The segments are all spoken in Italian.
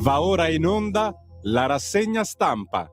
Va ora in onda la rassegna stampa.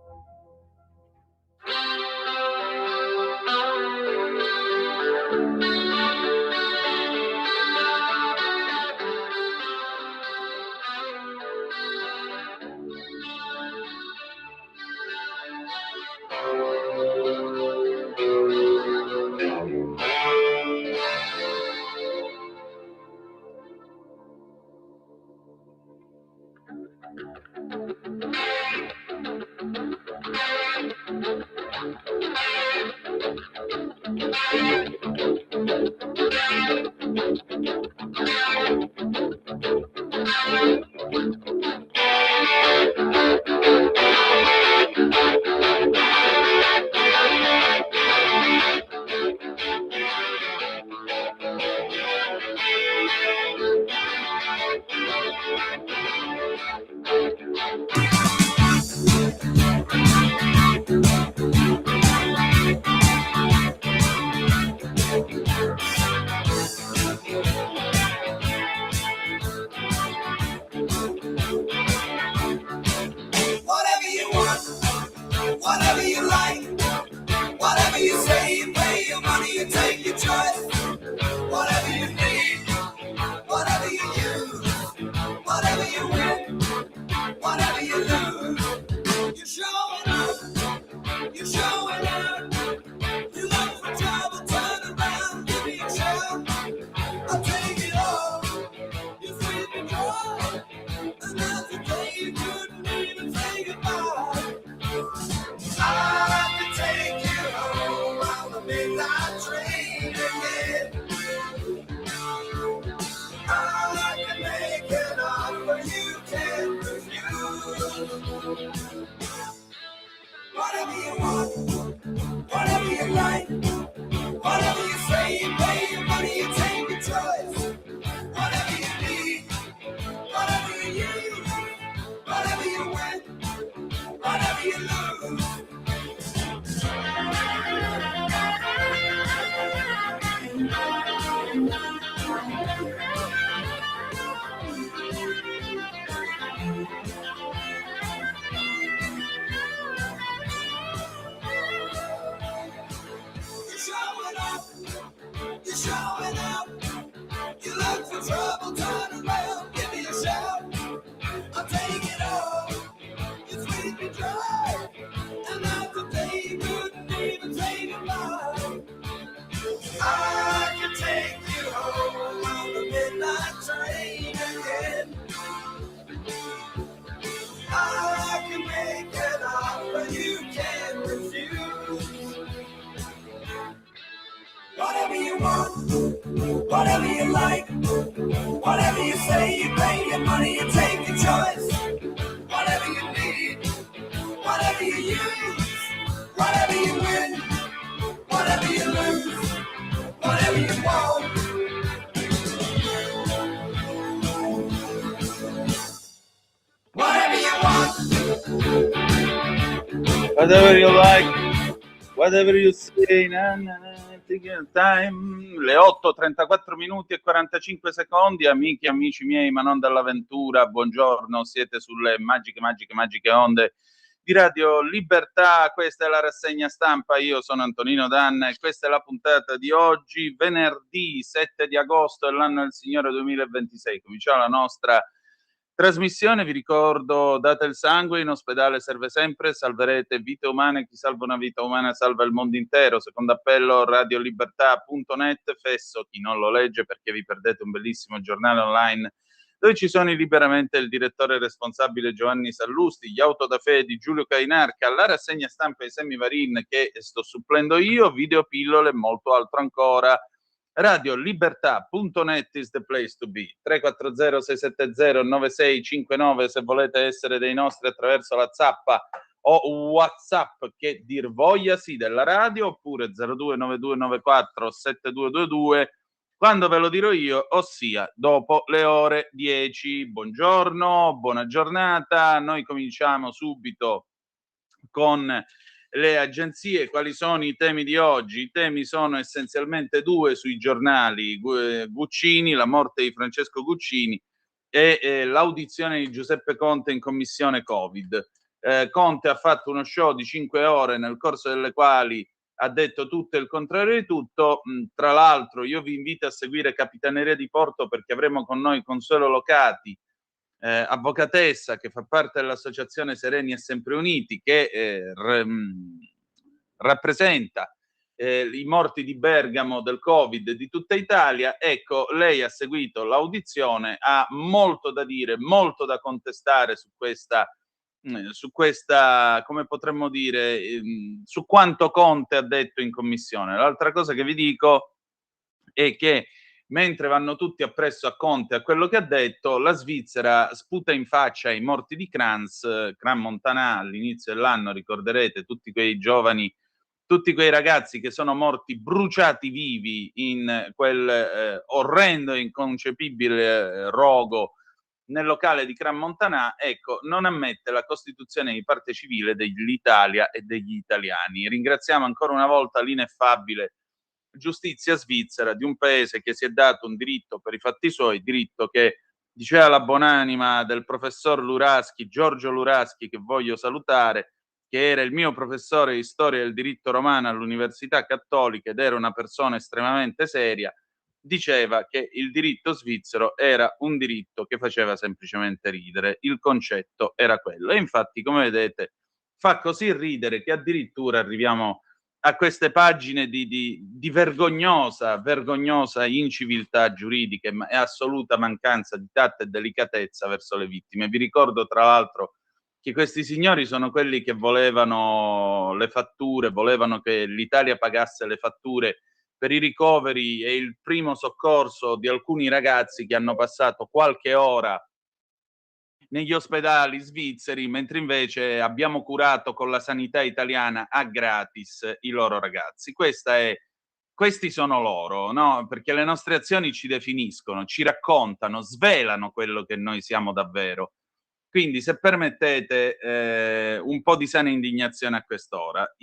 Whatever you like, whatever you say, take your time. Le 8:34 minuti e 45 secondi, amiche e amici miei, ma non dall'avventura, buongiorno, siete sulle magiche onde di Radio Libertà, questa è la rassegna stampa, io sono Antonino Danna e questa è la puntata di oggi, venerdì 7 di agosto dell'anno del Signore 2026, cominciamo la nostra trasmissione. Vi ricordo, date il sangue, in ospedale serve sempre, salverete vite umane, chi salva una vita umana salva il mondo intero. Secondo appello radiolibertà.net, fesso chi non lo legge perché vi perdete un bellissimo giornale online dove ci sono liberamente il direttore responsabile Giovanni Sallusti, gli autodafè di Giulio Cainarca, la rassegna stampa di Semivarin che sto supplendo io, videopillole e molto altro ancora. Radiolibertà.net is the place to be. 340 670 9659 se volete essere dei nostri attraverso la zappa o WhatsApp che dir vogliasi della radio, oppure 029294 7222 quando ve lo dirò io, ossia dopo le ore 10. Buongiorno, buona giornata. Noi cominciamo subito con le agenzie. Quali sono i temi di oggi? I temi sono essenzialmente due sui giornali: Guccini, la morte di Francesco Guccini è l'audizione di Giuseppe Conte in commissione Covid. Conte ha fatto uno show di 5 ore nel corso delle quali ha detto tutto e il contrario di tutto. Tra l'altro io vi invito a seguire Capitaneria di Porto, perché avremo con noi Consuelo Locati, avvocatessa che fa parte dell'associazione Sereni e Sempre Uniti, che rappresenta i morti di Bergamo del Covid di tutta Italia. Ecco, lei ha seguito l'audizione, ha molto da dire, molto da contestare su questa, come potremmo dire, su quanto Conte ha detto in commissione. L'altra cosa che vi dico è che mentre vanno tutti appresso a Conte, a quello che ha detto, la Svizzera sputa in faccia ai morti di Cran Montana all'inizio dell'anno, ricorderete, tutti quei giovani, tutti quei ragazzi che sono morti bruciati vivi in quel orrendo e inconcepibile rogo nel locale di Cran Montana. Ecco, non ammette la costituzione di parte civile dell'Italia e degli italiani. Ringraziamo ancora una volta l'ineffabile giustizia svizzera, di un paese che si è dato un diritto per i fatti suoi, diritto che, diceva la buonanima del professor Luraschi, Giorgio Luraschi, che voglio salutare, che era il mio professore di storia del diritto romano all'Università Cattolica ed era una persona estremamente seria, diceva che il diritto svizzero era un diritto che faceva semplicemente ridere. Il concetto era quello. E infatti, come vedete, fa così ridere che addirittura arriviamo a queste pagine di vergognosa inciviltà giuridica e assoluta mancanza di tatto e delicatezza verso le vittime. Vi ricordo tra l'altro che questi signori sono quelli che volevano le fatture, volevano che l'Italia pagasse le fatture per i ricoveri e il primo soccorso di alcuni ragazzi che hanno passato qualche ora negli ospedali svizzeri, mentre invece abbiamo curato con la sanità italiana a gratis i loro ragazzi. Questi sono loro, no? Perché le nostre azioni ci definiscono, ci raccontano, svelano quello che noi siamo davvero. Quindi, se permettete, un po' di sana indignazione a quest'ora.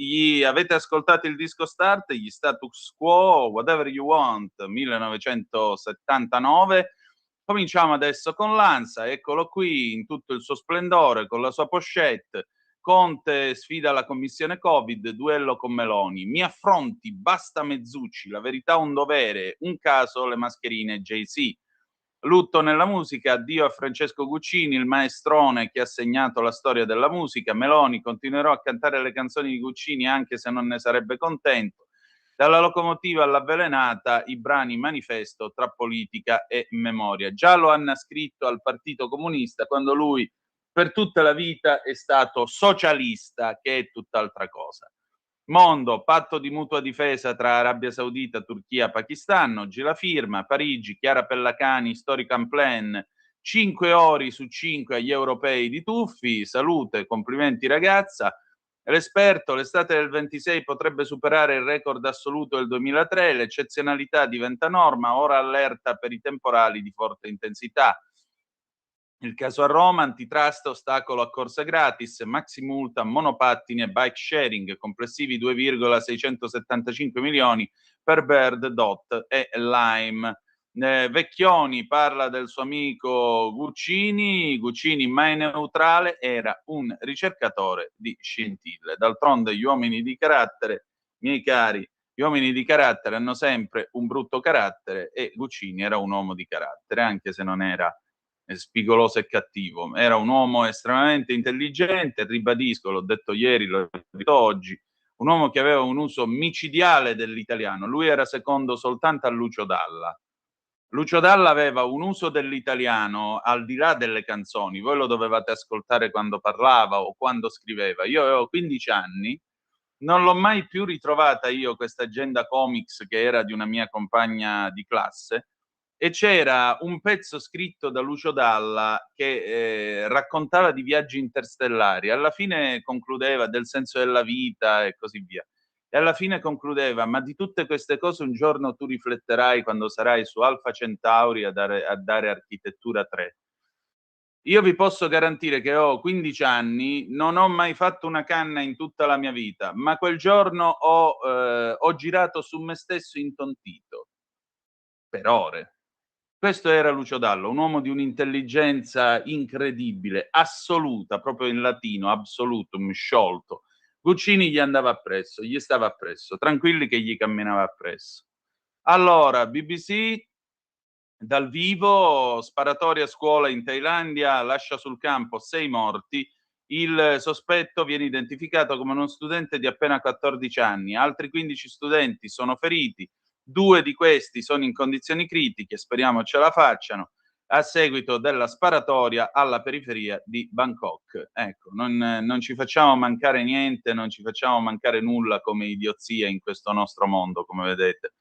Avete ascoltato il disco start, gli Status Quo, Whatever You Want, 1979. Cominciamo adesso con l'ANSA, eccolo qui in tutto il suo splendore, con la sua pochette. Conte sfida la commissione Covid, duello con Meloni. Mi affronti, basta Mezzucci, la verità un dovere, un caso le mascherine Jay-Z. Lutto nella musica, addio a Francesco Guccini, il maestrone che ha segnato la storia della musica. Meloni continuerò a cantare le canzoni di Guccini anche se non ne sarebbe contento. Dalla locomotiva all'avvelenata, i brani manifesto tra politica e memoria. Già lo hanno scritto al Partito Comunista quando lui per tutta la vita è stato socialista, che è tutt'altra cosa. Mondo, patto di mutua difesa tra Arabia Saudita, Turchia, Pakistan, oggi la firma. Parigi, Chiara Pellacani, Historican Plan, 5 ore su 5 agli europei di Tuffi, salute, complimenti ragazza. L'esperto, l'estate del 26 potrebbe superare il record assoluto del 2003, l'eccezionalità diventa norma, ora allerta per i temporali di forte intensità. Il caso a Roma, antitrust, ostacolo a corse gratis, maxi multa, monopattini e bike sharing, complessivi 2,675 milioni per Bird, Dot e Lime. Vecchioni parla del suo amico Guccini. Guccini mai neutrale, era un ricercatore di scintille. D'altronde gli uomini di carattere, miei cari, gli uomini di carattere hanno sempre un brutto carattere e Guccini era un uomo di carattere, anche se non era spigoloso e cattivo. Era un uomo estremamente intelligente, ribadisco, l'ho detto ieri, l'ho detto oggi, un uomo che aveva un uso micidiale dell'italiano. Lui era secondo soltanto a Lucio Dalla. Lucio Dalla aveva un uso dell'italiano al di là delle canzoni. Voi lo dovevate ascoltare quando parlava o quando scriveva. Io avevo 15 anni, non l'ho mai più ritrovata io questa agenda comics che era di una mia compagna di classe, e c'era un pezzo scritto da Lucio Dalla che raccontava di viaggi interstellari. Alla fine concludeva del senso della vita e così via. E alla fine concludeva: ma di tutte queste cose un giorno tu rifletterai quando sarai su Alfa Centauri a dare architettura 3. Io vi posso garantire che ho 15 anni, non ho mai fatto una canna in tutta la mia vita, ma quel giorno ho girato su me stesso intontito per ore. Questo era Lucio Dallo, un uomo di un'intelligenza incredibile, assoluta, proprio in latino, absolutum, sciolto. Guccini gli andava appresso, gli stava appresso, tranquilli che gli camminava appresso. Allora, BBC dal vivo, sparatoria a scuola in Thailandia, lascia sul campo 6 morti. Il sospetto viene identificato come uno studente di appena 14 anni. Altri 15 studenti sono feriti, 2 di questi sono in condizioni critiche, speriamo ce la facciano, a seguito della sparatoria alla periferia di Bangkok. Ecco, non ci facciamo mancare niente, non ci facciamo mancare nulla come idiozia in questo nostro mondo, come vedete.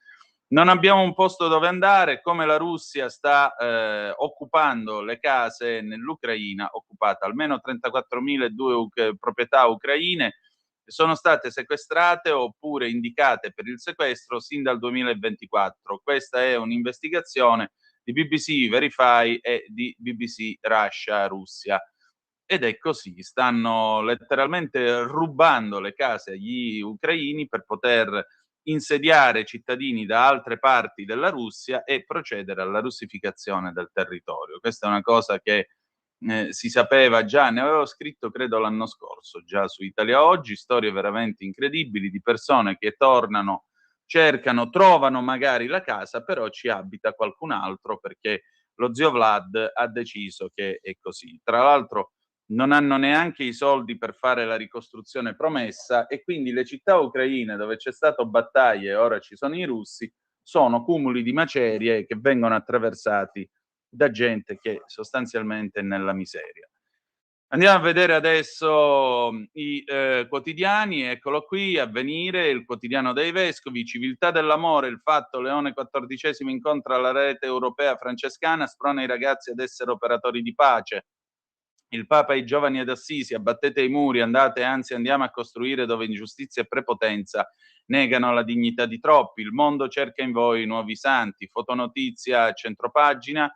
Non abbiamo un posto dove andare, come la Russia sta occupando le case nell'Ucraina, occupata almeno 34.002 proprietà ucraine, sono state sequestrate oppure indicate per il sequestro sin dal 2024. Questa è un'investigazione di BBC Verify e di BBC Russia. Ed è così, stanno letteralmente rubando le case agli ucraini per poter insediare cittadini da altre parti della Russia e procedere alla russificazione del territorio. Questa è una cosa che si sapeva già, ne avevo scritto credo l'anno scorso, già su Italia Oggi, storie veramente incredibili di persone che tornano, cercano, trovano magari la casa, però ci abita qualcun altro perché lo zio Vlad ha deciso che è così. Tra l'altro non hanno neanche i soldi per fare la ricostruzione promessa e quindi le città ucraine dove c'è stato battaglie e ora ci sono i russi sono cumuli di macerie che vengono attraversati da gente che sostanzialmente è nella miseria. Andiamo a vedere adesso i quotidiani, eccolo qui, Avvenire, il quotidiano dei vescovi, Civiltà dell'amore, il Fatto, Leone XIV incontra la rete europea francescana, sprona i ragazzi ad essere operatori di pace. Il Papa e i giovani ad Assisi, abbattete i muri, andate, anzi andiamo a costruire dove ingiustizia e prepotenza negano la dignità di troppi. Il mondo cerca in voi nuovi santi. Fotonotizia a centropagina.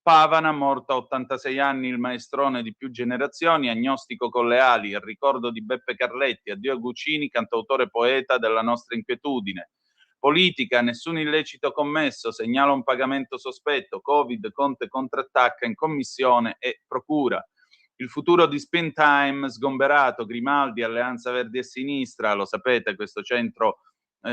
Pavana, morto a 86 anni il maestrone di più generazioni, agnostico con le ali, il ricordo di Beppe Carletti, addio a Guccini, cantautore poeta della nostra inquietudine. Politica, nessun illecito commesso, segnala un pagamento sospetto, Covid, Conte contrattacca in commissione e procura. Il futuro di Spin Time sgomberato, Grimaldi, Alleanza Verdi e Sinistra, lo sapete, questo centro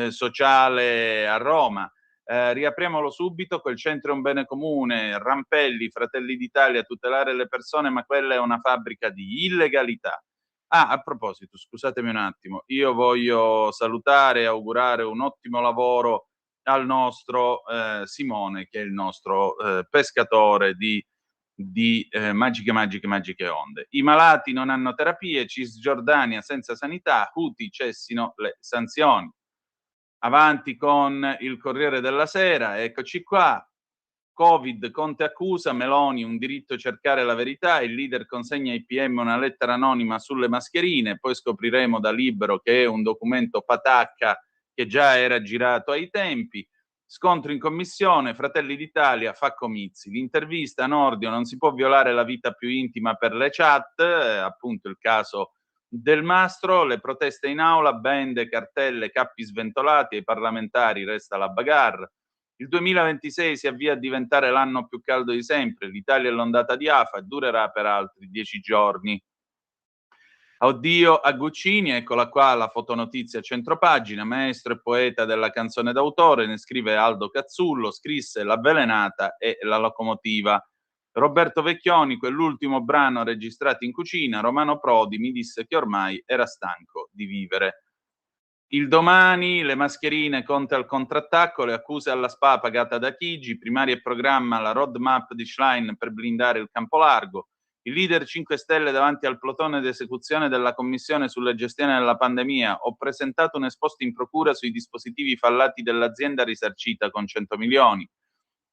sociale a Roma. Riapriamolo subito, quel centro è un bene comune, Rampelli, Fratelli d'Italia, tutelare le persone, ma quella è una fabbrica di illegalità. Ah, a proposito, scusatemi un attimo, io voglio salutare e augurare un ottimo lavoro al nostro Simone, che è il nostro pescatore di magiche onde. I malati non hanno terapie, Cisgiordania senza sanità, Houthi cessino le sanzioni. Avanti con il Corriere della Sera, eccoci qua. Covid, Conte accusa, Meloni un diritto a cercare la verità, il leader consegna ai PM una lettera anonima sulle mascherine, poi scopriremo da Libero che è un documento patacca che già era girato ai tempi. Scontro in commissione, Fratelli d'Italia fa comizi. L'intervista a Nordio, non si può violare la vita più intima per le chat, appunto il caso del Mastro, le proteste in aula, bende, cartelle, cappi sventolati, ai parlamentari resta la bagarre. Il 2026 si avvia a diventare l'anno più caldo di sempre, l'Italia è l'ondata di afa e durerà per altri 10 giorni. Oddio a Guccini, eccola qua la fotonotizia a centropagina, maestro e poeta della canzone d'autore, ne scrive Aldo Cazzullo, scrisse L'avvelenata e La locomotiva. Roberto Vecchioni, quell'ultimo brano registrato in cucina, Romano Prodi mi disse che ormai era stanco di vivere. Il Domani, le mascherine, Conte al contrattacco, le accuse alla SPA pagata da Chigi, primaria e programma, la roadmap di Schlein per blindare il campo largo, il leader 5 Stelle davanti al plotone d'esecuzione della commissione sulla gestione della pandemia, ho presentato un esposto in procura sui dispositivi fallati dell'azienda risarcita con 100 milioni.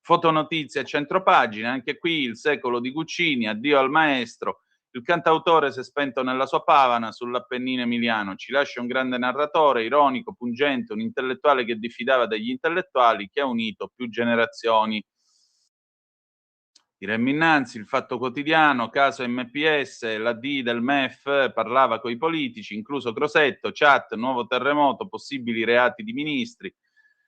Fotonotizie a centropagina, anche qui il secolo di Guccini, addio al maestro, il cantautore si è spento nella sua Pavana sull'Appennino emiliano, ci lascia un grande narratore, ironico, pungente, un intellettuale che diffidava degli intellettuali, che ha unito più generazioni. Diremmo innanzi, il Fatto Quotidiano, caso MPS, la D del MEF parlava coi politici, incluso Crosetto, chat, nuovo terremoto, possibili reati di ministri.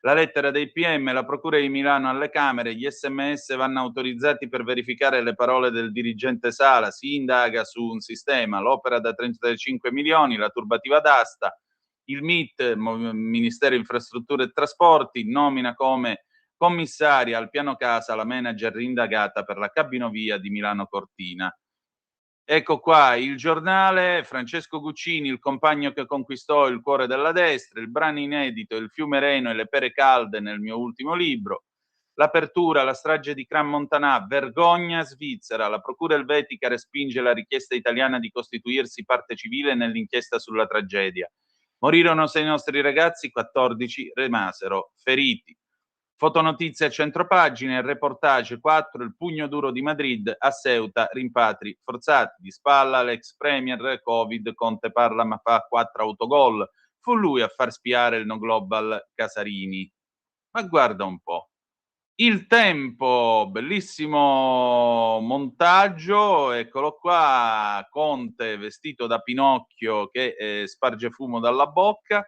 La lettera dei PM, la Procura di Milano alle Camere, gli SMS vanno autorizzati per verificare le parole del dirigente Sala, si indaga su un sistema, l'opera da 35 milioni, la turbativa d'asta, il MIT, Ministero Infrastrutture e Trasporti, nomina come commissaria al piano casa la manager indagata per la cabinovia di Milano Cortina. Ecco qua il giornale, Francesco Guccini, il compagno che conquistò il cuore della destra, il brano inedito, il fiume Reno e le pere calde nel mio ultimo libro, l'apertura, la strage di Cran Montanà, vergogna svizzera, la procura elvetica respinge la richiesta italiana di costituirsi parte civile nell'inchiesta sulla tragedia. Morirono 6 nostri ragazzi, 14 rimasero feriti. Fotonotizia a centropagina, il reportage 4, il pugno duro di Madrid, a Ceuta, rimpatri forzati, di spalla l'ex premier, Covid, Conte parla ma fa 4 autogol, fu lui a far spiare il no global Casarini. Ma guarda un po'. Il Tempo, bellissimo montaggio, eccolo qua, Conte vestito da Pinocchio che sparge fumo dalla bocca,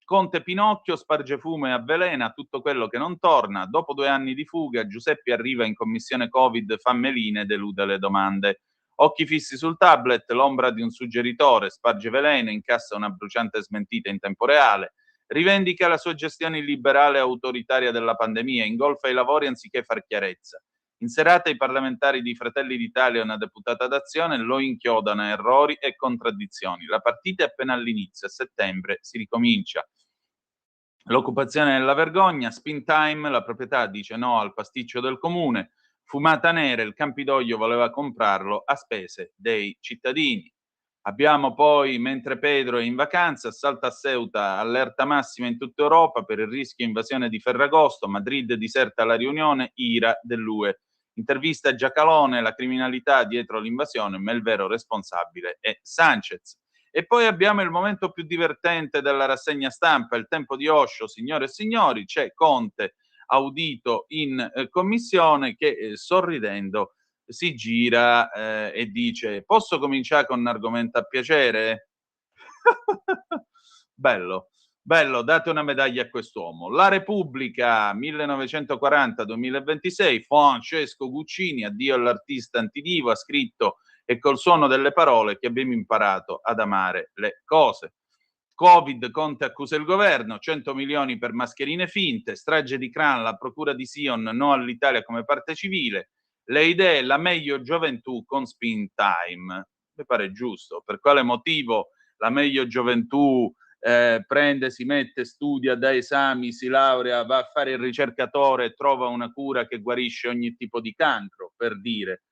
Conte Pinocchio sparge fumo e avvelena tutto quello che non torna, dopo 2 anni di fuga Giuseppe arriva in commissione Covid, fa meline e delude le domande. Occhi fissi sul tablet, l'ombra di un suggeritore, sparge veleno, incassa una bruciante smentita in tempo reale, rivendica la sua gestione illiberale e autoritaria della pandemia, ingolfa i lavori anziché far chiarezza. In serata i parlamentari di Fratelli d'Italia e una deputata d'Azione lo inchiodano a errori e contraddizioni. La partita è appena all'inizio, a settembre si ricomincia. L'occupazione della vergogna, spin time, la proprietà dice no al pasticcio del comune, fumata nera, il Campidoglio voleva comprarlo a spese dei cittadini. Abbiamo poi, mentre Pedro è in vacanza, assalto a Ceuta, allerta massima in tutta Europa per il rischio invasione di Ferragosto, Madrid diserta la riunione, ira dell'UE. Intervista a Giacalone, la criminalità dietro l'invasione, ma il vero responsabile è Sanchez. E poi abbiamo il momento più divertente della rassegna stampa, il tempo di Osho, signore e signori, c'è Conte audito in commissione che sorridendo si gira e dice: posso cominciare con un argomento a piacere? Bello, bello, date una medaglia a quest'uomo. La Repubblica 1940-2026, Francesco Guccini, addio all'artista antidivo, ha scritto e col suono delle parole che abbiamo imparato ad amare le cose. Covid, Conte accusa il governo, 100 milioni per mascherine finte, strage di Cran, la procura di Sion, no all'Italia come parte civile, le idee, la meglio gioventù con spin time. Mi pare giusto. Per quale motivo la meglio gioventù prende, si mette, studia, dà esami, si laurea, va a fare il ricercatore e trova una cura che guarisce ogni tipo di cancro, per dire.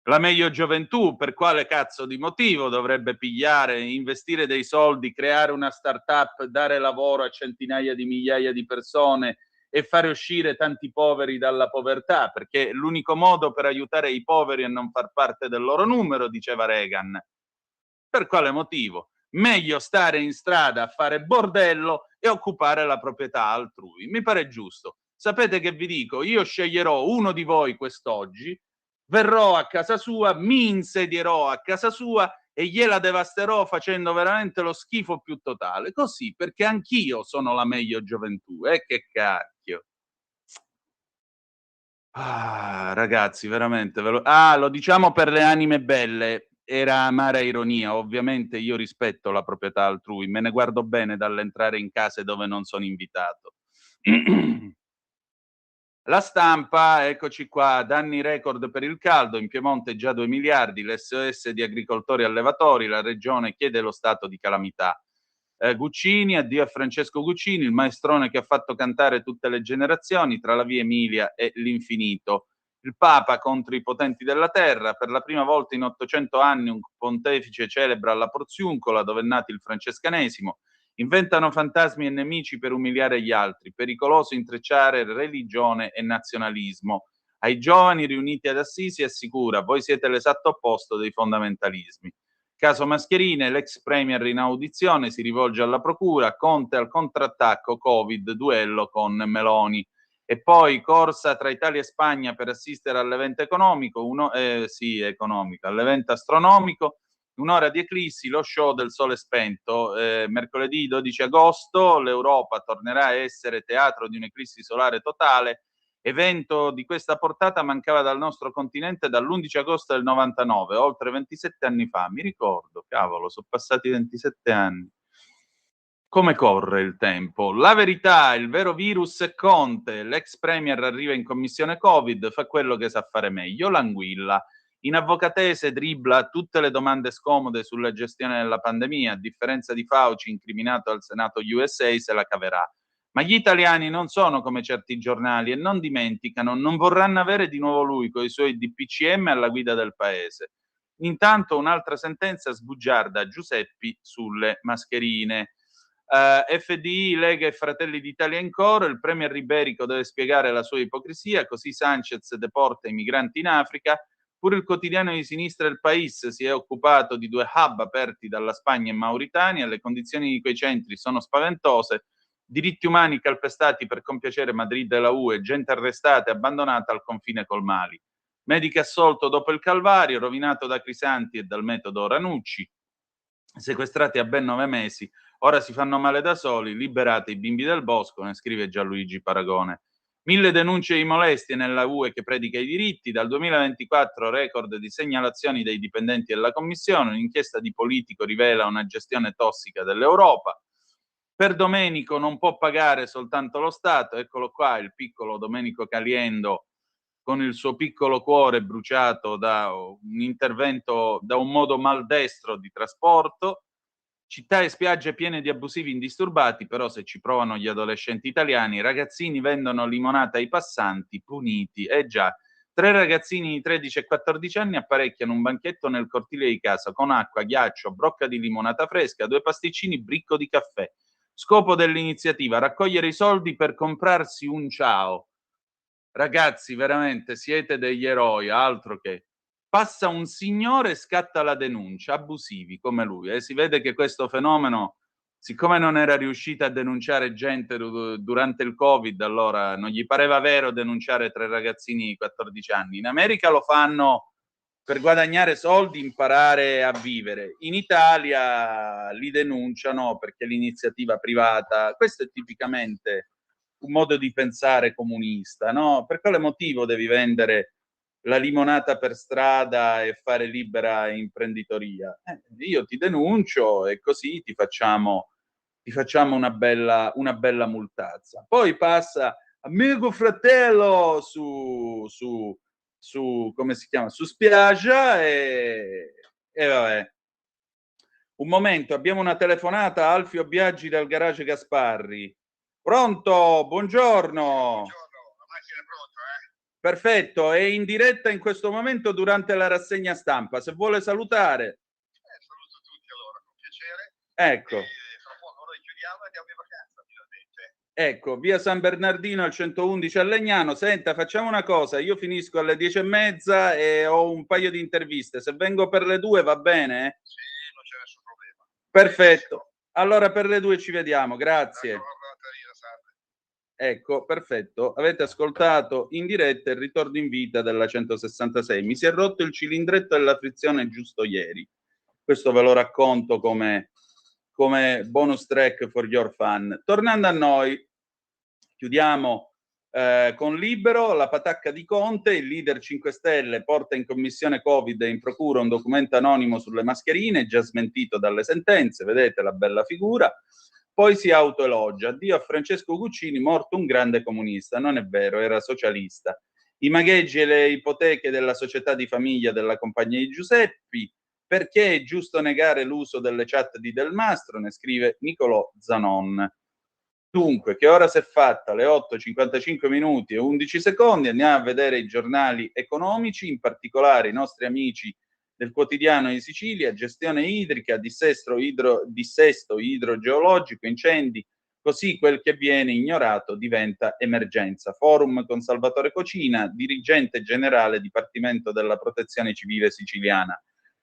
La meglio gioventù, per quale cazzo di motivo dovrebbe pigliare, investire dei soldi, creare una startup, dare lavoro a centinaia di migliaia di persone e fare uscire tanti poveri dalla povertà, perché l'unico modo per aiutare i poveri è non far parte del loro numero, diceva Reagan. Per quale motivo? Meglio stare in strada a fare bordello e occupare la proprietà altrui. Mi pare giusto. Sapete che vi dico? Io sceglierò uno di voi quest'oggi, verrò a casa sua, mi insedierò a casa sua e gliela devasterò facendo veramente lo schifo più totale. Così, perché anch'io sono la meglio gioventù. Che cacchio. Ah, ragazzi, veramente. Lo diciamo per le anime belle. Era amara ironia. Ovviamente io rispetto la proprietà altrui. Me ne guardo bene dall'entrare in case dove non sono invitato. La Stampa, eccoci qua, danni record per il caldo, in Piemonte già 2 miliardi, l'SOS di agricoltori e allevatori, la regione chiede lo stato di calamità. Guccini, addio a Francesco Guccini, il maestrone che ha fatto cantare tutte le generazioni tra la via Emilia e l'infinito. Il Papa contro i potenti della terra, per la prima volta in 800 anni un pontefice celebra la Porziuncola dove è nato il francescanesimo. Inventano fantasmi e nemici per umiliare gli altri, pericoloso intrecciare religione e nazionalismo. Ai giovani riuniti ad Assisi assicura, voi siete l'esatto opposto dei fondamentalismi. Caso mascherine, l'ex premier in audizione si rivolge alla procura, Conte al contrattacco, Covid, duello con Meloni. E poi corsa tra Italia e Spagna per assistere all'evento economico, all'evento astronomico, Un'ora di eclissi, lo show del sole spento. Mercoledì 12 agosto l'Europa tornerà a essere teatro di un'eclissi solare totale. Evento di questa portata mancava dal nostro continente dall'11 agosto del 99, oltre 27 anni fa. Mi ricordo, cavolo, sono passati 27 anni. Come corre il tempo? La verità, il vero virus è Conte. L'ex premier arriva in commissione Covid, fa quello che sa fare meglio, l'anguilla. In avvocatese dribbla tutte le domande scomode sulla gestione della pandemia, a differenza di Fauci incriminato al Senato USA, se la caverà. Ma gli italiani non sono come certi giornali e non dimenticano, non vorranno avere di nuovo lui con i suoi DPCM alla guida del paese. Intanto un'altra sentenza sbugiarda a Giuseppi sulle mascherine. FDI, Lega e Fratelli d'Italia in coro, il premier iberico deve spiegare la sua ipocrisia, così Sanchez deporta i migranti in Africa. Pure il quotidiano di sinistra Il País si è occupato di 2 hub aperti dalla Spagna e Mauritania, le condizioni di quei centri sono spaventose, diritti umani calpestati per compiacere Madrid e la UE, gente arrestata e abbandonata al confine col Mali. Medico assolto dopo il calvario, rovinato da Crisanti e dal metodo Ranucci, sequestrati a ben 9 mesi, ora si fanno male da soli, liberate i bimbi del bosco, ne scrive Gianluigi Paragone. 1000 denunce di molestie nella UE che predica i diritti, dal 2024 record di segnalazioni dei dipendenti della Commissione, un'inchiesta di Politico rivela una gestione tossica dell'Europa. Per Domenico non può pagare soltanto lo Stato, eccolo qua il piccolo Domenico Caliendo con il suo piccolo cuore bruciato da un intervento, da un modo maldestro di trasporto. Città e spiagge piene di abusivi indisturbati, però se ci provano gli adolescenti italiani, i ragazzini vendono limonata ai passanti, puniti. Già, 3 ragazzini di 13 e 14 anni apparecchiano un banchetto nel cortile di casa con acqua, ghiaccio, brocca di limonata fresca, 2 pasticcini, bricco di caffè. Scopo dell'iniziativa, raccogliere i soldi per comprarsi un ciao. Ragazzi, veramente siete degli eroi, altro che. Passa un signore e scatta la denuncia, abusivi come lui. Si vede che questo fenomeno, siccome non era riuscita a denunciare gente durante il Covid, allora non gli pareva vero denunciare 3 ragazzini di 14 anni. In America lo fanno per guadagnare soldi, imparare a vivere. In Italia li denunciano perché l'iniziativa privata, questo è tipicamente un modo di pensare comunista, no? Per quale motivo devi vendere la limonata per strada e fare libera imprenditoria? Io ti denuncio e così ti facciamo una bella multazza. Poi passa amico fratello su come si chiama? Su spiaggia e vabbè. Un momento, abbiamo una telefonata, Alfio Biaggi dal garage Gasparri. Pronto? Buongiorno. Buongiorno, la macchina è pronta, Perfetto, è in diretta in questo momento durante la rassegna stampa. Se vuole salutare. Saluto tutti allora, con piacere. Ecco. Fra poco noi chiudiamo e andiamo in vacanza, finalmente. Ecco, via San Bernardino al 111 a Legnano. Senta, facciamo una cosa, io finisco alle 10:30 e ho un paio di interviste. Se vengo per le 2 va bene? Sì, non c'è nessun problema. Perfetto. Allora per le 2 ci vediamo, grazie. Ecco, perfetto. Avete ascoltato in diretta il ritorno in vita della 166. Mi si è rotto il cilindretto della frizione giusto ieri. Questo ve lo racconto come bonus track for your fun. Tornando a noi, chiudiamo con Libero, la patacca di Conte, il leader 5 Stelle porta in commissione Covid e in procura un documento anonimo sulle mascherine, già smentito dalle sentenze, vedete la bella figura. Poi si autoelogia, addio a Francesco Guccini, morto un grande comunista. Non è vero, era socialista. I magheggi e le ipoteche della società di famiglia della compagnia di Giuseppi, perché è giusto negare l'uso delle chat di Del Mastro, ne scrive Nicolò Zanon. Dunque, che ora si è fatta? Le 8:55 minuti e 11 secondi. Andiamo a vedere i giornali economici, in particolare i nostri amici del Quotidiano di Sicilia, gestione idrica, dissesto idrogeologico, incendi, così quel che viene ignorato diventa emergenza. Forum con Salvatore Cocina, dirigente generale Dipartimento della Protezione Civile siciliana.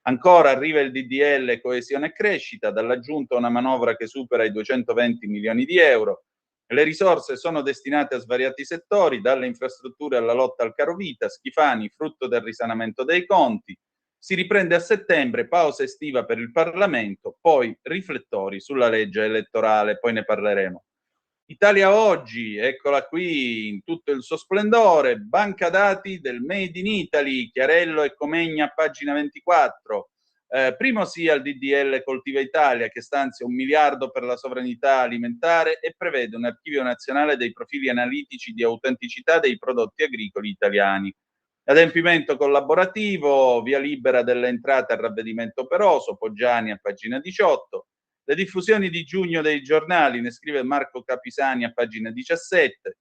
Ancora arriva il DDL coesione e crescita, dalla Giunta una manovra che supera i 220 milioni di euro. Le risorse sono destinate a svariati settori, dalle infrastrutture alla lotta al carovita, Schifani, frutto del risanamento dei conti. Si riprende a settembre, pausa estiva per il Parlamento, poi riflettori sulla legge elettorale, poi ne parleremo. Italia Oggi, eccola qui in tutto il suo splendore, banca dati del Made in Italy, Chiarello e Comegna, pagina 24. Primo sì al DDL Coltiva Italia, che stanzia 1 miliardo per la sovranità alimentare e prevede un archivio nazionale dei profili analitici di autenticità dei prodotti agricoli italiani. Adempimento collaborativo, via libera delle entrate al ravvedimento operoso, Poggiani a pagina 18. Le diffusioni di giugno dei giornali, ne scrive Marco Capisani a pagina 17.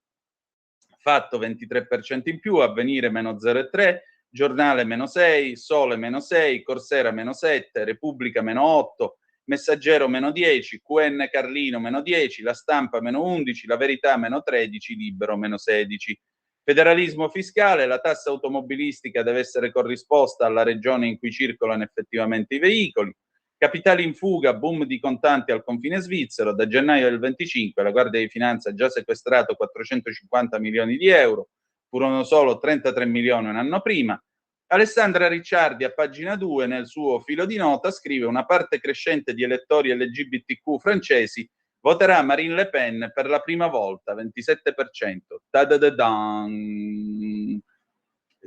Fatto 23% in più, Avvenire meno 0,3, Giornale meno 6, Sole meno 6, Corsera meno 7, Repubblica meno 8, Messaggero meno 10, QN Carlino meno 10, La Stampa meno 11, La Verità meno 13, Libero meno 16. Federalismo fiscale, la tassa automobilistica deve essere corrisposta alla regione in cui circolano effettivamente i veicoli. Capitali in fuga, boom di contanti al confine svizzero, da gennaio del 25 la Guardia di Finanza ha già sequestrato 450 milioni di euro, furono solo 33 milioni un anno prima. Alessandra Ricciardi a pagina 2 nel suo filo di nota scrive: una parte crescente di elettori LGBTQ francesi voterà Marine Le Pen per la prima volta, 27%. Ta-da-da-dan.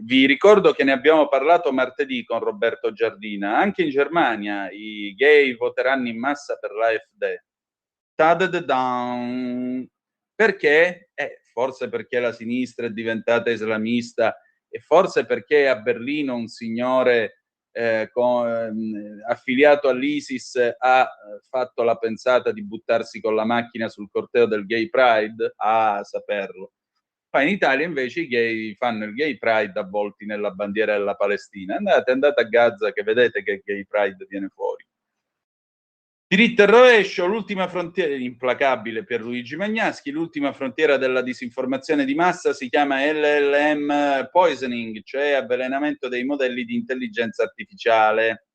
Vi ricordo che ne abbiamo parlato martedì con Roberto Giardina. Anche in Germania i gay voteranno in massa per l'AfD. Ta-da-da-dan. Perché? Forse perché la sinistra è diventata islamista e forse perché a Berlino un signore affiliato all'ISIS ha fatto la pensata di buttarsi con la macchina sul corteo del Gay Pride, a saperlo. Poi in Italia invece i gay fanno il Gay Pride avvolti nella bandiera della Palestina. Andate a Gaza che vedete che il Gay Pride viene fuori. Diritto e rovescio, l'ultima frontiera, implacabile Pierluigi Magnaschi, l'ultima frontiera della disinformazione di massa si chiama LLM poisoning, cioè avvelenamento dei modelli di intelligenza artificiale.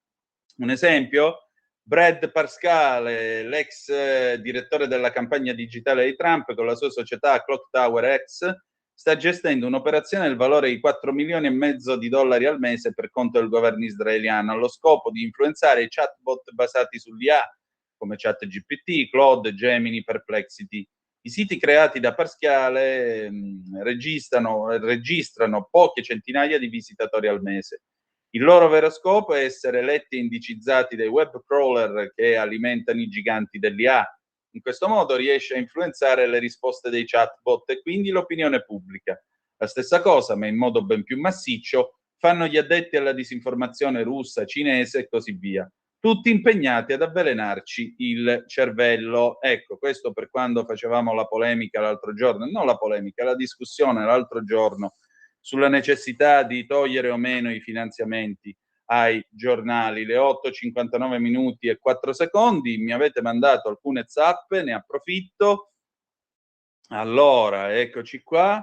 Un esempio? Brad Parscale, l'ex direttore della campagna digitale di Trump con la sua società Clock Tower X, sta gestendo un'operazione del valore di 4 milioni e mezzo di dollari al mese per conto del governo israeliano, allo scopo di influenzare i chatbot basati sull'IA, come ChatGPT, Claude, Gemini, Perplexity. I siti creati da Pasquale registrano poche centinaia di visitatori al mese. Il loro vero scopo è essere letti e indicizzati dai web crawler che alimentano i giganti dell'IA. In questo modo riesce a influenzare le risposte dei chatbot e quindi l'opinione pubblica. La stessa cosa, ma in modo ben più massiccio, fanno gli addetti alla disinformazione russa, cinese e così via. Tutti impegnati ad avvelenarci il cervello. Ecco, questo per quando facevamo la polemica l'altro giorno, non la polemica, la discussione l'altro giorno sulla necessità di togliere o meno i finanziamenti ai giornali. Le 8:59 minuti e 4 secondi, mi avete mandato alcune zappe, ne approfitto. Allora, eccoci qua.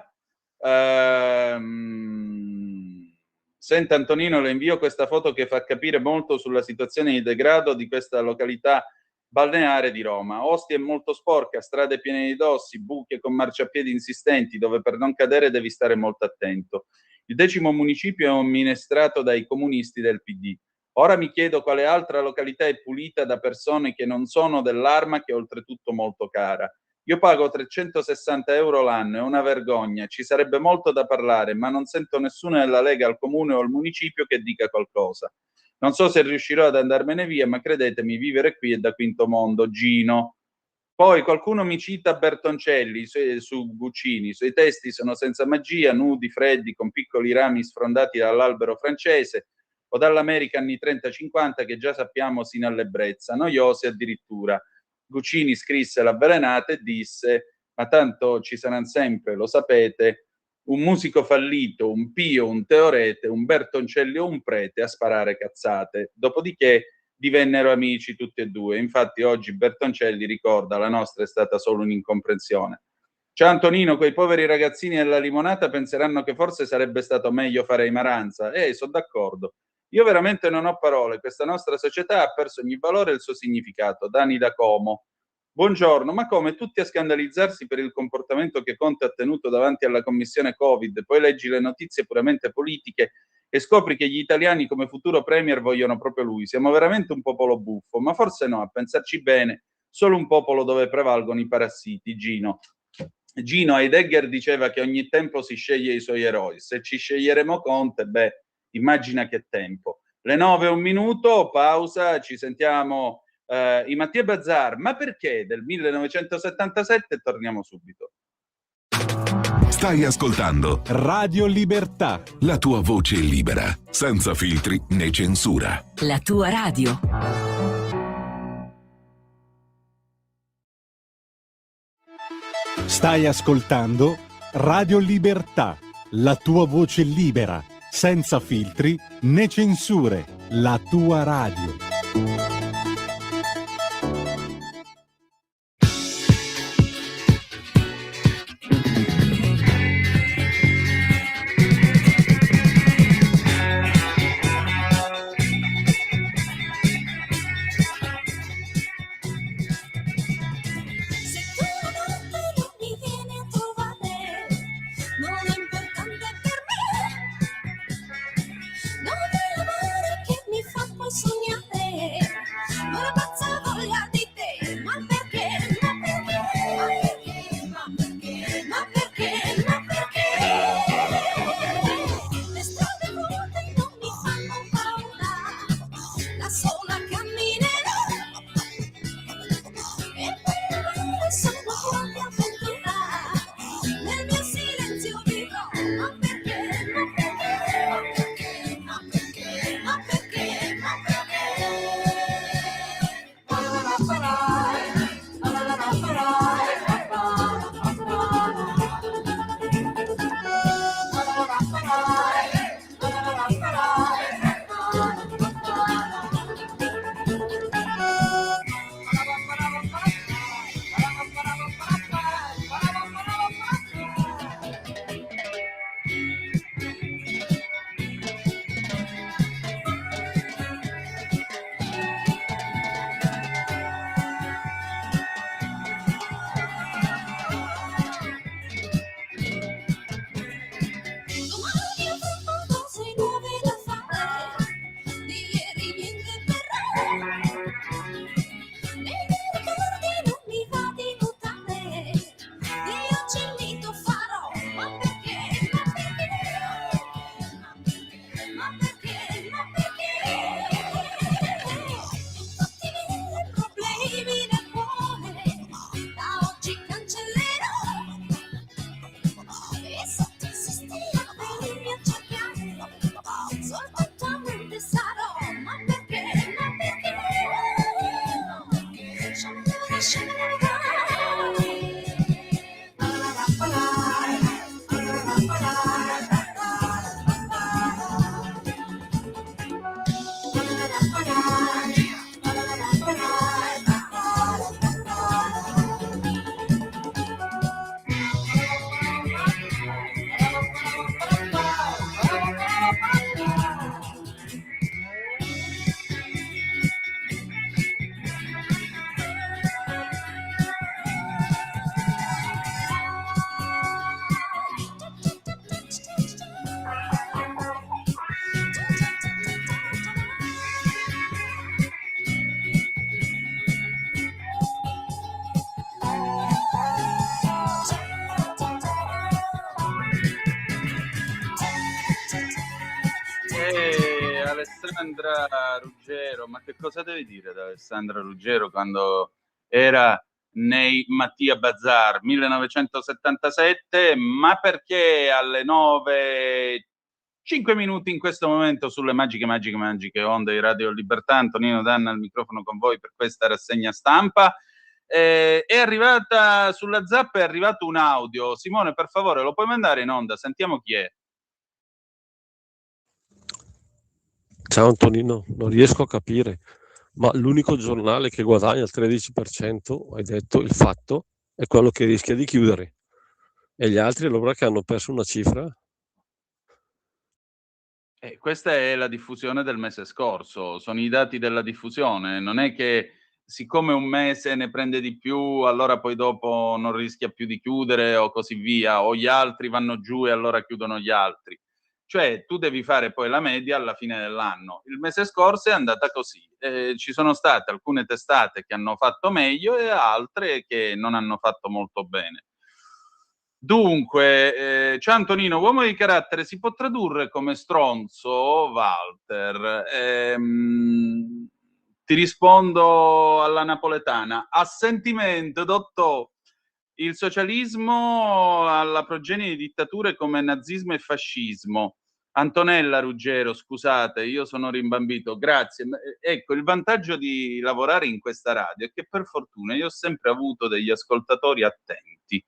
Senta Antonino, le invio questa foto che fa capire molto sulla situazione di degrado di questa località balneare di Roma. Ostia è molto sporca, strade piene di dossi, buche con marciapiedi insistenti, dove per non cadere devi stare molto attento. Il 10° municipio è amministrato dai comunisti del PD. Ora mi chiedo quale altra località è pulita da persone che non sono dell'arma, che è oltretutto molto cara. Io pago 360 euro l'anno, è una vergogna, ci sarebbe molto da parlare, ma non sento nessuno nella Lega, al comune o al municipio che dica qualcosa. Non so se riuscirò ad andarmene via, ma credetemi, vivere qui è da quinto mondo. Gino. Poi qualcuno mi cita Bertoncelli su Guccini, i suoi testi sono senza magia, nudi, freddi, con piccoli rami sfrondati dall'albero francese o dall'America anni 30-50 che già sappiamo sino all'ebbrezza, noiosi addirittura. Guccini scrisse L'avvelenata e disse: ma tanto ci saranno sempre, lo sapete, un musico fallito, un Pio, un Teorete, un Bertoncelli o un prete a sparare cazzate. Dopodiché divennero amici tutti e due. Infatti oggi Bertoncelli ricorda: la nostra è stata solo un'incomprensione. Ciao Antonino, quei poveri ragazzini della limonata penseranno che forse sarebbe stato meglio fare i Maranza. Sono d'accordo. Io veramente non ho parole, questa nostra società ha perso ogni valore e il suo significato. Dani da Como. Buongiorno, ma come tutti a scandalizzarsi per il comportamento che Conte ha tenuto davanti alla commissione Covid, poi leggi le notizie puramente politiche e scopri che gli italiani come futuro premier vogliono proprio lui. Siamo veramente un popolo buffo, ma forse no, a pensarci bene, solo un popolo dove prevalgono i parassiti. Gino Heidegger diceva che ogni tempo si sceglie i suoi eroi. Se ci sceglieremo Conte, beh, immagina che tempo. Le 9:01, pausa, ci sentiamo i Mattia Bazzar, ma perché del 1977, torniamo subito. Stai ascoltando Radio Libertà. la tua voce libera, senza filtri né censura. La tua radio. Stai ascoltando Radio Libertà, la tua voce libera, senza filtri né censure, la tua radio. Alessandra Ruggero, ma che cosa devi dire da Alessandra Ruggero quando era nei Mattia Bazzar 1977? Ma perché alle 9:05 in questo momento sulle magiche onde di Radio Libertà? Antonino Danna al microfono con voi per questa rassegna stampa. È arrivata sulla zappa, è arrivato un audio. Simone, per favore, lo puoi mandare in onda? Sentiamo chi è. Ciao Antonino, non riesco a capire, ma l'unico giornale che guadagna il 13%, hai detto, il Fatto, è quello che rischia di chiudere. E gli altri allora che hanno perso una cifra? Questa è la diffusione del mese scorso, sono i dati della diffusione, non è che siccome un mese ne prende di più, allora poi dopo non rischia più di chiudere o così via, o gli altri vanno giù e allora chiudono gli altri. Cioè tu devi fare poi la media alla fine dell'anno. Il mese scorso è andata così. Ci sono state alcune testate che hanno fatto meglio e altre che non hanno fatto molto bene. Dunque, ciao Antonino, uomo di carattere si può tradurre come stronzo, Walter? Ti rispondo alla napoletana. Assentimento, dottor. Il socialismo alla progenie di dittature come nazismo e fascismo. Antonella Ruggero, scusate, io sono rimbambito, grazie. Ecco, il vantaggio di lavorare in questa radio è che per fortuna io ho sempre avuto degli ascoltatori attenti.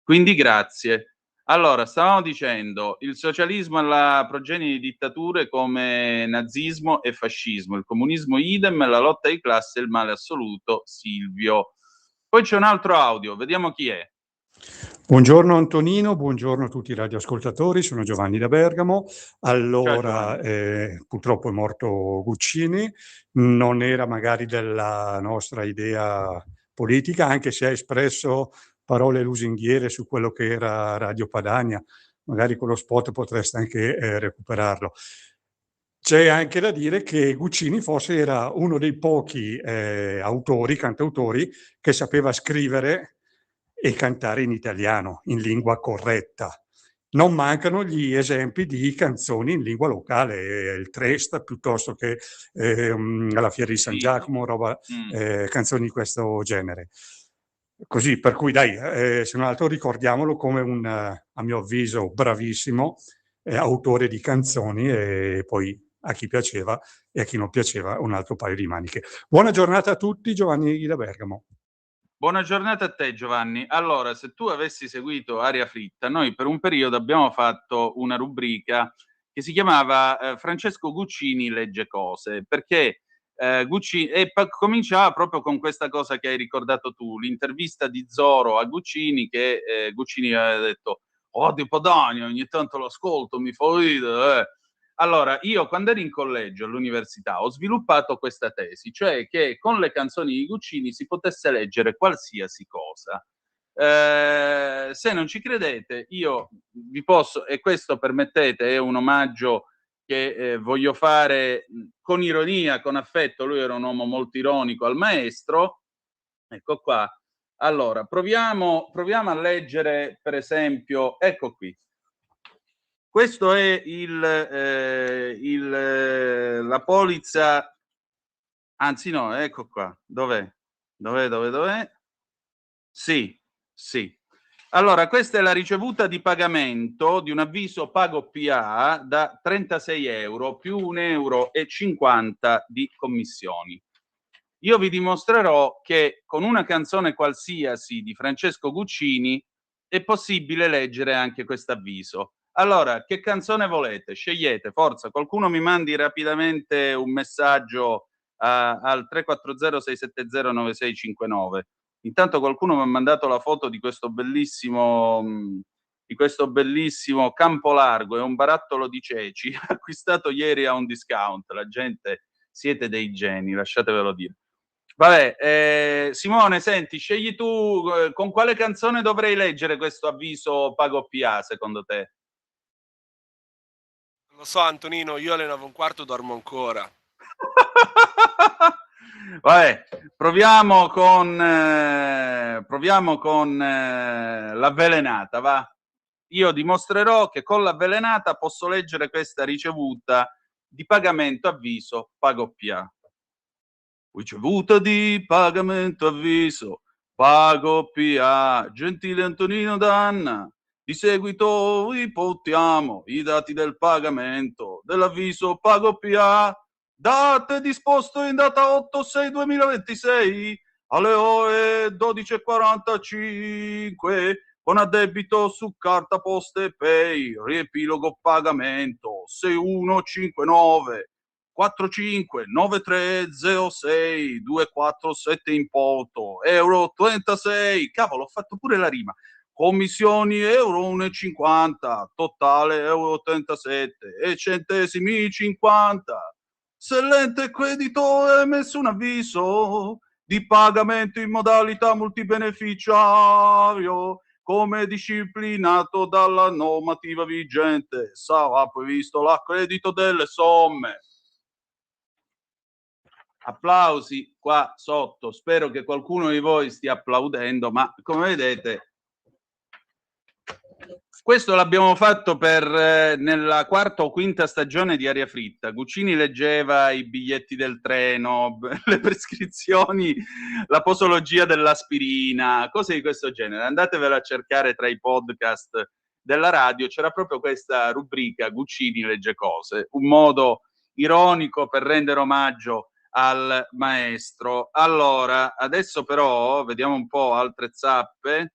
Quindi grazie. Allora, stavamo dicendo, il socialismo alla progenie di dittature come nazismo e fascismo, il comunismo idem, la lotta di classe e il male assoluto, Silvio. Poi c'è un altro audio, vediamo chi è. Buongiorno Antonino, buongiorno a tutti i radioascoltatori, sono Giovanni da Bergamo. Allora, purtroppo è morto Guccini, non era magari della nostra idea politica, anche se ha espresso parole lusinghiere su quello che era Radio Padania, magari con lo spot potreste anche recuperarlo. C'è anche da dire che Guccini forse era uno dei pochi cantautori, che sapeva scrivere e cantare in italiano, in lingua corretta. Non mancano gli esempi di canzoni in lingua locale, il Tresta piuttosto che alla Fiera di San Giacomo, canzoni di questo genere. Così, per cui dai, se non altro ricordiamolo come un, a mio avviso, bravissimo autore di canzoni, e poi a chi piaceva e a chi non piaceva un altro paio di maniche. Buona giornata a tutti, Giovanni da Bergamo. Buona giornata a te Giovanni. Allora, se tu avessi seguito Aria Fritta, noi per un periodo abbiamo fatto una rubrica che si chiamava Francesco Guccini legge cose, perché Guccini cominciava proprio con questa cosa che hai ricordato tu, l'intervista di Zoro a Guccini, che Guccini aveva detto di Padania, ogni tanto l'ascolto, mi fa ridere. Allora, io quando ero in collegio all'università ho sviluppato questa tesi, cioè che con le canzoni di Guccini si potesse leggere qualsiasi cosa. Se non ci credete, io vi posso, e questo permettete, è un omaggio che voglio fare con ironia, con affetto, lui era un uomo molto ironico, al maestro. Ecco qua. Allora, proviamo a leggere, per esempio, ecco qui. Questo è la polizza, anzi no, ecco qua, dov'è? Sì. Allora, questa è la ricevuta di pagamento di un avviso Pago PA da 36 euro più 1,50 euro di commissioni. Io vi dimostrerò che con una canzone qualsiasi di Francesco Guccini è possibile leggere anche questo avviso. Allora, che canzone volete? Scegliete, forza, qualcuno mi mandi rapidamente un messaggio al 340-670-9659. Intanto qualcuno mi ha mandato la foto di questo bellissimo campo largo, è un barattolo di ceci, acquistato ieri a un discount. La gente, siete dei geni, lasciatevelo dire. Vabbè, Simone, senti, scegli tu con quale canzone dovrei leggere questo avviso Pago PA, secondo te? Lo so Antonino, io alle 9:15 dormo ancora. Vabbè, proviamo con l'avvelenata, va? Io dimostrerò che con l'avvelenata posso leggere questa ricevuta di pagamento avviso Pago PA. Ricevuta di pagamento avviso Pago PA, gentile Antonino Danna. Di seguito riportiamo i dati del pagamento dell'avviso Pago PA, date disposto in data 8/6/2026 alle ore 12:45 con addebito su carta Poste Pay, riepilogo pagamento 6159 459306 247 importo euro 36. Cavolo, ho fatto pure la rima. Commissioni euro 1,50, totale euro 37 e centesimi 50. Se l'ente creditore ha emesso un avviso di pagamento in modalità multibeneficiario come disciplinato dalla normativa vigente, sarà previsto l'accredito delle somme. Applausi qua sotto, spero che qualcuno di voi stia applaudendo, ma come vedete questo l'abbiamo fatto per nella quarta o quinta stagione di Aria Fritta. Guccini leggeva i biglietti del treno, le prescrizioni, la posologia dell'aspirina, cose di questo genere. Andatevelo a cercare tra i podcast della radio, c'era proprio questa rubrica Guccini legge cose, un modo ironico per rendere omaggio al maestro. Allora, adesso però vediamo un po' altre zappe.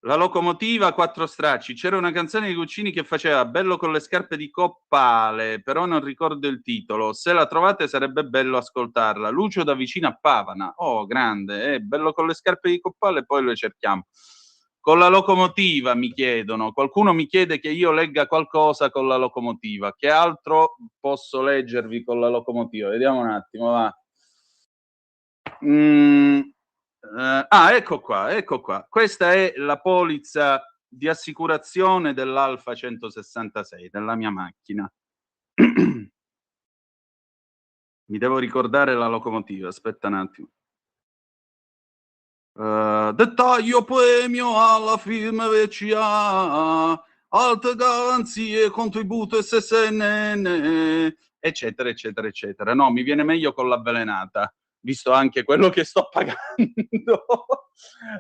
La locomotiva, quattro stracci. C'era una canzone di Guccini che faceva Bello con le scarpe di Coppale, però non ricordo il titolo. Se la trovate sarebbe bello ascoltarla. Lucio da vicino a Pavana. Oh, grande, Bello con le scarpe di Coppale, poi lo cerchiamo. Con la locomotiva mi chiedono. Qualcuno mi chiede che io legga qualcosa con la locomotiva. Che altro posso leggervi con la locomotiva? Vediamo un attimo, va. Ecco qua. Questa è la polizza di assicurazione dell'Alfa 166, della mia macchina. Mi devo ricordare la locomotiva, aspetta un attimo. Dettaglio premio alla firma VCA, alte garanzie, contributo SSN, eccetera, eccetera, eccetera. No, mi viene meglio con l'avvelenata, visto anche quello che sto pagando.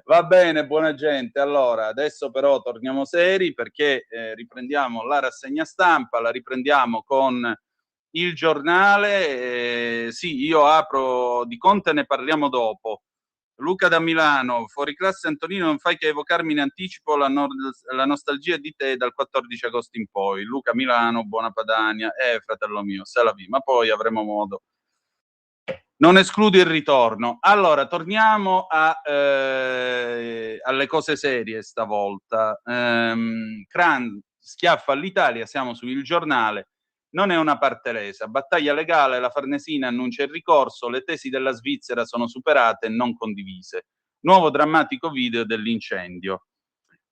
Va bene, buona gente. Allora, adesso però torniamo seri perché riprendiamo la rassegna stampa, la riprendiamo con il giornale. Sì, io apro di Conte, ne parliamo dopo. Luca da Milano, fuori classe Antonino, non fai che evocarmi in anticipo la nostalgia di te dal 14 agosto in poi. Luca Milano, buona Padania, fratello mio, se la vi, ma poi avremo modo. Non escludo il ritorno. Allora, torniamo alle cose serie stavolta. Cran schiaffa all'Italia, siamo su Il Giornale. Non è una parte lesa. Battaglia legale, la Farnesina annuncia il ricorso, le tesi della Svizzera sono superate e non condivise. Nuovo drammatico video dell'incendio.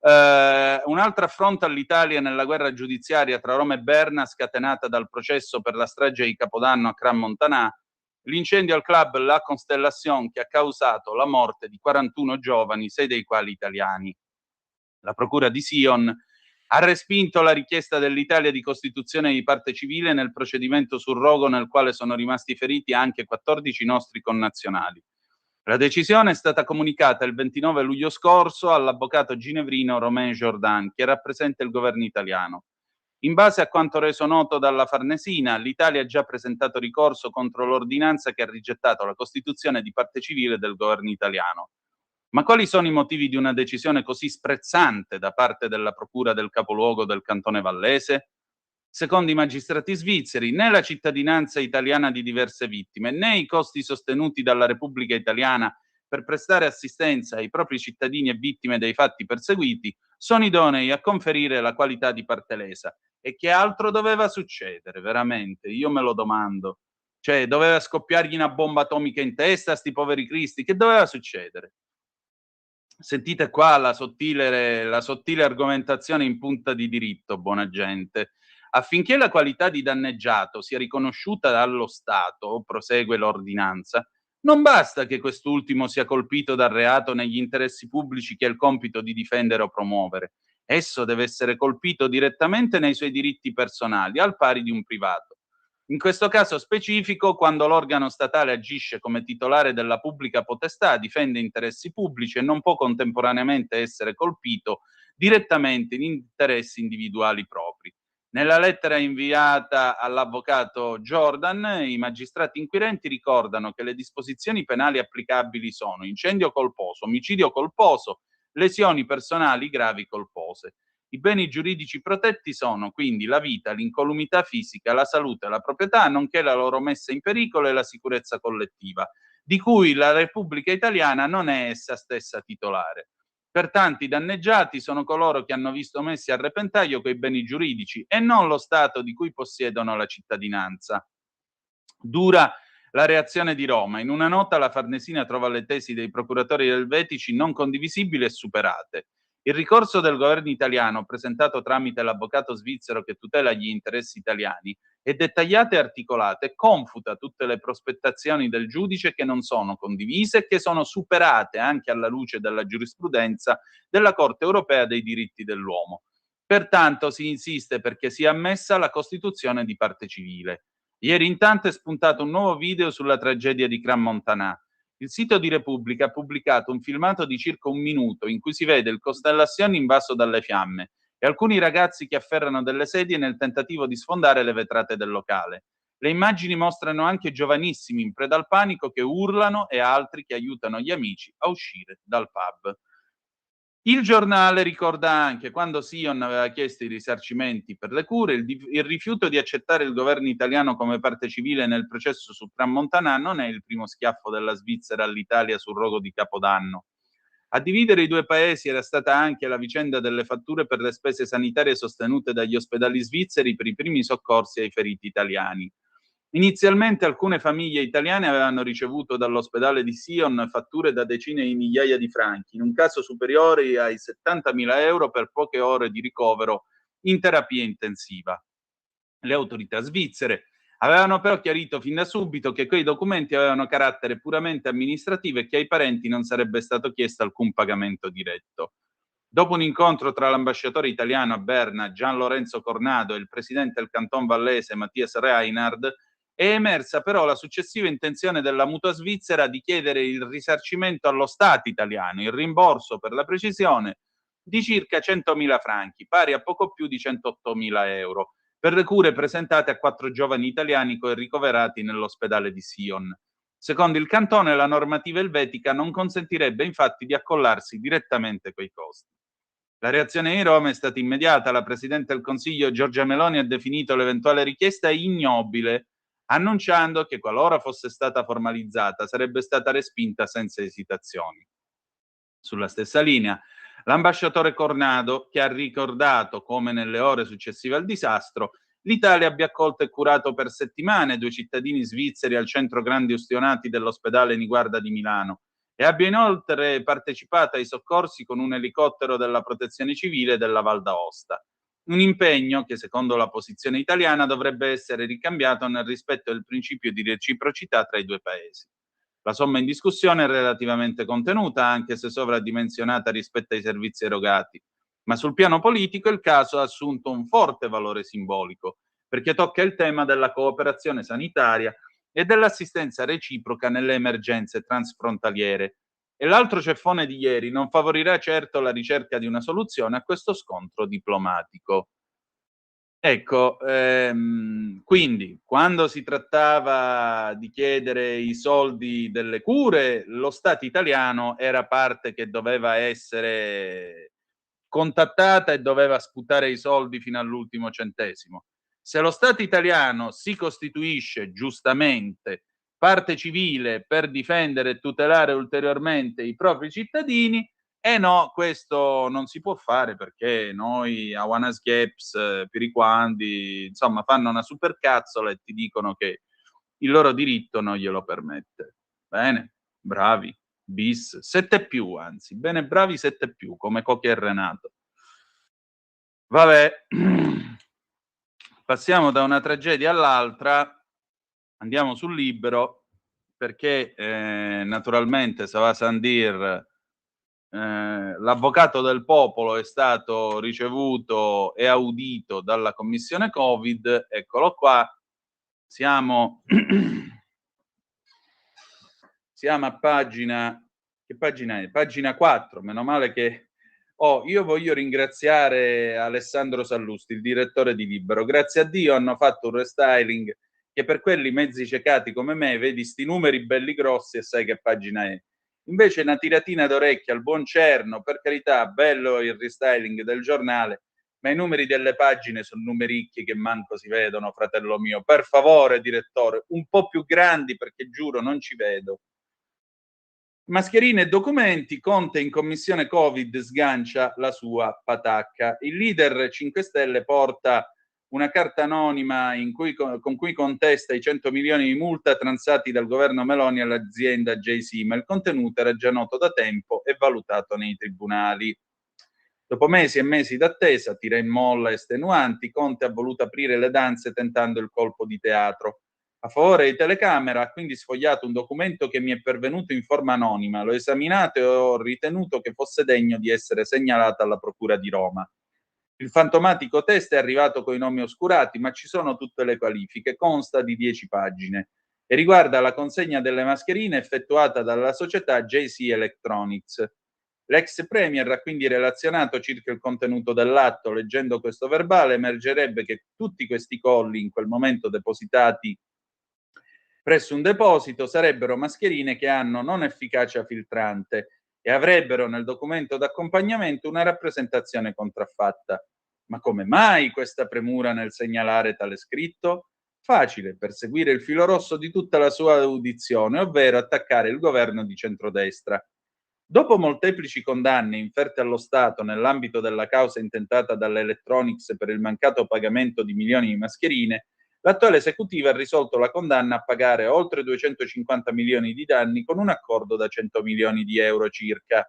Un altro affronto all'Italia nella guerra giudiziaria tra Roma e Berna, scatenata dal processo per la strage di Capodanno a Cran Montanà. L'incendio al club La Constellation che ha causato la morte di 41 giovani, 6 dei quali italiani. La procura di Sion ha respinto la richiesta dell'Italia di costituzione di parte civile nel procedimento sul rogo nel quale sono rimasti feriti anche 14 nostri connazionali. La decisione è stata comunicata il 29 luglio scorso all'avvocato ginevrino Romain Jordan, che rappresenta il governo italiano. In base a quanto reso noto dalla Farnesina, l'Italia ha già presentato ricorso contro l'ordinanza che ha rigettato la costituzione di parte civile del governo italiano. Ma quali sono i motivi di una decisione così sprezzante da parte della procura del capoluogo del cantone vallese? Secondo i magistrati svizzeri, né la cittadinanza italiana di diverse vittime, né i costi sostenuti dalla Repubblica Italiana per prestare assistenza ai propri cittadini e vittime dei fatti perseguiti sono idonei a conferire la qualità di parte lesa. E che altro doveva succedere, veramente? Io me lo domando. Cioè, doveva scoppiargli una bomba atomica in testa a sti poveri cristi? Che doveva succedere? Sentite qua la sottile argomentazione in punta di diritto, buona gente. Affinché la qualità di danneggiato sia riconosciuta dallo Stato, prosegue l'ordinanza, non basta che quest'ultimo sia colpito dal reato negli interessi pubblici che ha il compito di difendere o promuovere. Esso deve essere colpito direttamente nei suoi diritti personali, al pari di un privato. In questo caso specifico, quando l'organo statale agisce come titolare della pubblica potestà, difende interessi pubblici e non può contemporaneamente essere colpito direttamente in interessi individuali propri. Nella lettera inviata all'avvocato Jordan, i magistrati inquirenti ricordano che le disposizioni penali applicabili sono incendio colposo, omicidio colposo, lesioni personali gravi colpose. I beni giuridici protetti sono quindi la vita, l'incolumità fisica, la salute, la proprietà, nonché la loro messa in pericolo e la sicurezza collettiva, di cui la Repubblica Italiana non è essa stessa titolare. Pertanto i danneggiati sono coloro che hanno visto messi a repentaglio quei beni giuridici e non lo Stato di cui possiedono la cittadinanza. Dura La reazione di Roma. In una nota la Farnesina trova le tesi dei procuratori elvetici non condivisibili e superate. Il ricorso del governo italiano, presentato tramite l'avvocato svizzero che tutela gli interessi italiani, è dettagliato e articolato e confuta tutte le prospettazioni del giudice che non sono condivise e che sono superate anche alla luce della giurisprudenza della Corte europea dei diritti dell'uomo. Pertanto si insiste perché sia ammessa la costituzione di parte civile. Ieri intanto è spuntato un nuovo video sulla tragedia di Crans-Montana. Il sito di Repubblica ha pubblicato un filmato di circa 1 minuto in cui si vede il Costellazione invaso dalle fiamme e alcuni ragazzi che afferrano delle sedie nel tentativo di sfondare le vetrate del locale. Le immagini mostrano anche giovanissimi in preda al panico che urlano e altri che aiutano gli amici a uscire dal pub. Il giornale ricorda anche quando Sion aveva chiesto i risarcimenti per le cure, il rifiuto di accettare il governo italiano come parte civile nel processo su Crans-Montana non è il primo schiaffo della Svizzera all'Italia sul rogo di Capodanno. A dividere i due paesi era stata anche la vicenda delle fatture per le spese sanitarie sostenute dagli ospedali svizzeri per i primi soccorsi ai feriti italiani. Inizialmente alcune famiglie italiane avevano ricevuto dall'ospedale di Sion fatture da decine di migliaia di franchi, in un caso superiori ai 70.000 euro per poche ore di ricovero in terapia intensiva. Le autorità svizzere avevano però chiarito fin da subito che quei documenti avevano carattere puramente amministrativo e che ai parenti non sarebbe stato chiesto alcun pagamento diretto. Dopo un incontro tra l'ambasciatore italiano a Berna, Gian Lorenzo Cornado, e il presidente del Canton Vallese, Matthias Reinhard, è emersa però la successiva intenzione della mutua svizzera di chiedere il risarcimento allo Stato italiano, il rimborso per la precisione di circa 100.000 franchi, pari a poco più di 108.000 euro, per le cure presentate a 4 giovani italiani ricoverati nell'ospedale di Sion. Secondo il cantone, la normativa elvetica non consentirebbe infatti di accollarsi direttamente quei costi. La reazione di Roma è stata immediata. La Presidente del Consiglio Giorgia Meloni ha definito l'eventuale richiesta ignobile, annunciando che qualora fosse stata formalizzata sarebbe stata respinta senza esitazioni. Sulla stessa linea, l'ambasciatore Cornado, che ha ricordato come nelle ore successive al disastro l'Italia abbia accolto e curato per settimane 2 cittadini svizzeri al centro grandi ustionati dell'ospedale Niguarda di Milano e abbia inoltre partecipato ai soccorsi con un elicottero della Protezione Civile della Val d'Aosta. Un impegno che, secondo la posizione italiana, dovrebbe essere ricambiato nel rispetto del principio di reciprocità tra i due paesi. La somma in discussione è relativamente contenuta, anche se sovradimensionata rispetto ai servizi erogati, ma sul piano politico il caso ha assunto un forte valore simbolico, perché tocca il tema della cooperazione sanitaria e dell'assistenza reciproca nelle emergenze transfrontaliere. E l'altro ceffone di ieri non favorirà certo la ricerca di una soluzione a questo scontro diplomatico. Ecco, quindi quando si trattava di chiedere i soldi delle cure, lo Stato italiano era parte che doveva essere contattata e doveva sputare i soldi fino all'ultimo centesimo. Se lo Stato italiano si costituisce giustamente parte civile per difendere e tutelare ulteriormente i propri cittadini, no, questo non si può fare perché noi a Wanasgaps, Piriquandi, insomma, fanno una supercazzola e ti dicono che il loro diritto non glielo permette. Bene, bravi, bis, 7+, anzi, bene, bravi 7+, come Cocchi e Renato. Vabbè, passiamo da una tragedia all'altra, andiamo sul Libero, perché naturalmente Sava Sandir, l'avvocato del popolo, è stato ricevuto e audito dalla commissione Covid. Eccolo qua, siamo a pagina, che pagina è? Pagina 4, meno male che... io voglio ringraziare Alessandro Sallusti, il direttore di Libero. Grazie a Dio hanno fatto un restyling che per quelli mezzi cecati come me, vedi sti numeri belli grossi e sai che pagina è. Invece una tiratina d'orecchio al buon Cerno, per carità, bello il restyling del giornale, ma i numeri delle pagine sono numericchi che manco si vedono, fratello mio. Per favore, direttore, un po' più grandi perché giuro non ci vedo. Mascherine e documenti, Conte in commissione Covid sgancia la sua patacca. Il leader 5 Stelle porta una carta anonima con cui contesta i 100 milioni di multa transati dal governo Meloni all'azienda JC, ma il contenuto era già noto da tempo e valutato nei tribunali. Dopo mesi e mesi d'attesa, tira in molla estenuanti, Conte ha voluto aprire le danze tentando il colpo di teatro. A favore di telecamera ha quindi sfogliato un documento che mi è pervenuto in forma anonima, l'ho esaminato e ho ritenuto che fosse degno di essere segnalato alla Procura di Roma. Il fantomatico test è arrivato con i nomi oscurati, ma ci sono tutte le qualifiche, consta di 10 pagine e riguarda la consegna delle mascherine effettuata dalla società JC Electronics. L'ex premier ha quindi relazionato circa il contenuto dell'atto. Leggendo questo verbale emergerebbe che tutti questi colli in quel momento depositati presso un deposito sarebbero mascherine che hanno non efficacia filtrante e avrebbero nel documento d'accompagnamento una rappresentazione contraffatta. Ma come mai questa premura nel segnalare tale scritto? Facile, per seguire il filo rosso di tutta la sua audizione, ovvero attaccare il governo di centrodestra. Dopo molteplici condanne inferte allo Stato nell'ambito della causa intentata dall'Electronics per il mancato pagamento di milioni di mascherine, l'attuale esecutiva ha risolto la condanna a pagare oltre 250 milioni di danni con un accordo da 100 milioni di euro circa.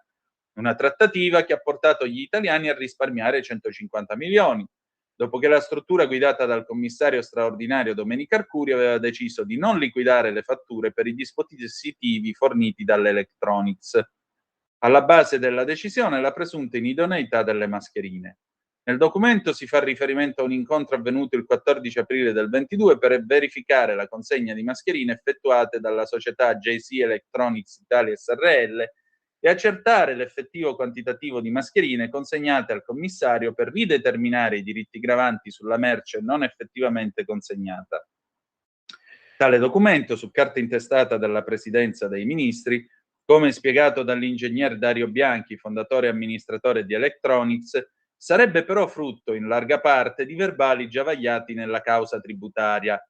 Una trattativa che ha portato gli italiani a risparmiare 150 milioni, dopo che la struttura guidata dal commissario straordinario Domenico Arcuri aveva deciso di non liquidare le fatture per i dispositivi forniti dall'Electronics. Alla base della decisione la presunta inidoneità delle mascherine. Nel documento si fa riferimento a un incontro avvenuto il 14 aprile del 22 per verificare la consegna di mascherine effettuate dalla società JC Electronics Italia SRL e accertare l'effettivo quantitativo di mascherine consegnate al commissario per rideterminare i diritti gravanti sulla merce non effettivamente consegnata. Tale documento, su carta intestata dalla Presidenza dei Ministri, come spiegato dall'ingegner Dario Bianchi, fondatore e amministratore di Electronics, sarebbe però frutto in larga parte di verbali già vagliati nella causa tributaria.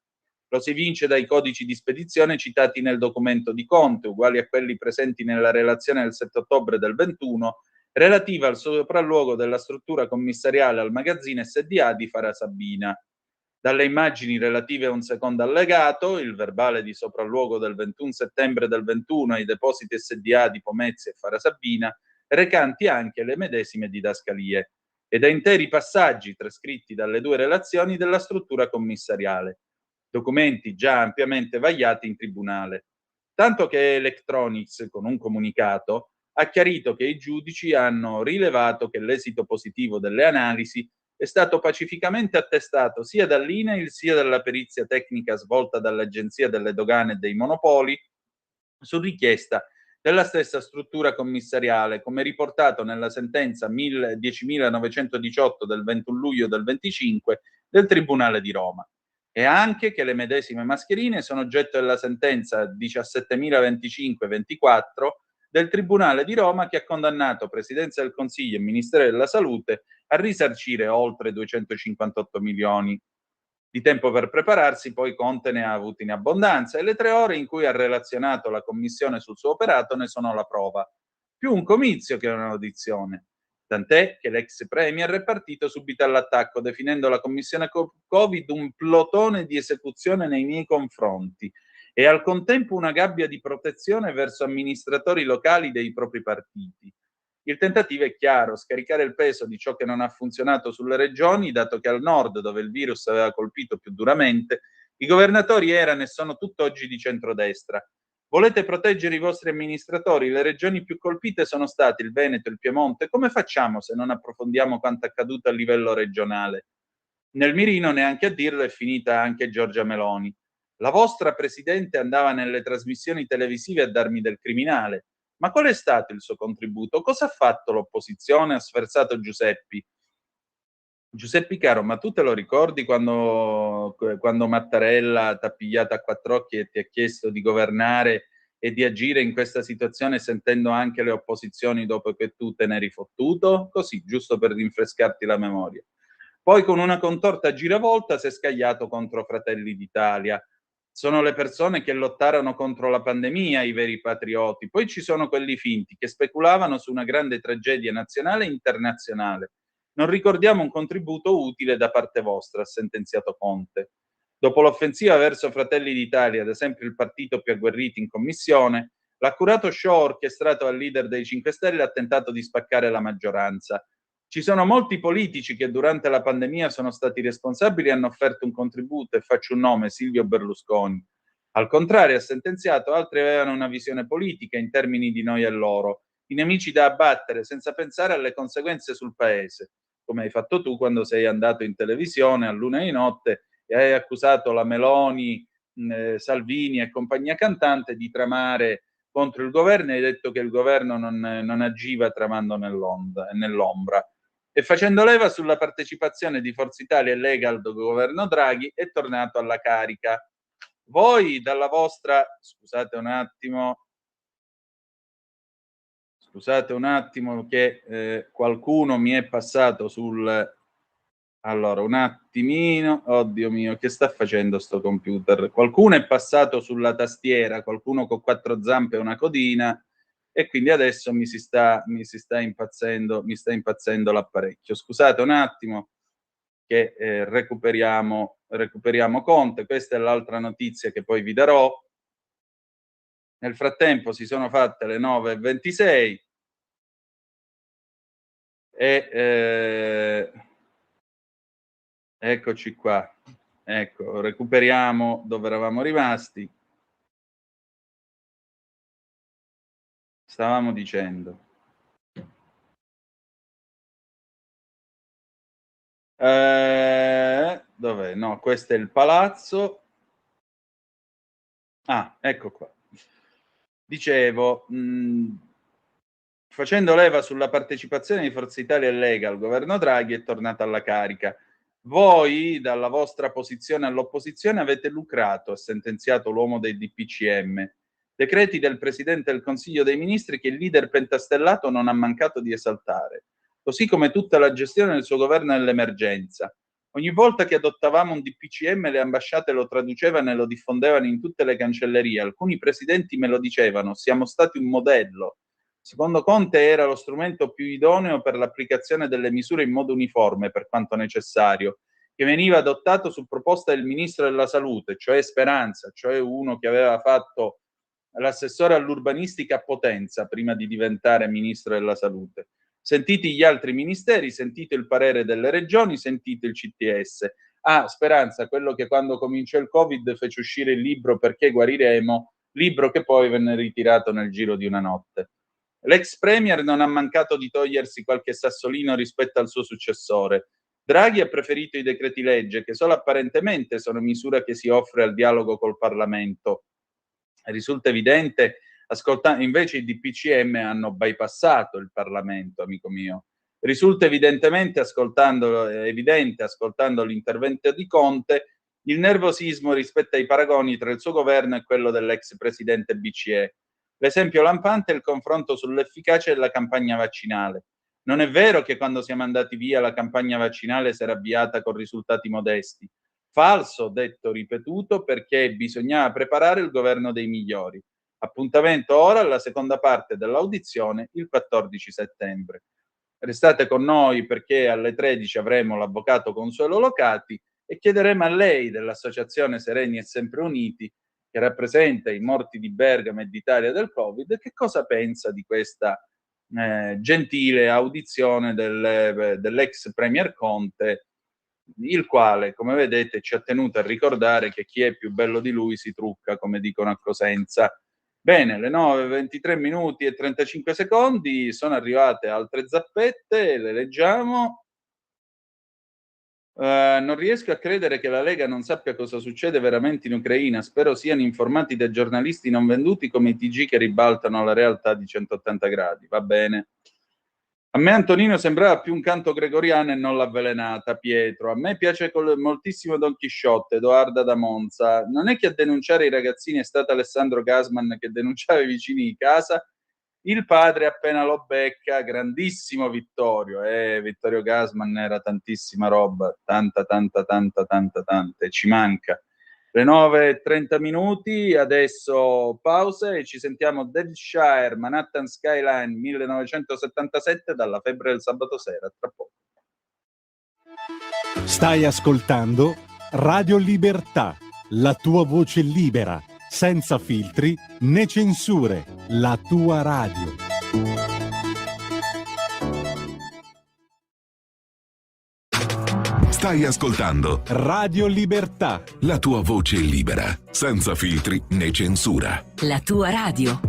Lo si evince dai codici di spedizione citati nel documento di Conte, uguali a quelli presenti nella relazione del 7 ottobre del 21, relativa al sopralluogo della struttura commissariale al magazzino SDA di Farasabina. Dalle immagini relative a un secondo allegato, il verbale di sopralluogo del 21 settembre del 21 ai depositi SDA di Pomezia e Farasabina, recanti anche le medesime didascalie, e da interi passaggi trascritti dalle due relazioni della struttura commissariale, documenti già ampiamente vagliati in tribunale. Tanto che Electronics, con un comunicato, ha chiarito che i giudici hanno rilevato che l'esito positivo delle analisi è stato pacificamente attestato sia dall'INAIL sia dalla perizia tecnica svolta dall'Agenzia delle Dogane e dei Monopoli su richiesta della stessa struttura commissariale, come riportato nella sentenza 10.918 del 21 luglio del 25 del Tribunale di Roma. E anche che le medesime mascherine sono oggetto della sentenza 17.025-24 del Tribunale di Roma, che ha condannato Presidenza del Consiglio e Ministero della Salute a risarcire oltre 258 milioni. Di tempo per prepararsi, poi Conte ne ha avuto in abbondanza e le 3 ore in cui ha relazionato la Commissione sul suo operato ne sono la prova. Più un comizio che un'audizione. Tant'è che l'ex premier è partito subito all'attacco, definendo la Commissione Covid un plotone di esecuzione nei miei confronti e al contempo una gabbia di protezione verso amministratori locali dei propri partiti. Il tentativo è chiaro: scaricare il peso di ciò che non ha funzionato sulle regioni, dato che al nord, dove il virus aveva colpito più duramente, i governatori erano e sono tutt'oggi di centrodestra. Volete proteggere i vostri amministratori? Le regioni più colpite sono state il Veneto e il Piemonte. Come facciamo se non approfondiamo quanto accaduto a livello regionale? Nel mirino, neanche a dirlo, è finita anche Giorgia Meloni. La vostra Presidente andava nelle trasmissioni televisive a darmi del criminale. Ma qual è stato il suo contributo? Cosa ha fatto l'opposizione? Ha sferzato Giuseppi. Giuseppi caro, ma tu te lo ricordi quando Mattarella t'ha pigliato a 4 occhi e ti ha chiesto di governare e di agire in questa situazione sentendo anche le opposizioni dopo che tu te ne eri fottuto? Così, giusto per rinfrescarti la memoria. Poi con una contorta giravolta si è scagliato contro Fratelli d'Italia. Sono le persone che lottarono contro la pandemia i veri patrioti. Poi ci sono quelli finti che speculavano su una grande tragedia nazionale e internazionale. Non ricordiamo un contributo utile da parte vostra, ha sentenziato Conte. Dopo l'offensiva verso Fratelli d'Italia, ad esempio il partito più agguerrito in commissione, l'accurato show orchestrato dal leader dei 5 Stelle ha tentato di spaccare la maggioranza. Ci sono molti politici che durante la pandemia sono stati responsabili e hanno offerto un contributo, e faccio un nome, Silvio Berlusconi. Al contrario, ha sentenziato, altri avevano una visione politica in termini di noi e loro, i nemici da abbattere senza pensare alle conseguenze sul paese, come hai fatto tu quando sei andato in televisione a luna di notte e hai accusato la Meloni, Salvini e compagnia cantante di tramare contro il governo e hai detto che il governo non agiva tramando nell'ombra. E facendo leva sulla partecipazione di Forza Italia e Lega al governo Draghi è tornato alla carica. Voi dalla vostra... Scusate un attimo che qualcuno mi è passato sul... Allora, un attimino, oddio mio, che sta facendo sto computer? Qualcuno è passato sulla tastiera, qualcuno con 4 zampe e una codina, e quindi adesso mi sta impazzendo l'apparecchio. Scusate un attimo che recuperiamo Conte. Questa è l'altra notizia che poi vi darò. Nel frattempo si sono fatte le 9:26 e eccoci qua. Ecco, recuperiamo dove eravamo rimasti. Stavamo dicendo. Dov'è? No, questo è il palazzo. Ah, ecco qua. Dicevo, facendo leva sulla partecipazione di Forza Italia e Lega al governo Draghi è tornata alla carica. Voi, dalla vostra posizione all'opposizione, avete lucrato, ha sentenziato l'uomo dei DPCM. Decreti del Presidente del Consiglio dei Ministri che il leader pentastellato non ha mancato di esaltare, così come tutta la gestione del suo governo nell'emergenza. Ogni volta che adottavamo un DPCM le ambasciate lo traducevano e lo diffondevano in tutte le cancellerie. Alcuni presidenti me lo dicevano, siamo stati un modello. Secondo Conte era lo strumento più idoneo per l'applicazione delle misure in modo uniforme, per quanto necessario, che veniva adottato su proposta del Ministro della Salute, cioè Speranza, cioè uno che aveva fatto l'assessore all'urbanistica a Potenza prima di diventare Ministro della Salute. Sentiti gli altri ministeri, sentite il parere delle regioni, sentite il CTS. Ah, Speranza, quello che quando cominciò il Covid fece uscire il libro Perché guariremo, libro che poi venne ritirato nel giro di una notte. L'ex premier non ha mancato di togliersi qualche sassolino rispetto al suo successore. Draghi ha preferito i decreti legge, che solo apparentemente sono misura che si offre al dialogo col Parlamento. Risulta evidente, invece i DPCM hanno bypassato il Parlamento, amico mio. Risulta evidente, ascoltando l'intervento di Conte, il nervosismo rispetto ai paragoni tra il suo governo e quello dell'ex presidente BCE. L'esempio lampante è il confronto sull'efficacia della campagna vaccinale. Non è vero che quando siamo andati via la campagna vaccinale si era avviata con risultati modesti. Falso, detto, ripetuto, perché bisognava preparare il governo dei migliori. Appuntamento ora alla seconda parte dell'audizione, il 14 settembre. Restate con noi perché alle 13 avremo l'avvocato Consuelo Locati e chiederemo a lei dell'Associazione Sereni e Sempre Uniti, che rappresenta i morti di Bergamo e d'Italia del Covid, che cosa pensa di questa gentile audizione dell'ex Premier Conte, il quale, come vedete, ci ha tenuto a ricordare che chi è più bello di lui si trucca, come dicono a Cosenza. Bene, le 9:23 minuti e 35 secondi, sono arrivate altre zappette, le leggiamo. Non riesco a credere che la Lega non sappia cosa succede veramente in Ucraina. Spero siano informati dai giornalisti non venduti come i TG che ribaltano la realtà di 180 gradi. Va bene. A me Antonino sembrava più un canto gregoriano e non l'avvelenata, Pietro. A me piace moltissimo Don Chisciotte, Edoarda da Monza. Non è che a denunciare i ragazzini è stato Alessandro Gasman che denunciava i vicini di casa? Il padre appena lo becca, grandissimo Vittorio. Vittorio Gasman era tantissima roba, tanta, e ci manca. Le 9:30 minuti, adesso pausa e ci sentiamo Deadshire, Manhattan Skyline 1977 dalla febbre del sabato sera, tra poco. Stai ascoltando Radio Libertà, la tua voce libera, senza filtri né censure, la tua radio. Stai ascoltando Radio Libertà. la tua voce libera, senza filtri né censura. La tua radio.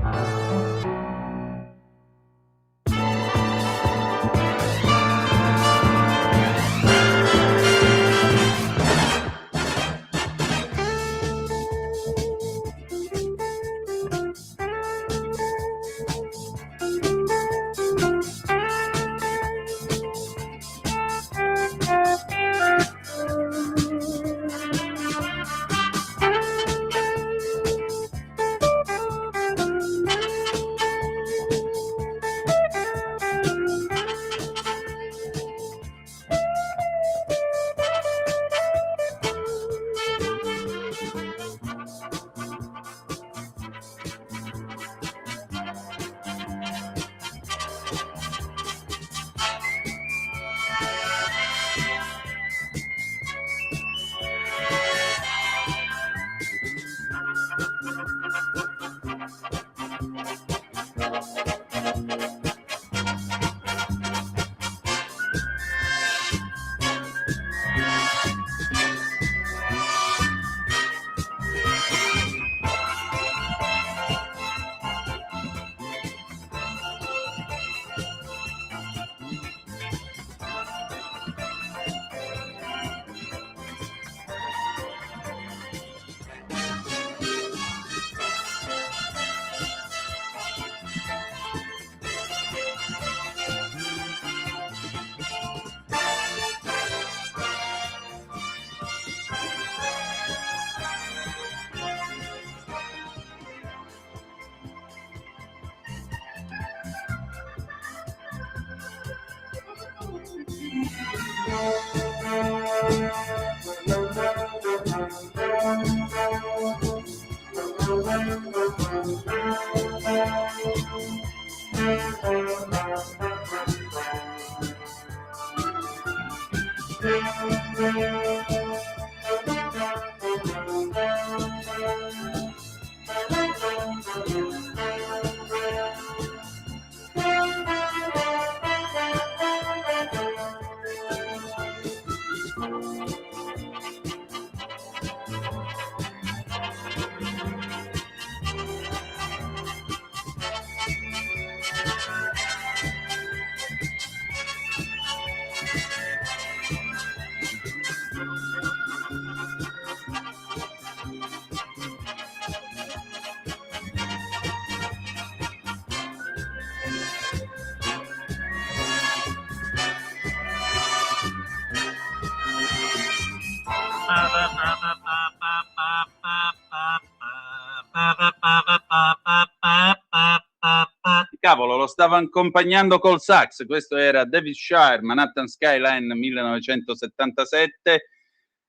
Cavolo, lo stava accompagnando col sax. Questo era David Shire, Manhattan Skyline 1977.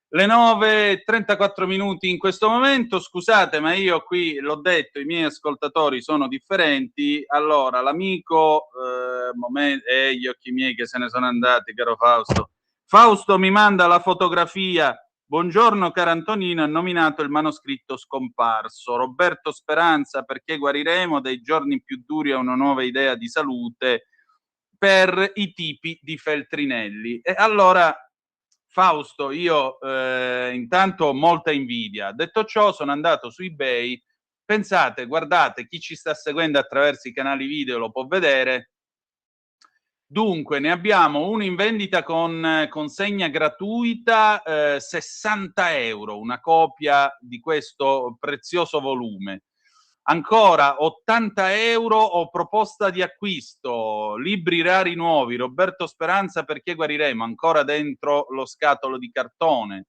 Le 9:34 minuti in questo momento. Scusate, ma io qui l'ho detto, i miei ascoltatori sono differenti. Allora, l'amico gli occhi miei che se ne sono andati, caro Fausto. Fausto mi manda la fotografia. Buongiorno caro Antonino, ha nominato il manoscritto scomparso. Roberto Speranza, perché guariremo, dei giorni più duri a una nuova idea di salute per i tipi di Feltrinelli. E allora, Fausto, io intanto ho molta invidia. Detto ciò, sono andato su eBay. Pensate, guardate, chi ci sta seguendo attraverso i canali video lo può vedere. Dunque, ne abbiamo uno in vendita con consegna gratuita, 60 euro, una copia di questo prezioso volume. Ancora 80 euro o proposta di acquisto, libri rari nuovi, Roberto Speranza, perché guariremo, ancora dentro lo scatolo di cartone.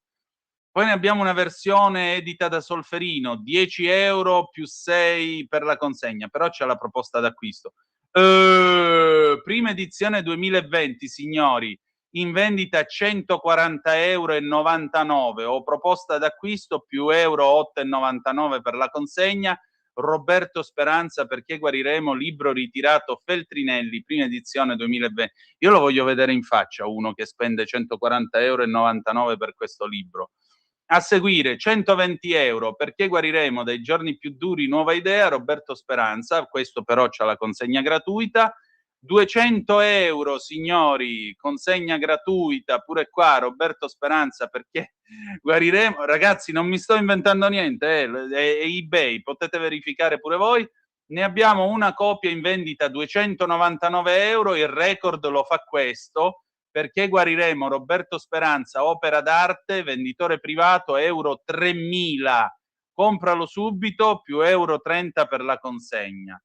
Poi ne abbiamo una versione edita da Solferino, 10 euro più 6 per la consegna, però c'è la proposta d'acquisto. Prima edizione 2020, signori, in vendita 140,99 euro o proposta d'acquisto più euro 8,99 per la consegna. Roberto Speranza, perché guariremo, libro ritirato Feltrinelli, prima edizione 2020. Io lo voglio vedere in faccia uno che spende 140,99 € per questo libro. A seguire 120 €, perché guariremo dai giorni più duri, nuova idea, Roberto Speranza, questo però c'ha la consegna gratuita. 200 €, signori, consegna gratuita, pure qua Roberto Speranza, perché guariremo. Ragazzi, non mi sto inventando niente, è eBay, potete verificare pure voi. Ne abbiamo una copia in vendita 299 €, il record lo fa questo, perché guariremo, Roberto Speranza, opera d'arte, venditore privato, euro 3.000. Compralo subito, più euro 30 per la consegna.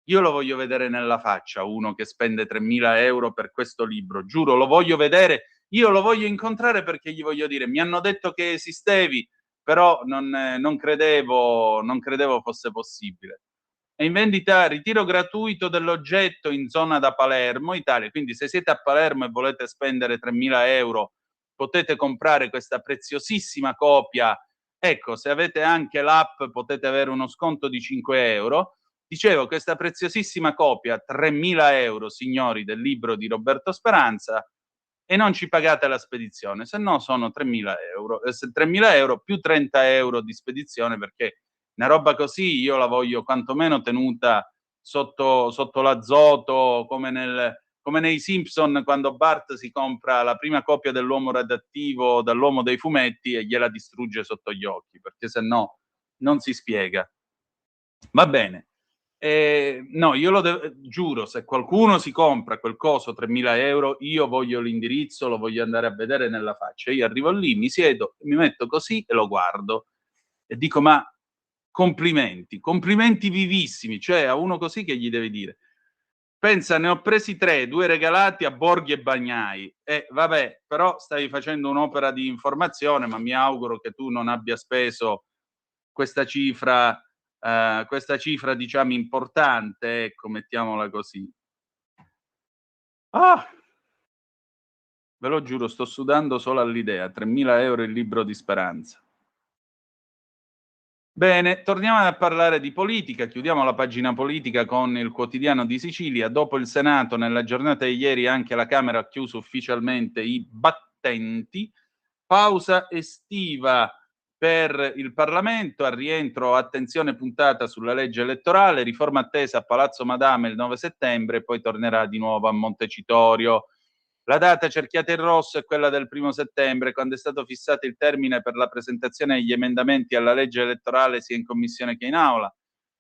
Io lo voglio vedere nella faccia uno che spende 3.000 € per questo libro, giuro, lo voglio vedere. Io lo voglio incontrare perché gli voglio dire: mi hanno detto che esistevi, però non credevo fosse possibile. È in vendita ritiro gratuito dell'oggetto in zona da Palermo, Italia. Quindi se siete a Palermo e volete spendere 3.000 € potete comprare questa preziosissima copia. Ecco, se avete anche l'app potete avere uno sconto di 5 €. Dicevo, questa preziosissima copia, 3.000 €, signori, del libro di Roberto Speranza, e non ci pagate la spedizione, se no sono 3.000 €. 3.000 € più 30 € di spedizione, perché una roba così io la voglio quantomeno tenuta sotto l'azoto, come nei Simpson, quando Bart si compra la prima copia dell'uomo radioattivo dall'uomo dei fumetti e gliela distrugge sotto gli occhi, perché se no non si spiega. Va bene. No, io giuro, se qualcuno si compra quel coso 3.000 €, io voglio l'indirizzo, lo voglio andare a vedere nella faccia. Io arrivo lì, mi siedo, mi metto così e lo guardo e dico: ma complimenti, complimenti vivissimi, cioè a uno così che gli devi dire? Pensa, ne ho presi 3, 2 regalati a Borghi e Bagnai. Vabbè, però stavi facendo un'opera di informazione, ma mi auguro che tu non abbia speso questa cifra, diciamo importante, ecco, mettiamola così. Ah! Ve lo giuro, sto sudando solo all'idea, 3.000 € il libro di Speranza. Bene, torniamo a parlare di politica, chiudiamo la pagina politica con il Quotidiano di Sicilia. Dopo il Senato, nella giornata di ieri anche la Camera ha chiuso ufficialmente i battenti. Pausa estiva per il Parlamento, al rientro attenzione puntata sulla legge elettorale, riforma attesa a Palazzo Madama il 9 settembre e poi tornerà di nuovo a Montecitorio. La data cerchiata in rosso è quella del 1 settembre, quando è stato fissato il termine per la presentazione degli emendamenti alla legge elettorale sia in commissione che in aula.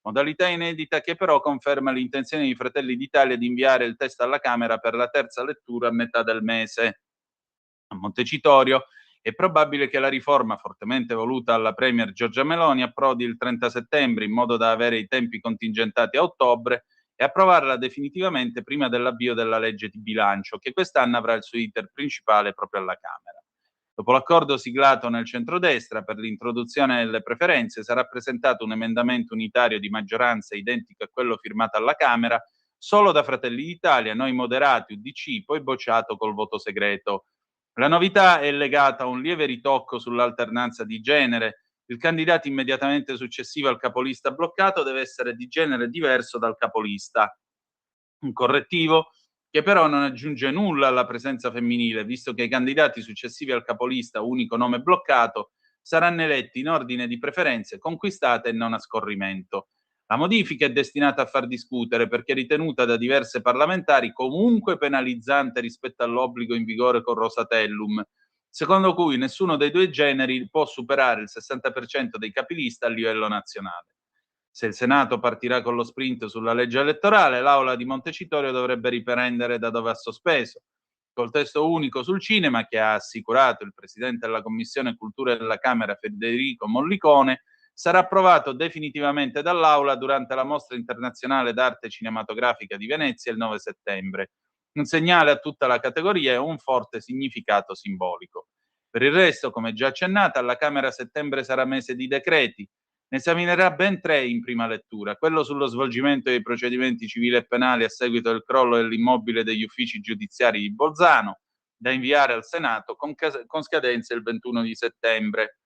Modalità inedita che però conferma l'intenzione di Fratelli d'Italia di inviare il testo alla Camera per la terza lettura a metà del mese. A Montecitorio è probabile che la riforma, fortemente voluta dalla Premier Giorgia Meloni, approdi il 30 settembre in modo da avere i tempi contingentati a ottobre e approvarla definitivamente prima dell'avvio della legge di bilancio, che quest'anno avrà il suo iter principale proprio alla Camera. Dopo l'accordo siglato nel centrodestra per l'introduzione delle preferenze, sarà presentato un emendamento unitario di maggioranza identico a quello firmato alla Camera, solo da Fratelli d'Italia, Noi Moderati, UDC, poi bocciato col voto segreto. La novità è legata a un lieve ritocco sull'alternanza di genere. Il candidato immediatamente successivo al capolista bloccato deve essere di genere diverso dal capolista. Un correttivo che però non aggiunge nulla alla presenza femminile, visto che i candidati successivi al capolista, unico nome bloccato, saranno eletti in ordine di preferenze conquistate e non a scorrimento. La modifica è destinata a far discutere perché è ritenuta da diverse parlamentari comunque penalizzante rispetto all'obbligo in vigore con Rosatellum, secondo cui nessuno dei due generi può superare il 60% dei capilista a livello nazionale. Se il Senato partirà con lo sprint sulla legge elettorale, l'Aula di Montecitorio dovrebbe riprendere da dove ha sospeso. Col testo unico sul cinema, che ha assicurato il Presidente della Commissione Cultura della Camera Federico Mollicone, sarà approvato definitivamente dall'Aula durante la Mostra Internazionale d'Arte Cinematografica di Venezia il 9 settembre. Un segnale a tutta la categoria e un forte significato simbolico. Per il resto, come già accennata, alla Camera settembre sarà mese di decreti. Ne esaminerà ben 3 in prima lettura: quello sullo svolgimento dei procedimenti civili e penali a seguito del crollo dell'immobile degli uffici giudiziari di Bolzano, da inviare al Senato con scadenza il 21 di settembre.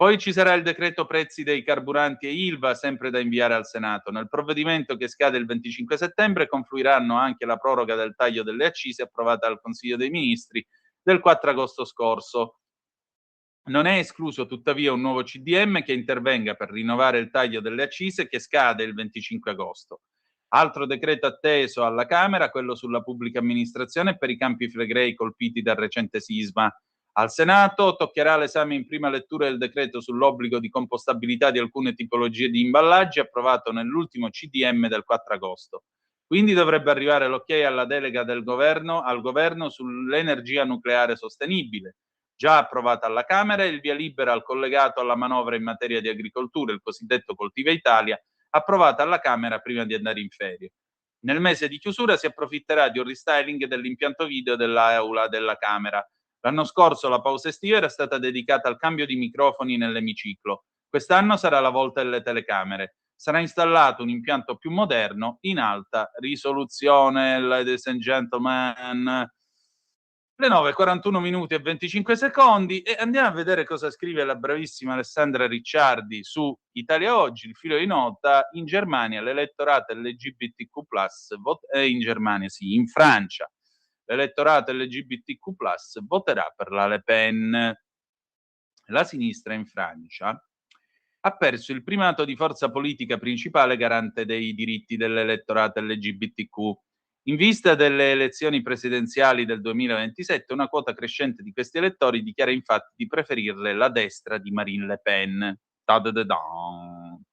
Poi ci sarà il decreto prezzi dei carburanti e Ilva, sempre da inviare al Senato. Nel provvedimento che scade il 25 settembre confluiranno anche la proroga del taglio delle accise approvata dal Consiglio dei Ministri del 4 agosto scorso. Non è escluso tuttavia un nuovo CDM che intervenga per rinnovare il taglio delle accise che scade il 25 agosto. Altro decreto atteso alla Camera, quello sulla pubblica amministrazione per i Campi Flegrei colpiti dal recente sisma. Al Senato toccherà l'esame in prima lettura del decreto sull'obbligo di compostabilità di alcune tipologie di imballaggi approvato nell'ultimo CDM del 4 agosto. Quindi dovrebbe arrivare l'ok alla delega al governo sull'energia nucleare sostenibile, già approvata alla Camera, e il via libera al collegato alla manovra in materia di agricoltura, il cosiddetto Coltiva Italia, approvata alla Camera prima di andare in ferie. Nel mese di chiusura si approfitterà di un restyling dell'impianto video dell'aula della Camera. L'anno scorso la pausa estiva era stata dedicata al cambio di microfoni nell'emiciclo. Quest'anno sarà la volta delle telecamere. Sarà installato un impianto più moderno in alta risoluzione. Ladies and gentlemen, le 9:41 minuti e 25 secondi, e andiamo a vedere cosa scrive la bravissima Alessandra Ricciardi su Italia Oggi, il filo di nota. In Germania l'elettorato LGBTQ+, in Francia l'elettorato LGBTQ+ voterà per la Le Pen. La sinistra in Francia ha perso il primato di forza politica principale garante dei diritti dell'elettorato LGBTQ. In vista delle elezioni presidenziali del 2027, una quota crescente di questi elettori dichiara infatti di preferirle la destra di Marine Le Pen. Ta-da-da-dan.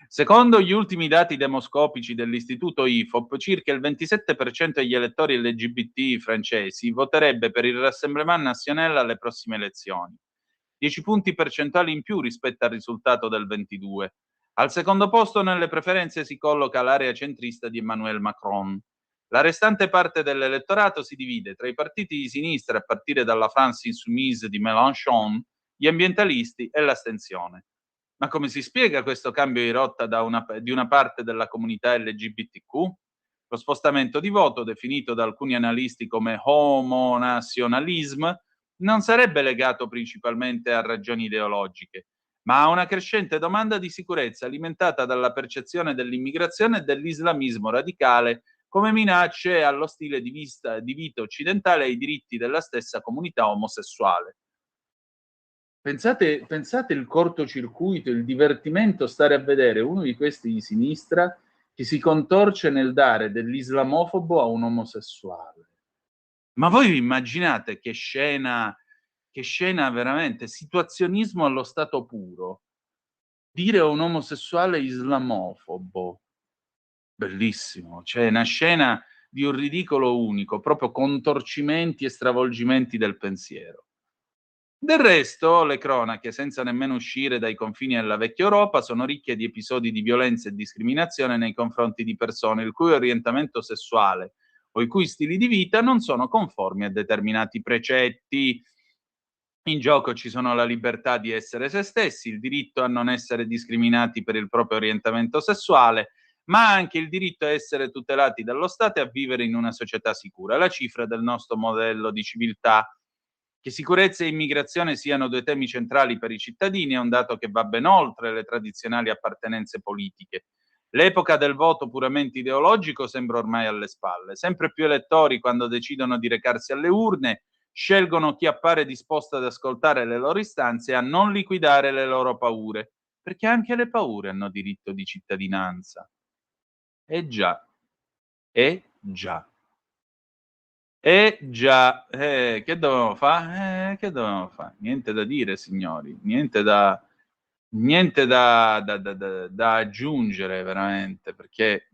Secondo gli ultimi dati demoscopici dell'istituto IFOP, circa il 27% degli elettori LGBT francesi voterebbe per il Rassemblement National alle prossime elezioni, 10 punti percentuali in più rispetto al risultato del 22. Al secondo posto nelle preferenze si colloca l'area centrista di Emmanuel Macron. La restante parte dell'elettorato si divide tra i partiti di sinistra, a partire dalla France Insoumise di Mélenchon, gli ambientalisti e l'astensione. Ma come si spiega questo cambio di rotta di una parte della comunità LGBTQ? Lo spostamento di voto, definito da alcuni analisti come homonazionalism, non sarebbe legato principalmente a ragioni ideologiche, ma a una crescente domanda di sicurezza alimentata dalla percezione dell'immigrazione e dell'islamismo radicale come minacce allo stile di vita occidentale e ai diritti della stessa comunità omosessuale. Pensate il cortocircuito, il divertimento, stare a vedere uno di questi di sinistra che si contorce nel dare dell'islamofobo a un omosessuale. Ma voi vi immaginate che scena veramente, situazionismo allo stato puro. Dire a un omosessuale islamofobo, bellissimo, cioè una scena di un ridicolo unico, proprio contorcimenti e stravolgimenti del pensiero. Del resto, le cronache, senza nemmeno uscire dai confini della vecchia Europa, sono ricche di episodi di violenza e discriminazione nei confronti di persone il cui orientamento sessuale o i cui stili di vita non sono conformi a determinati precetti. In gioco ci sono la libertà di essere se stessi, il diritto a non essere discriminati per il proprio orientamento sessuale, ma anche il diritto a essere tutelati dallo Stato e a vivere in una società sicura, la cifra del nostro modello di civiltà. Che sicurezza e immigrazione siano due temi centrali per i cittadini è un dato che va ben oltre le tradizionali appartenenze politiche. L'epoca del voto puramente ideologico sembra ormai alle spalle. Sempre più elettori, quando decidono di recarsi alle urne, scelgono chi appare disposto ad ascoltare le loro istanze e a non liquidare le loro paure, perché anche le paure hanno diritto di cittadinanza. Già, già. Già, che dovevamo fare? Che dovevamo fare? Niente da dire, signori, niente da aggiungere veramente, perché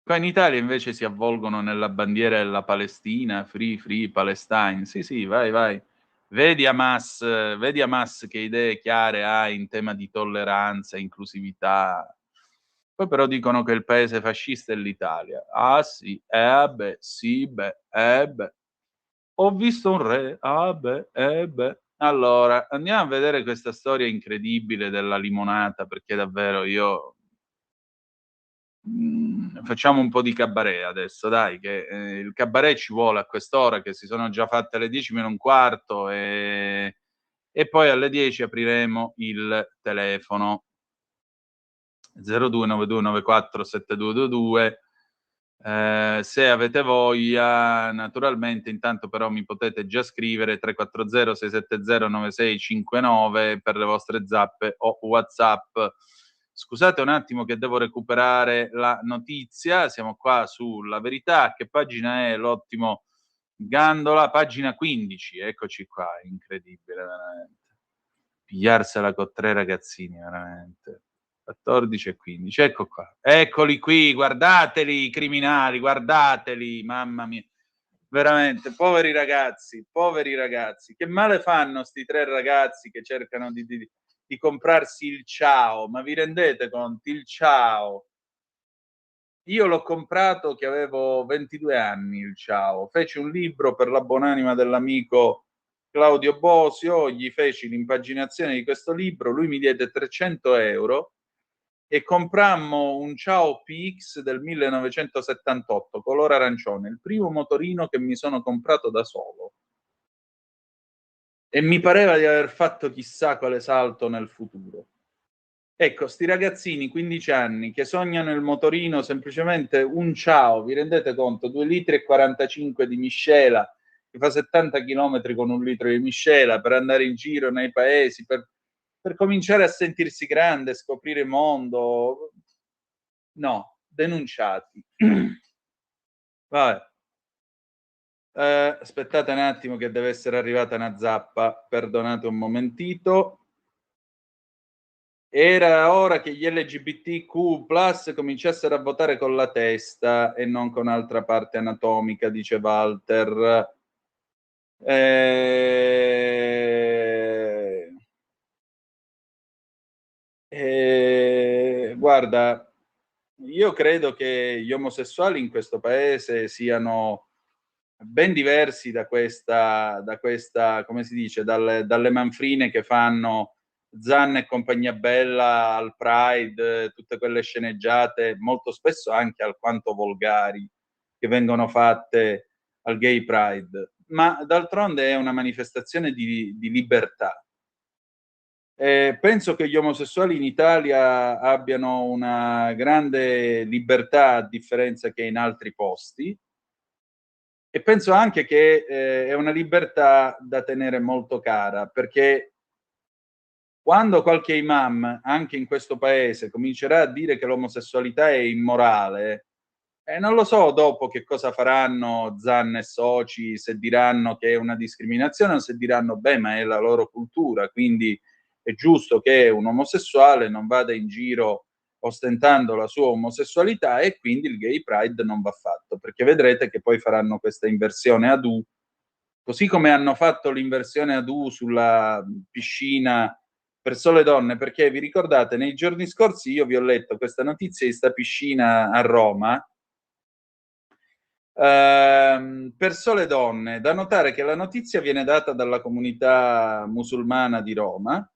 qua in Italia invece si avvolgono nella bandiera della Palestina, free Palestine. Sì, vai. Vedi Hamas che idee chiare ha in tema di tolleranza, inclusività. Poi però dicono che il paese fascista è l'Italia. Ah sì, beh, sì, beh. Ho visto un re, beh. Allora, andiamo a vedere questa storia incredibile della limonata, perché davvero io Facciamo un po' di cabaret adesso, dai, che il cabaret ci vuole a quest'ora, che si sono già fatte le 10 meno un quarto, e poi alle 10 apriremo il telefono 0292947222. Se avete voglia, naturalmente, intanto però mi potete già scrivere 340 670 9659 per le vostre zappe o WhatsApp. Scusate un attimo che devo recuperare la notizia, siamo qua sulla Verità. Che pagina è l'ottimo Gandola? Pagina 15, eccoci qua, incredibile veramente. Pigliarsela con 3 ragazzini, veramente. 14 e 15, ecco qua. Eccoli qui, guardateli i criminali, guardateli, mamma mia. Veramente, poveri ragazzi, poveri ragazzi. Che male fanno sti 3 ragazzi che cercano di comprarsi il ciao, ma vi rendete conto? Il ciao. Io l'ho comprato che avevo 22 anni, il ciao. Feci un libro per la buonanima dell'amico Claudio Bosio, gli feci l'impaginazione di questo libro, lui mi diede 300 euro e comprammo un Ciao PX del 1978, color arancione, il primo motorino che mi sono comprato da solo. E mi pareva di aver fatto chissà quale salto nel futuro. Ecco, sti ragazzini, 15 anni, che sognano il motorino, semplicemente un Ciao, vi rendete conto? 2 litri e 45 di miscela, che fa 70 chilometri con 1 litro di miscela, per andare in giro nei paesi, per cominciare a sentirsi grande, scoprire mondo. No, denunciati. Vabbè. Aspettate un attimo che deve essere arrivata una zappa, perdonate un momentito. Era ora che gli LGBTQ+ cominciassero a votare con la testa e non con altra parte anatomica, dice Walter. Guarda, io credo che gli omosessuali in questo paese siano ben diversi da questa, come si dice, dalle manfrine che fanno Zanna e compagnia bella al Pride, tutte quelle sceneggiate, molto spesso anche alquanto volgari, che vengono fatte al Gay Pride. Ma d'altronde è una manifestazione di libertà. Penso che gli omosessuali in Italia abbiano una grande libertà, a differenza che in altri posti, e penso anche che è una libertà da tenere molto cara, perché quando qualche imam, anche in questo paese, comincerà a dire che l'omosessualità è immorale, non lo so dopo che cosa faranno Zanna e soci, se diranno che è una discriminazione o se diranno beh, ma è la loro cultura, quindi è giusto che un omosessuale non vada in giro ostentando la sua omosessualità, e quindi il Gay Pride non va fatto, perché vedrete che poi faranno questa inversione ad U, così come hanno fatto l'inversione ad U sulla piscina per sole donne, perché vi ricordate, nei giorni scorsi io vi ho letto questa notizia di sta piscina a Roma, per sole donne. Da notare che la notizia viene data dalla comunità musulmana di Roma,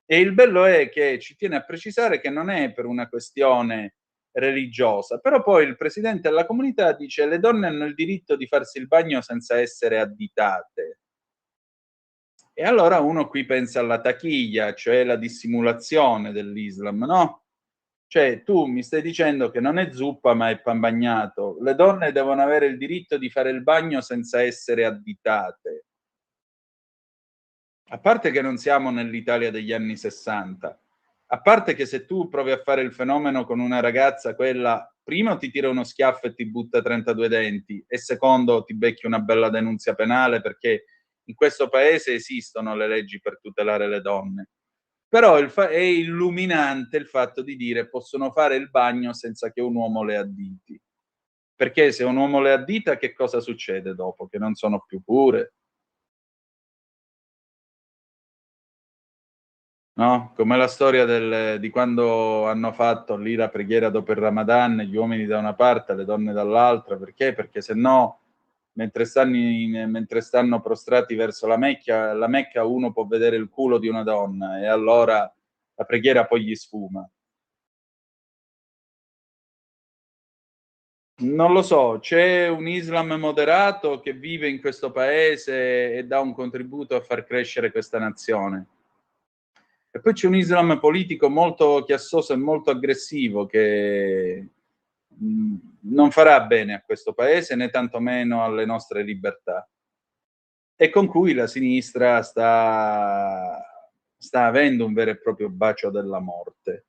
e il bello è che ci tiene a precisare che non è per una questione religiosa, però poi il presidente della comunità dice: le donne hanno il diritto di farsi il bagno senza essere additate. E allora uno qui pensa alla tachiglia, cioè la dissimulazione dell'Islam, no? Cioè tu mi stai dicendo che non è zuppa ma è pan bagnato. Le donne devono avere il diritto di fare il bagno senza essere additate. A parte che non siamo nell'Italia degli anni 60, a parte che se tu provi a fare il fenomeno con una ragazza, quella primo ti tira uno schiaffo e ti butta 32 denti, e secondo ti becchi una bella denunzia penale, perché in questo paese esistono le leggi per tutelare le donne. Però è illuminante il fatto di dire possono fare il bagno senza che un uomo le additi. Perché se un uomo le addita, che cosa succede dopo? Che non sono più pure? No? Come la storia di quando hanno fatto lì la preghiera dopo il Ramadan, gli uomini da una parte, le donne dall'altra. Perché? Perché se no, mentre stanno prostrati verso la Mecca, uno può vedere il culo di una donna, e allora la preghiera poi gli sfuma. Non lo so, c'è un Islam moderato che vive in questo paese e dà un contributo a far crescere questa nazione. E poi c'è un Islam politico molto chiassoso e molto aggressivo che non farà bene a questo paese né tantomeno alle nostre libertà, e con cui la sinistra sta avendo un vero e proprio bacio della morte.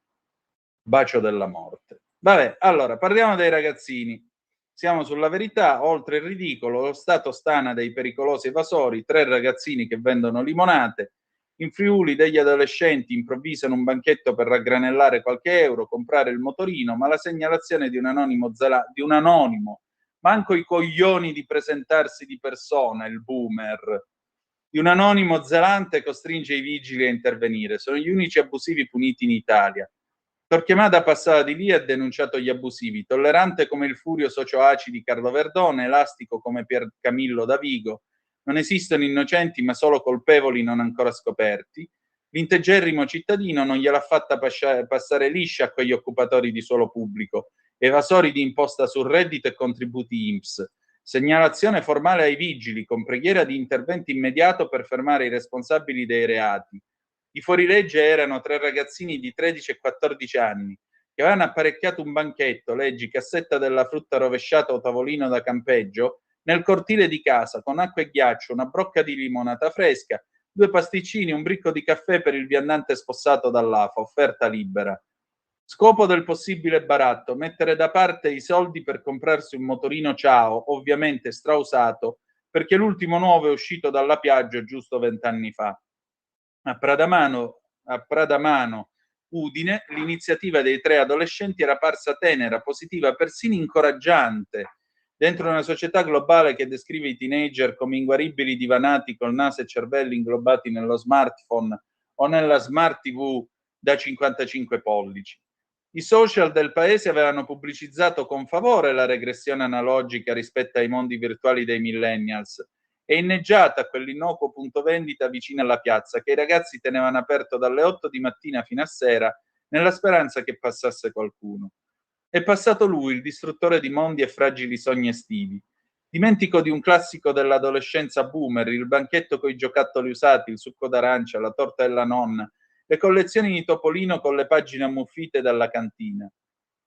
Bacio della morte. Vabbè, allora, parliamo dei ragazzini. Siamo sulla verità, oltre il ridicolo, lo Stato stana dei pericolosi evasori, 3 ragazzini che vendono limonate, in Friuli degli adolescenti improvvisano un banchetto per raggranellare qualche euro, comprare il motorino, ma la segnalazione di un anonimo, manco i coglioni di presentarsi di persona, il boomer, di un anonimo zelante costringe i vigili a intervenire. Sono gli unici abusivi puniti in Italia. Torquemada passava di lì e ha denunciato gli abusivi, tollerante come il furio socio-ACI di Carlo Verdone, elastico come Pier Camillo Davigo. Non esistono innocenti ma solo colpevoli non ancora scoperti. L'integerrimo cittadino non gliel'ha fatta passare liscia a quegli occupatori di suolo pubblico, evasori di imposta sul reddito e contributi INPS. Segnalazione formale ai vigili con preghiera di intervento immediato per fermare i responsabili dei reati. I fuorilegge erano 3 ragazzini di 13 e 14 anni che avevano apparecchiato un banchetto, leggi, cassetta della frutta rovesciata o tavolino da campeggio, nel cortile di casa con acqua e ghiaccio, una brocca di limonata fresca, 2 pasticcini, un bricco di caffè per il viandante spossato dall'AFA, offerta libera. Scopo del possibile baratto: mettere da parte i soldi per comprarsi un motorino Ciao, ovviamente strausato, perché l'ultimo nuovo è uscito dalla Piaggio giusto 20 anni fa. A Pradamano, Udine, l'iniziativa dei 3 adolescenti era parsa tenera, positiva, persino incoraggiante. Dentro una società globale che descrive i teenager come inguaribili divanati col naso e cervelli inglobati nello smartphone o nella smart TV da 55 pollici. I social del paese avevano pubblicizzato con favore la regressione analogica rispetto ai mondi virtuali dei millennials e inneggiata a quell'innocuo punto vendita vicino alla piazza che i ragazzi tenevano aperto dalle 8 di mattina fino a sera nella speranza che passasse qualcuno. È passato lui, il distruttore di mondi e fragili sogni estivi. Dimentico di un classico dell'adolescenza boomer, il banchetto coi giocattoli usati, il succo d'arancia, la torta della nonna, le collezioni di Topolino con le pagine ammuffite dalla cantina.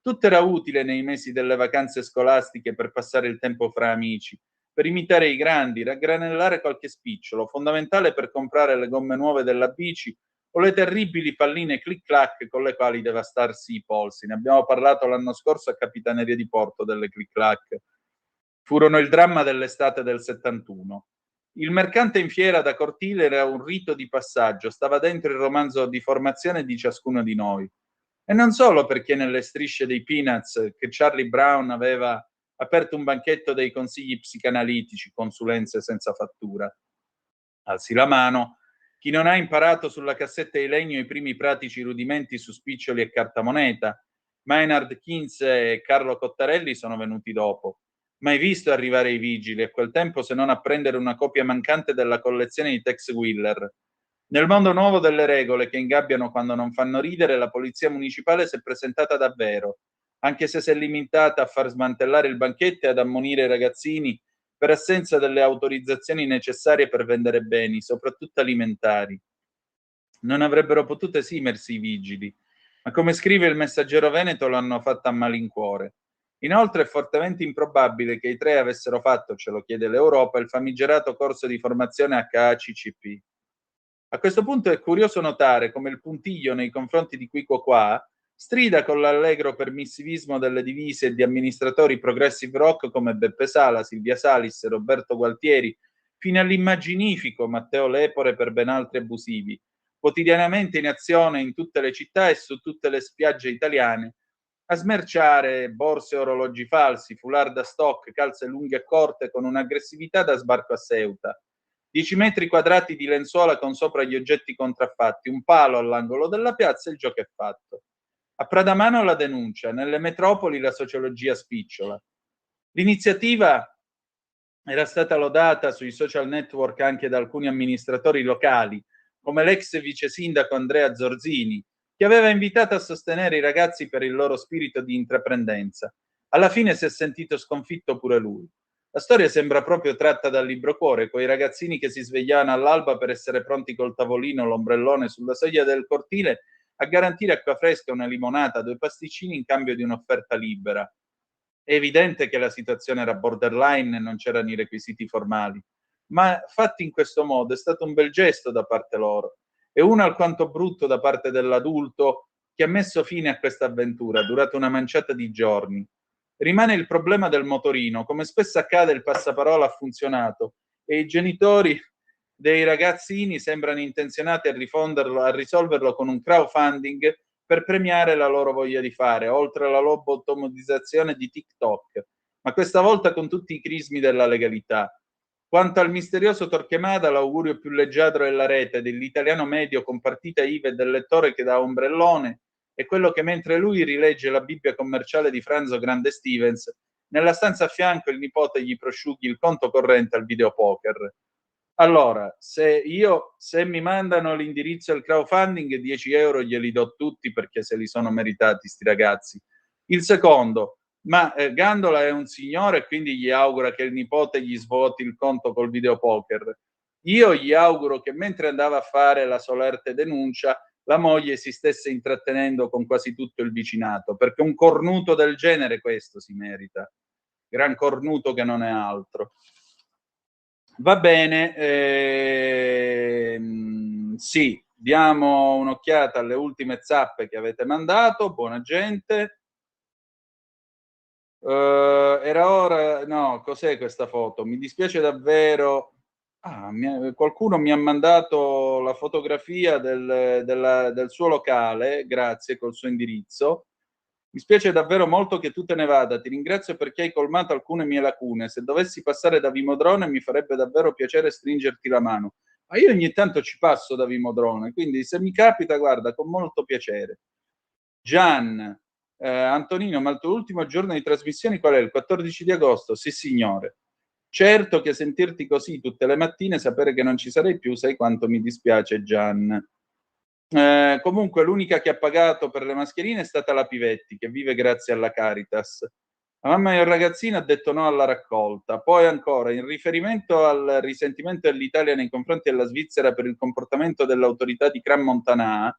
Tutto era utile nei mesi delle vacanze scolastiche per passare il tempo fra amici, per imitare i grandi, raggranellare qualche spicciolo, fondamentale per comprare le gomme nuove della bici o le terribili palline click-clack con le quali devastarsi i polsi. Ne abbiamo parlato l'anno scorso a Capitaneria di Porto delle click-clack. Furono il dramma dell'estate del 71. Il mercante in fiera da cortile era un rito di passaggio, stava dentro il romanzo di formazione di ciascuno di noi. E non solo perché nelle strisce dei Peanuts che Charlie Brown aveva aperto un banchetto dei consigli psicanalitici, consulenze senza fattura. Alzi la mano chi non ha imparato sulla cassetta di legno i primi pratici rudimenti su spiccioli e cartamoneta. Maynard Keynes e Carlo Cottarelli sono venuti dopo. Mai visto arrivare i vigili, a quel tempo se non a prendere una copia mancante della collezione di Tex Willer. Nel mondo nuovo delle regole che ingabbiano quando non fanno ridere, la polizia municipale si è presentata davvero, anche se si è limitata a far smantellare il banchetto e ad ammonire i ragazzini per assenza delle autorizzazioni necessarie per vendere beni, soprattutto alimentari. Non avrebbero potuto esimersi i vigili, ma come scrive il Messaggero Veneto l'hanno fatta a malincuore. Inoltre è fortemente improbabile che i 3 avessero fatto, ce lo chiede l'Europa, il famigerato corso di formazione HACCP. A questo punto è curioso notare come il puntiglio nei confronti di Quico Qua strida con l'allegro permissivismo delle divise e di amministratori progressive rock come Beppe Sala, Silvia Salis, Roberto Gualtieri, fino all'immaginifico Matteo Lepore per ben altri abusivi, quotidianamente in azione in tutte le città e su tutte le spiagge italiane, a smerciare borse e orologi falsi, foulard da stock, calze lunghe e corte con un'aggressività da sbarco a Ceuta. 10 metri quadrati di lenzuola con sopra gli oggetti contraffatti, un palo all'angolo della piazza e il gioco è fatto. A Pradamano la denuncia, nelle metropoli la sociologia spicciola. L'iniziativa era stata lodata sui social network anche da alcuni amministratori locali, come l'ex vice sindaco Andrea Zorzini, che aveva invitato a sostenere i ragazzi per il loro spirito di intraprendenza. Alla fine si è sentito sconfitto pure lui. La storia sembra proprio tratta dal libro Cuore, quei ragazzini che si svegliavano all'alba per essere pronti col tavolino, l'ombrellone sulla soglia del cortile a garantire acqua fresca, una limonata, 2 pasticcini in cambio di un'offerta libera. È evidente che la situazione era borderline e non c'erano i requisiti formali, ma fatti in questo modo è stato un bel gesto da parte loro e uno alquanto brutto da parte dell'adulto che ha messo fine a questa avventura, durata una manciata di giorni. Rimane il problema del motorino. Come spesso accade, il passaparola ha funzionato e i genitori dei ragazzini sembrano intenzionati a risolverlo con un crowdfunding per premiare la loro voglia di fare, oltre alla lobotomizzazione di TikTok, ma questa volta con tutti i crismi della legalità. Quanto al misterioso Torquemada, l'augurio più leggiadro della rete, dell'italiano medio con partita IVA e del lettore che dà ombrellone, è quello che mentre lui rilegge la Bibbia commerciale di Franzo Grande Stevens, nella stanza a fianco il nipote gli prosciughi il conto corrente al videopoker. Allora, se mi mandano l'indirizzo al crowdfunding, 10 euro glieli do tutti perché se li sono meritati sti ragazzi. Il secondo, ma Gandola è un signore e quindi gli augura che il nipote gli svuoti il conto col videopoker. Io gli auguro che mentre andava a fare la solerte denuncia, la moglie si stesse intrattenendo con quasi tutto il vicinato, perché un cornuto del genere questo si merita. Gran cornuto che non è altro. Va bene, sì, diamo un'occhiata alle ultime zappe che avete mandato, buona gente. Era ora, no, cos'è questa foto? Mi dispiace davvero. Qualcuno mi ha mandato la fotografia del suo locale, grazie, col suo indirizzo. Mi spiace davvero molto che tu te ne vada, ti ringrazio perché hai colmato alcune mie lacune. Se dovessi passare da Vimodrone mi farebbe davvero piacere stringerti la mano. Ma io ogni tanto ci passo da Vimodrone, quindi se mi capita, guarda, con molto piacere. Gian, Antonino, ma il tuo ultimo giorno di trasmissioni qual è? Il 14 di agosto? Sì, signore. Certo che sentirti così tutte le mattine, sapere che non ci sarei più, sai quanto mi dispiace, Gian. Comunque l'unica che ha pagato per le mascherine è stata la Pivetti, che vive grazie alla Caritas. La mamma del ragazzino ha detto no alla raccolta. Poi ancora, in riferimento al risentimento dell'Italia nei confronti della Svizzera per il comportamento dell'autorità di Gran Montanà,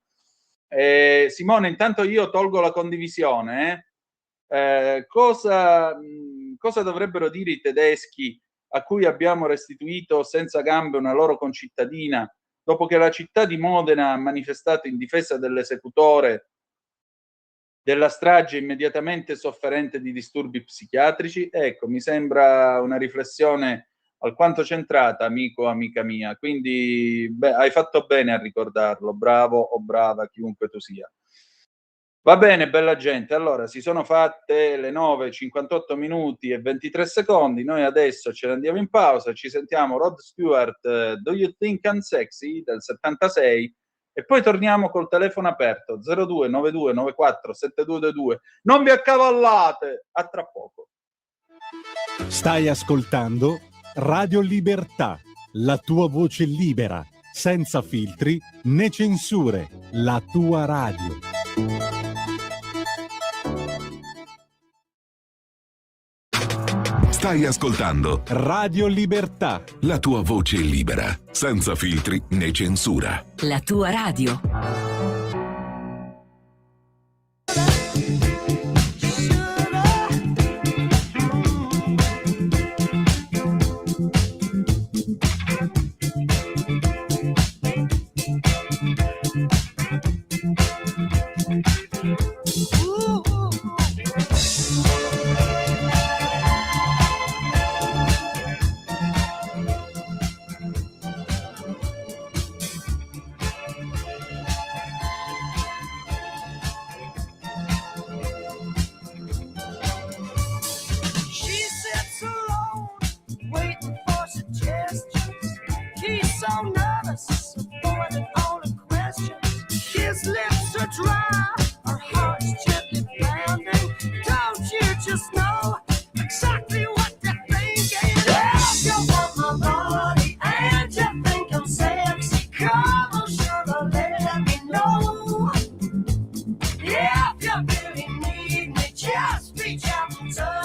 Simone, intanto io tolgo la condivisione. Cosa dovrebbero dire i tedeschi a cui abbiamo restituito senza gambe una loro concittadina dopo che la città di Modena ha manifestato in difesa dell'esecutore della strage immediatamente sofferente di disturbi psichiatrici? Ecco, mi sembra una riflessione alquanto centrata, amico o amica mia, quindi hai fatto bene a ricordarlo, bravo o brava chiunque tu sia. Va bene, bella gente, allora si sono fatte le 9, 58 minuti e 23 secondi, noi adesso ce ne andiamo in pausa, ci sentiamo Rod Stewart, Do You Think I'm Sexy del 76 e poi torniamo col telefono aperto 02 92 94 7222. Non vi accavallate, a tra poco. Stai ascoltando Radio Libertà, la tua voce libera, senza filtri né censure, la tua radio. Stai ascoltando Radio Libertà, la tua voce libera, senza filtri né censura. La tua radio. Just reach out and touch.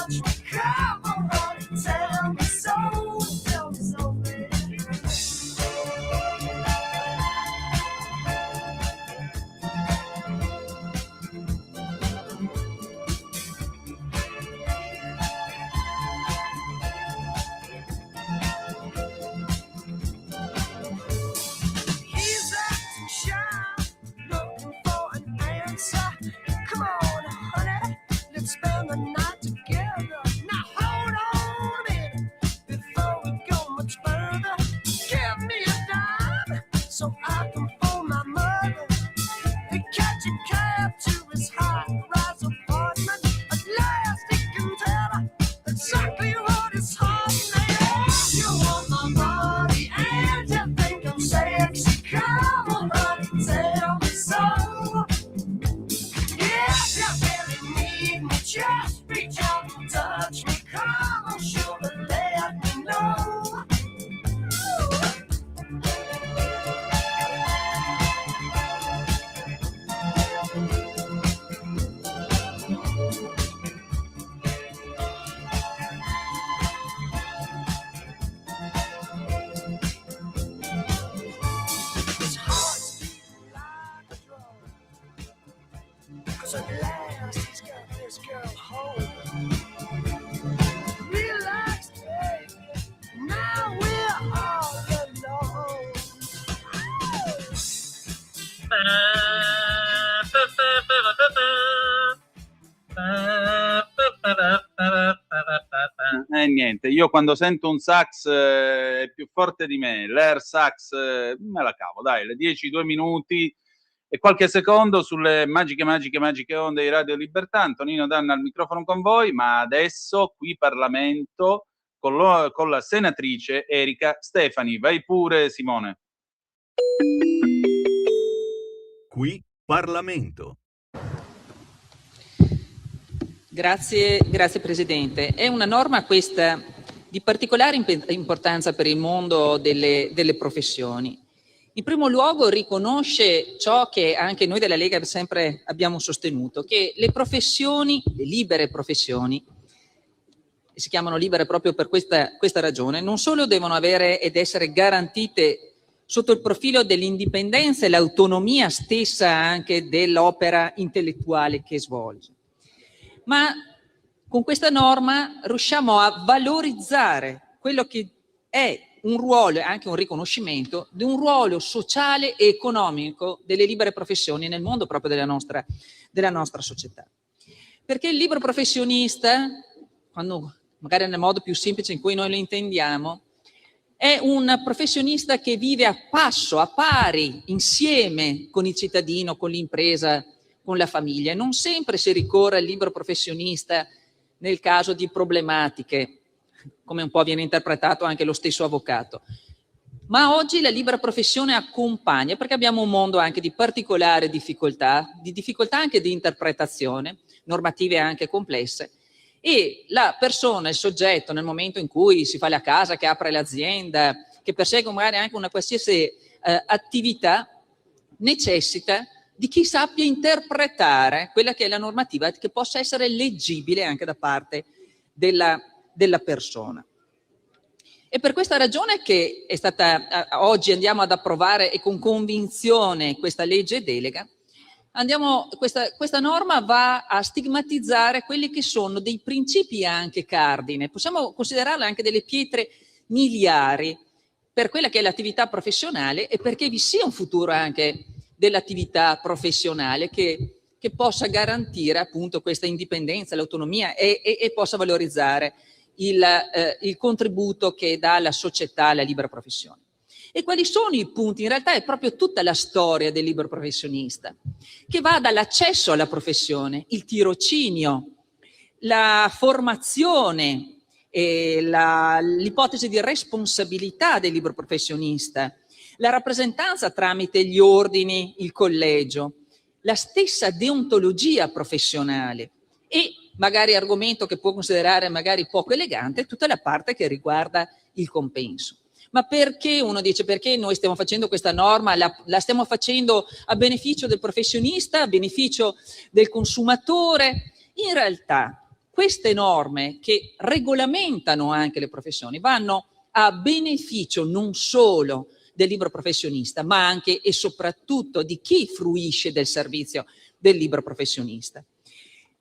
'cause at last he's got this girl home. Relax, baby, now we're all alone. Niente, io quando sento un sax è più forte di me, l'air sax me la cavo, dai, le 10, 2 minuti e qualche secondo sulle magiche onde di Radio Libertà. Antonino Danna al microfono con voi, ma adesso qui Parlamento con la senatrice Erika Stefani. Vai pure, Simone. Qui Parlamento. Grazie Presidente. È una norma questa di particolare importanza per il mondo delle professioni. In primo luogo riconosce ciò che anche noi della Lega sempre abbiamo sostenuto, che le professioni, le libere professioni, si chiamano libere proprio per questa ragione, non solo devono avere ed essere garantite sotto il profilo dell'indipendenza e l'autonomia stessa anche dell'opera intellettuale che svolge, ma con questa norma riusciamo a valorizzare quello che è un ruolo e anche un riconoscimento di un ruolo sociale e economico delle libere professioni nel mondo proprio della nostra società. Perché il libero professionista, quando magari nel modo più semplice in cui noi lo intendiamo, è un professionista che vive a passo, a pari, insieme con il cittadino, con l'impresa, con la famiglia. Non sempre si ricorre al libero professionista nel caso di problematiche, come un po' viene interpretato anche lo stesso avvocato. Ma oggi la libera professione accompagna, perché abbiamo un mondo anche di particolare difficoltà anche di interpretazione, normative anche complesse, e la persona, il soggetto, nel momento in cui si fa la casa, che apre l'azienda, che persegue magari anche una qualsiasi attività, necessita di chi sappia interpretare quella che è la normativa, che possa essere leggibile anche da parte della persona. È per questa ragione che è stata, oggi andiamo ad approvare e con convinzione questa legge delega. Questa norma va a stigmatizzare quelli che sono dei principi anche cardine, possiamo considerarle anche delle pietre miliari per quella che è l'attività professionale e perché vi sia un futuro anche dell'attività professionale che possa garantire appunto questa indipendenza, l'autonomia e possa valorizzare il contributo che dà la società alla libera professione. E quali sono i punti? In realtà è proprio tutta la storia del libero professionista, che va dall'accesso alla professione, il tirocinio, la formazione, l'ipotesi di responsabilità del libero professionista, la rappresentanza tramite gli ordini, il collegio, la stessa deontologia professionale e magari argomento che può considerare magari poco elegante, tutta la parte che riguarda il compenso. Ma perché uno dice, perché noi stiamo facendo questa norma, la stiamo facendo a beneficio del professionista, a beneficio del consumatore? In realtà queste norme che regolamentano anche le professioni vanno a beneficio non solo del libero professionista, ma anche e soprattutto di chi fruisce del servizio del libero professionista.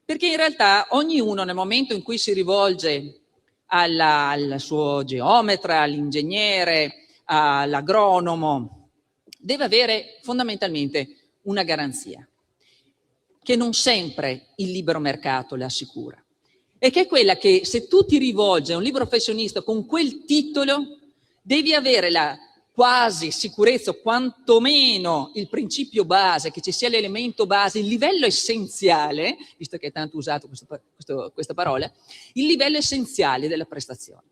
Perché in realtà ognuno nel momento in cui si rivolge al suo geometra, all'ingegnere, all'agronomo, deve avere fondamentalmente una garanzia, che non sempre il libero mercato le assicura, e che è quella che se tu ti rivolgi a un libero professionista con quel titolo, devi avere la quasi sicurezza, quantomeno il principio base, che ci sia l'elemento base, il livello essenziale, visto che è tanto usato questa parola, il livello essenziale della prestazione.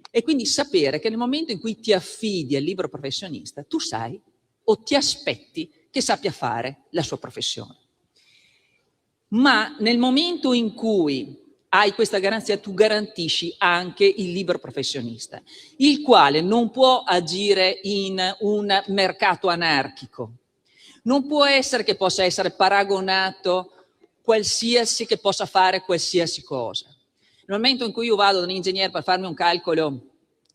E quindi sapere che nel momento in cui ti affidi al libero professionista, tu sai o ti aspetti che sappia fare la sua professione. Ma nel momento in cui hai questa garanzia, tu garantisci anche il libero professionista, il quale non può agire in un mercato anarchico. Non può essere che possa essere paragonato qualsiasi, che possa fare qualsiasi cosa. Nel momento in cui io vado da un ingegnere per farmi un calcolo,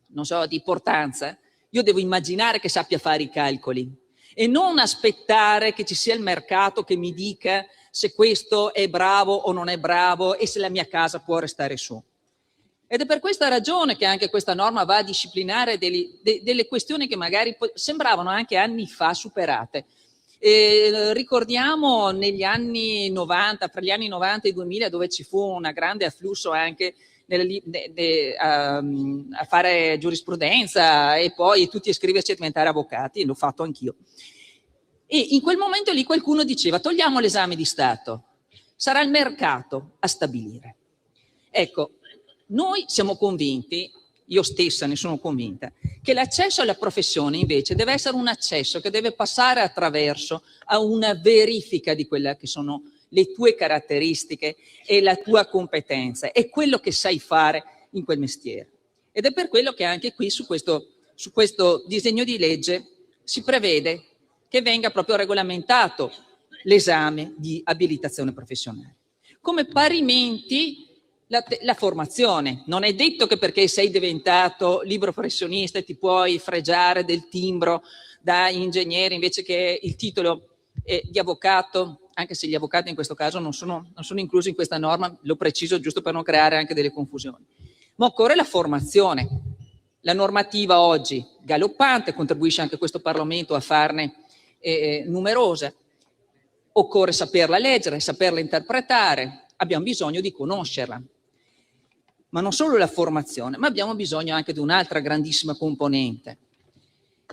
non so, di importanza, io devo immaginare che sappia fare i calcoli. e non aspettare che ci sia il mercato che mi dica se questo è bravo o non è bravo e se la mia casa può restare su. Ed è per questa ragione che anche questa norma va a disciplinare delle questioni che magari sembravano anche anni fa superate. Ricordiamo negli anni 90, fra gli anni 90 e i 2000, dove ci fu un grande afflusso anche a fare giurisprudenza e poi tutti iscriversi a diventare avvocati, l'ho fatto anch'io. E in quel momento lì qualcuno diceva: togliamo l'esame di Stato, sarà il mercato a stabilire. Ecco, noi siamo convinti, io stessa ne sono convinta, che l'accesso alla professione invece deve essere un accesso che deve passare attraverso a una verifica di quelle che sono le tue caratteristiche e la tua competenza e quello che sai fare in quel mestiere. Ed è per quello che anche qui su questo disegno di legge si prevede che venga proprio regolamentato l'esame di abilitazione professionale. Come parimenti la formazione. Non è detto che perché sei diventato libero professionista ti puoi fregiare del timbro da ingegnere invece che il titolo di avvocato, anche se gli avvocati in questo caso non sono inclusi in questa norma, lo preciso giusto per non creare anche delle confusioni. Ma occorre la formazione. La normativa oggi galoppante, contribuisce anche questo Parlamento a farne numerose. Occorre saperla leggere, saperla interpretare, abbiamo bisogno di conoscerla. Ma non solo la formazione, ma abbiamo bisogno anche di un'altra grandissima componente,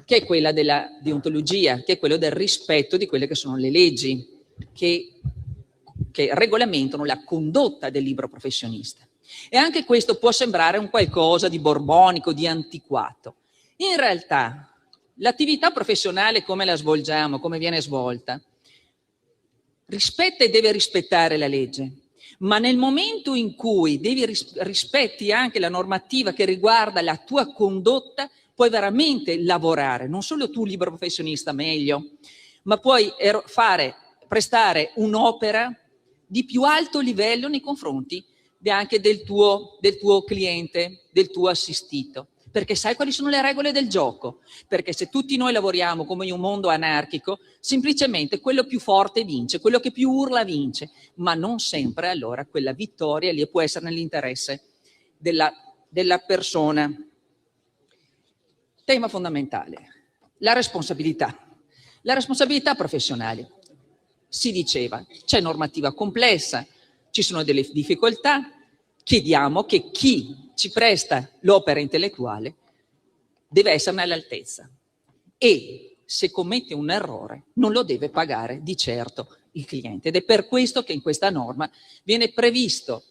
che è quella della deontologia, che è quello del rispetto di quelle che sono le leggi che regolamentano la condotta del libero professionista. E anche questo può sembrare un qualcosa di borbonico, di antiquato. In realtà l'attività professionale come la svolgiamo, come viene svolta, rispetta e deve rispettare la legge. Ma nel momento in cui rispetti anche la normativa che riguarda la tua condotta, puoi veramente lavorare, non solo tu libero professionista meglio, ma puoi prestare un'opera di più alto livello nei confronti anche del tuo cliente, del tuo assistito. Perché sai quali sono le regole del gioco? Perché se tutti noi lavoriamo come in un mondo anarchico, semplicemente quello più forte vince, quello che più urla vince, ma non sempre allora quella vittoria lì può essere nell'interesse della persona. Tema fondamentale, la responsabilità. La responsabilità professionale. Si diceva, c'è normativa complessa, ci sono delle difficoltà, chiediamo che chi ci presta l'opera intellettuale deve esserne all'altezza e se commette un errore non lo deve pagare di certo il cliente. Ed è per questo che in questa norma viene previsto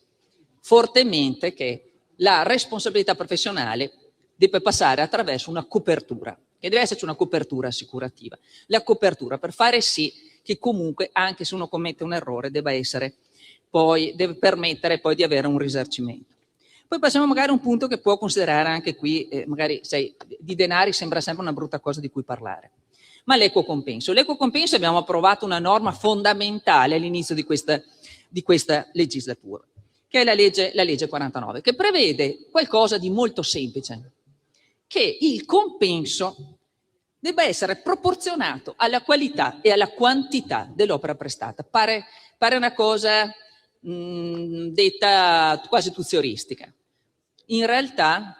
fortemente che la responsabilità professionale deve passare attraverso una copertura, e deve esserci una copertura assicurativa. La copertura per fare sì che comunque anche se uno commette un errore deve permettere poi di avere un risarcimento. Poi passiamo magari a un punto che può considerare anche qui, magari sai, di denari sembra sempre una brutta cosa di cui parlare, ma l'equo compenso. L'equo compenso abbiamo approvato una norma fondamentale all'inizio di questa legislatura, che è la legge 49, che prevede qualcosa di molto semplice, che il compenso debba essere proporzionato alla qualità e alla quantità dell'opera prestata. Pare una cosa detta quasi tuzioristica. In realtà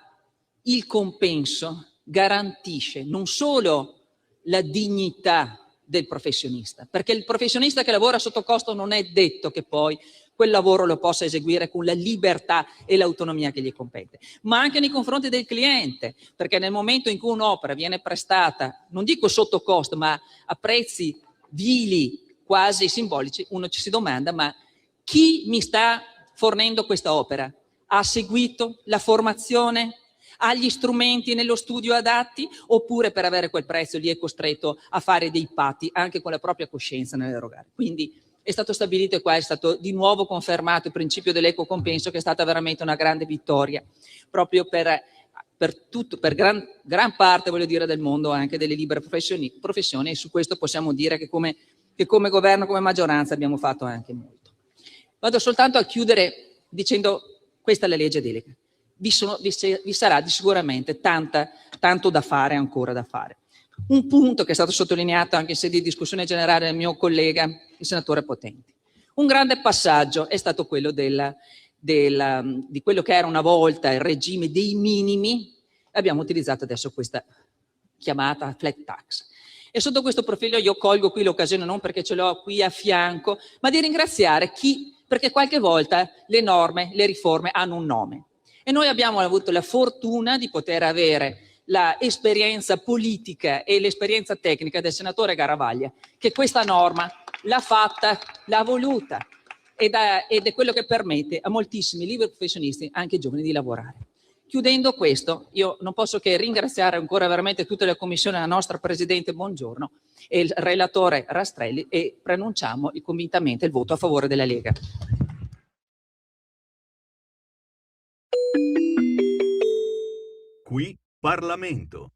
il compenso garantisce non solo la dignità del professionista, perché il professionista che lavora sotto costo non è detto che poi quel lavoro lo possa eseguire con la libertà e l'autonomia che gli compete, ma anche nei confronti del cliente, perché nel momento in cui un'opera viene prestata, non dico sotto costo, ma a prezzi vili, quasi simbolici, uno ci si domanda: ma chi mi sta fornendo questa opera? Ha seguito la formazione? Ha gli strumenti nello studio adatti? Oppure per avere quel prezzo lì è costretto a fare dei patti anche con la propria coscienza nell'erogare? Quindi è stato stabilito, e qua è stato di nuovo confermato il principio dell'equo compenso, che è stata veramente una grande vittoria proprio per gran parte, voglio dire, del mondo anche delle libere professioni, e su questo possiamo dire che come governo, come maggioranza abbiamo fatto anche molto. Vado soltanto a chiudere dicendo: questa è la legge delega. Vi sarà sicuramente tanto da fare, ancora da fare. Un punto che è stato sottolineato anche in sede di discussione generale dal mio collega, il senatore Potenti. Un grande passaggio è stato quello di quello che era una volta il regime dei minimi. Abbiamo utilizzato adesso questa chiamata flat tax. E sotto questo profilo io colgo qui l'occasione, non perché ce l'ho qui a fianco, ma di ringraziare chi, perché qualche volta le norme, le riforme hanno un nome. E noi abbiamo avuto la fortuna di poter avere l'esperienza politica e l'esperienza tecnica del senatore Garavaglia, che questa norma l'ha fatta, l'ha voluta, ed è quello che permette a moltissimi liberi professionisti, anche giovani, di lavorare. Chiudendo questo, io non posso che ringraziare ancora veramente tutte le commissioni, la nostra Presidente Bongiorno e il relatore Rastrelli, e preannunciamo convintamente il voto a favore della Lega. Qui Parlamento.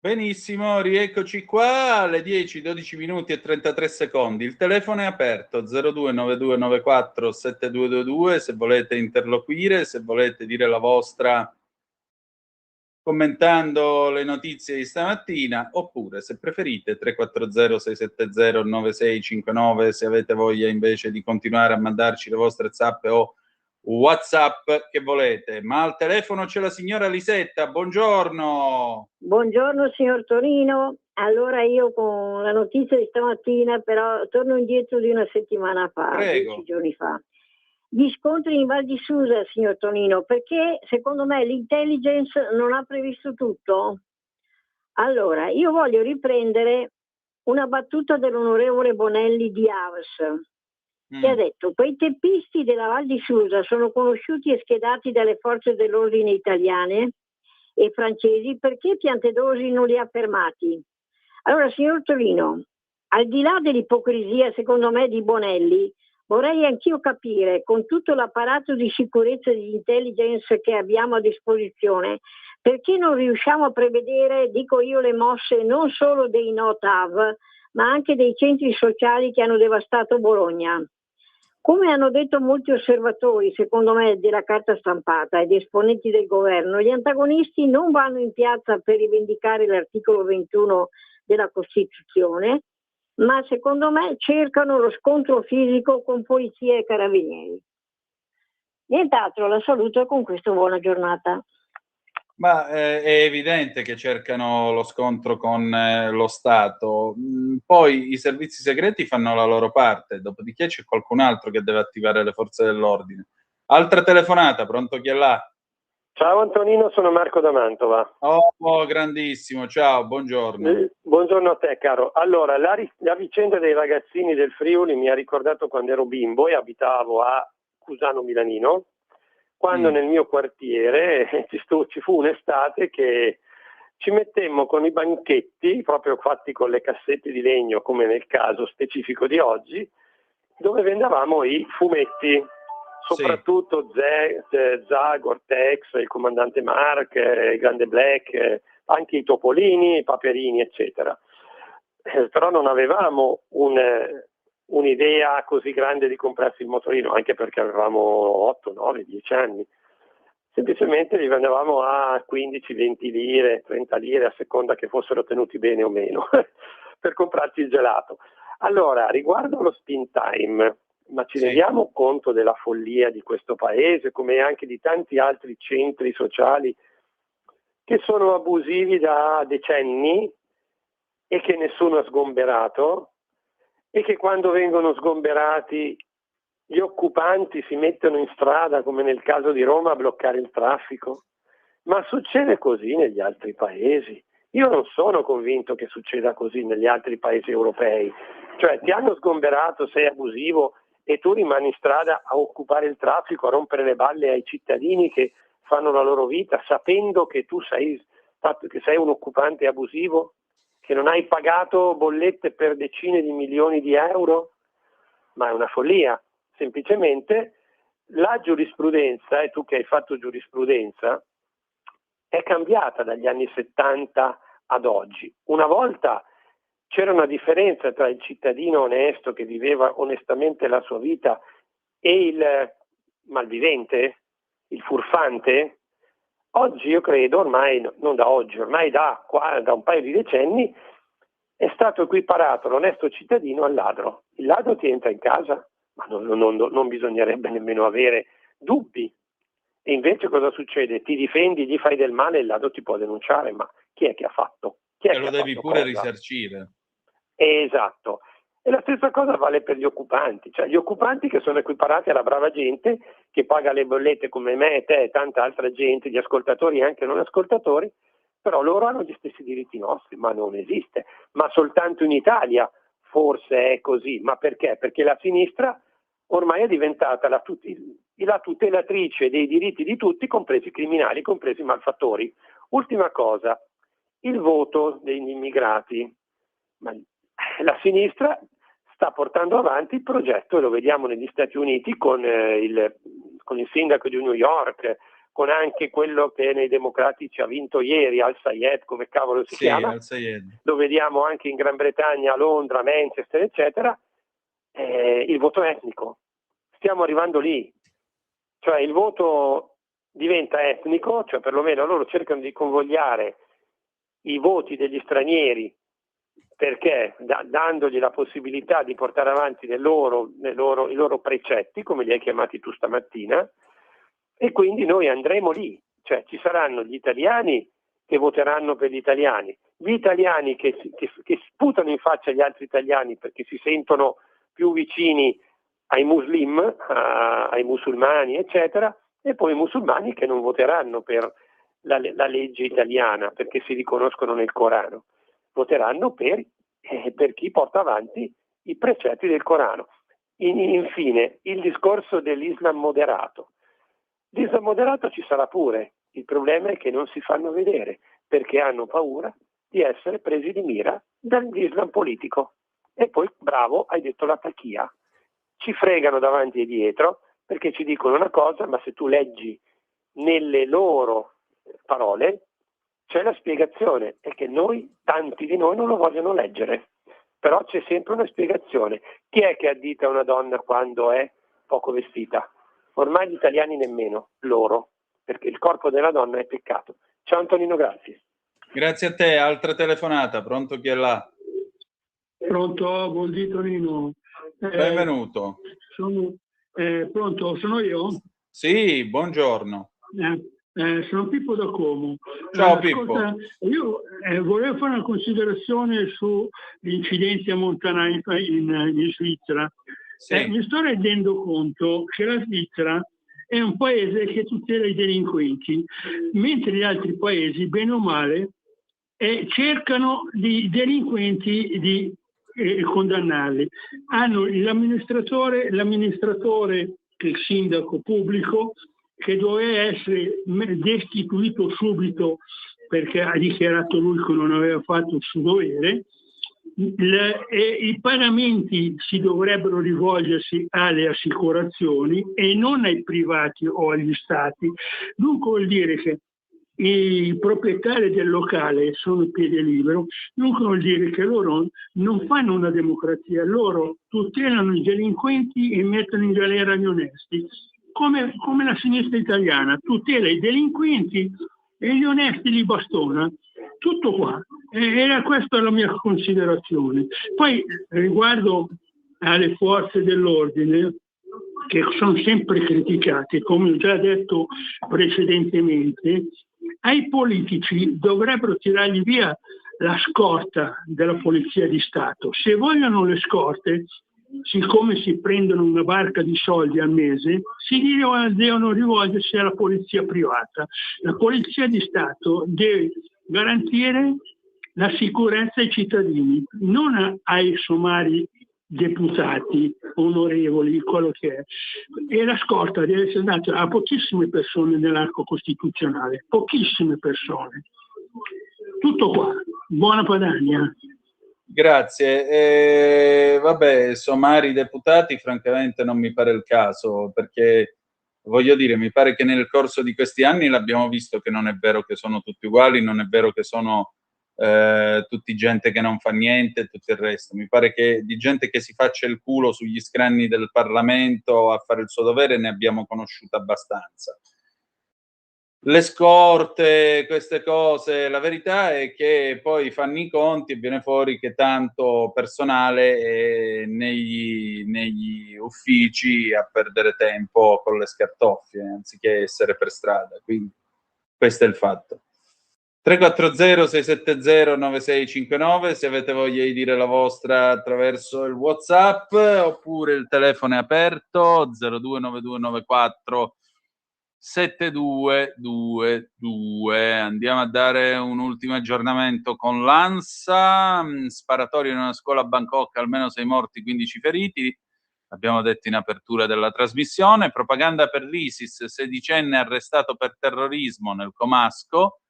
Benissimo, rieccoci qua alle 10, 12 minuti e 33 secondi. Il telefono è aperto 029294 7222 se volete interloquire, se volete dire la vostra commentando le notizie di stamattina, oppure se preferite 340 670 9659 se avete voglia invece di continuare a mandarci le vostre zappe o WhatsApp che volete. Ma al telefono c'è la signora Lisetta, buongiorno. Buongiorno signor Torino. Allora io con la notizia di stamattina però torno indietro di una settimana fa, Prego. 10 giorni fa. Gli scontri in Val di Susa, signor Tonino, perché secondo me l'intelligence non ha previsto tutto? Allora, io voglio riprendere una battuta dell'onorevole Bonelli di Avs, che ha detto: quei teppisti della Val di Susa sono conosciuti e schedati dalle forze dell'ordine italiane e francesi, perché Piantedosi non li ha fermati? Allora, signor Torino, al di là dell'ipocrisia, secondo me, di Bonelli, vorrei anch'io capire, con tutto l'apparato di sicurezza e di intelligence che abbiamo a disposizione, perché non riusciamo a prevedere, dico io, le mosse non solo dei no-TAV, ma anche dei centri sociali che hanno devastato Bologna. Come hanno detto molti osservatori, secondo me, della carta stampata ed esponenti del governo, gli antagonisti non vanno in piazza per rivendicare l'articolo 21 della Costituzione, ma secondo me cercano lo scontro fisico con polizia e carabinieri. Nient'altro, la saluto con questa buona giornata. Ma è evidente che cercano lo scontro con lo Stato. Poi i servizi segreti fanno la loro parte, dopodiché c'è qualcun altro che deve attivare le forze dell'ordine. Altra telefonata, pronto, chi è là? Ciao Antonino, sono Marco da Mantova. Oh, grandissimo, ciao, buongiorno. Buongiorno a te, caro. Allora, la vicenda dei ragazzini del Friuli mi ha ricordato quando ero bimbo e abitavo a Cusano Milanino, quando nel mio quartiere ci fu un'estate che ci mettemmo con i banchetti, proprio fatti con le cassette di legno, come nel caso specifico di oggi, dove vendavamo i fumetti, soprattutto Zag, Gore-Tex, il comandante Mark, il Grande Black, anche i Topolini, i Paperini, eccetera. Però non avevamo un'idea così grande di comprarsi il motorino, anche perché avevamo 8, 9, 10 anni. Semplicemente li vendevamo a 15, 20 lire, 30 lire, a seconda che fossero tenuti bene o meno, per comprarci il gelato. Allora, riguardo lo spin time, ma ci rendiamo conto della follia di questo paese, come anche di tanti altri centri sociali che sono abusivi da decenni e che nessuno ha sgomberato, e che quando vengono sgomberati gli occupanti si mettono in strada, come nel caso di Roma, a bloccare il traffico. Ma succede così negli altri paesi? Io non sono convinto che succeda così negli altri paesi europei. Cioè, ti hanno sgomberato, sei abusivo e tu rimani in strada a occupare il traffico, a rompere le balle ai cittadini che fanno la loro vita, sapendo che tu sei un occupante abusivo, che non hai pagato bollette per decine di milioni di euro? Ma è una follia. Semplicemente la giurisprudenza, e tu che hai fatto giurisprudenza, è cambiata dagli anni 70 ad oggi. Una volta c'era una differenza tra il cittadino onesto che viveva onestamente la sua vita e il malvivente, il furfante. Oggi io credo, ormai, non da oggi, ormai da un paio di decenni, è stato equiparato l'onesto cittadino al ladro. Il ladro ti entra in casa, ma non bisognerebbe nemmeno avere dubbi. E invece cosa succede? Ti difendi, gli fai del male e il ladro ti può denunciare, ma chi è che ha fatto? Chi è E che lo ha devi fatto pure cosa? risarcire. Esatto. E la stessa cosa vale per gli occupanti, cioè gli occupanti che sono equiparati alla brava gente che paga le bollette come me, te e tanta altra gente, gli ascoltatori e anche non ascoltatori, però loro hanno gli stessi diritti nostri, ma non esiste. Ma soltanto in Italia forse è così. Ma perché? Perché la sinistra ormai è diventata la tutelatrice dei diritti di tutti, compresi i criminali, compresi i malfattori. Ultima cosa, il voto degli immigrati. Ma la sinistra sta portando avanti il progetto, e lo vediamo negli Stati Uniti con il sindaco di New York, con anche quello che nei democratici ha vinto ieri, Al-Sayed, come cavolo si chiama, Al-Sayed. lo vediamo anche in Gran Bretagna, a Londra, Manchester, eccetera, il voto etnico. Stiamo arrivando lì, cioè il voto diventa etnico, cioè perlomeno loro cercano di convogliare i voti degli stranieri, perché dandogli la possibilità di portare avanti i loro precetti, come li hai chiamati tu stamattina, e quindi noi andremo lì, cioè ci saranno gli italiani che voteranno per gli italiani che sputano in faccia agli altri italiani perché si sentono più vicini ai muslim, ai musulmani, eccetera, e poi i musulmani che non voteranno per la legge italiana perché si riconoscono nel Corano, voteranno per chi porta avanti i precetti del Corano. Infine, il discorso dell'Islam moderato. L'Islam moderato ci sarà pure, il problema è che non si fanno vedere perché hanno paura di essere presi di mira dall'Islam politico. E poi, bravo, hai detto la tachia. Ci fregano davanti e dietro perché ci dicono una cosa, ma se tu leggi nelle loro parole c'è la spiegazione, è che tanti di noi non lo vogliono leggere, però c'è sempre una spiegazione. Chi è che addita una donna quando è poco vestita? Ormai gli italiani nemmeno, loro, perché il corpo della donna è peccato. Ciao Antonino, grazie. Grazie a te, altra telefonata, pronto chi è là? Pronto, buondì Tonino. Benvenuto. Pronto, sono io? Sì, buongiorno. Sono Pippo da Como. Ciao Pippo. Ascolta, io volevo fare una considerazione sull'incidenza montana in Svizzera. Sì. Mi sto rendendo conto che la Svizzera è un paese che tutela i delinquenti, mentre gli altri paesi, bene o male, cercano di delinquenti di condannarli. Hanno l'amministratore che è il sindaco pubblico, che doveva essere destituito subito perché ha dichiarato lui che non aveva fatto il suo dovere. I pagamenti si dovrebbero rivolgersi alle assicurazioni e non ai privati o agli stati. Dunque vuol dire che i proprietari del locale sono in piede libero, dunque vuol dire che loro non fanno una democrazia, loro tutelano i delinquenti e mettono in galera gli onesti, come la sinistra italiana tutela i delinquenti e gli onesti li bastona. Tutto qua. Era questa la mia considerazione. Poi riguardo alle forze dell'ordine, che sono sempre criticate, come ho già detto precedentemente, ai politici dovrebbero tirargli via la scorta della Polizia di Stato. Se vogliono le scorte, siccome si prendono una barca di soldi al mese, devono rivolgersi alla polizia privata. La Polizia di Stato deve garantire la sicurezza ai cittadini, non ai somari deputati, onorevoli, quello che è. E la scorta deve essere data a pochissime persone nell'arco costituzionale, pochissime persone. Tutto qua. Buona Padania. Grazie. Vabbè, somari deputati, francamente non mi pare il caso, perché voglio dire, mi pare che nel corso di questi anni l'abbiamo visto che non è vero che sono tutti uguali, non è vero che sono tutti gente che non fa niente e tutto il resto. Mi pare che di gente che si faccia il culo sugli scranni del Parlamento a fare il suo dovere ne abbiamo conosciuta abbastanza. le scorte, queste cose. La verità è che poi fanno i conti e viene fuori che tanto personale è negli uffici a perdere tempo con le scartoffie, anziché essere per strada. Quindi questo è il fatto. 340-670-9659 se avete voglia di dire la vostra attraverso il WhatsApp, oppure il telefono è aperto 029294 7222. Andiamo a dare un ultimo aggiornamento con l'ANSA. Sparatorio in una scuola a Bangkok, almeno 6 morti, 15 feriti. Abbiamo detto in apertura della trasmissione. Propaganda per l'ISIS, 16enne arrestato per terrorismo nel Comasco.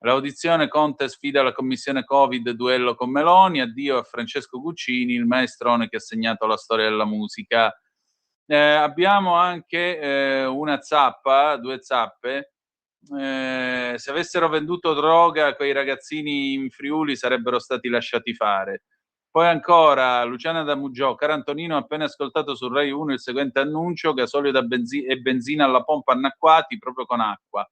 L'audizione Conte sfida la commissione Covid, duello con Meloni. Addio a Francesco Guccini, il maestrone che ha segnato la storia della musica. Abbiamo anche una zappa, 2 zappe. Se avessero venduto droga quei ragazzini in Friuli sarebbero stati lasciati fare. Poi ancora Luciana da Mugiò, caro Antonino, ho appena ascoltato su Rai 1 il seguente annuncio: gasolio e benzina alla pompa annacquati proprio con acqua.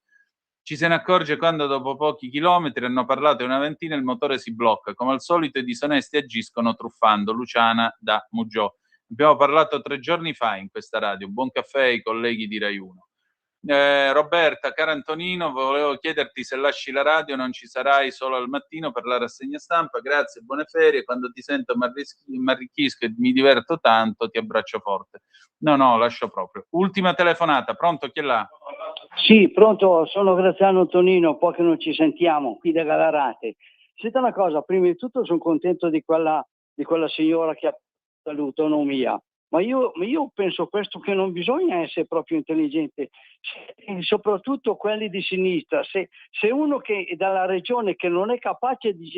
Ci se ne accorge quando dopo pochi chilometri, hanno parlato una ventina, il motore si blocca. Come al solito i disonesti agiscono truffando. Luciana da Mugiò. Abbiamo parlato 3 giorni fa in questa radio. Buon caffè ai colleghi di Rai 1. Roberta, caro Antonino, volevo chiederti se lasci la radio non ci sarai solo al mattino per la rassegna stampa. Grazie, buone ferie. Quando ti sento mi arricchisco e mi diverto tanto, ti abbraccio forte. No, lascio proprio. Ultima telefonata, pronto? Chi è là? Sì, pronto, sono Graziano Antonino, un po' che non ci sentiamo, qui da Galarate. Senta una cosa, prima di tutto sono contento di quella signora che ha l'autonomia, ma io penso questo, che non bisogna essere proprio intelligenti, soprattutto quelli di sinistra. Se uno che dalla regione che non è capace di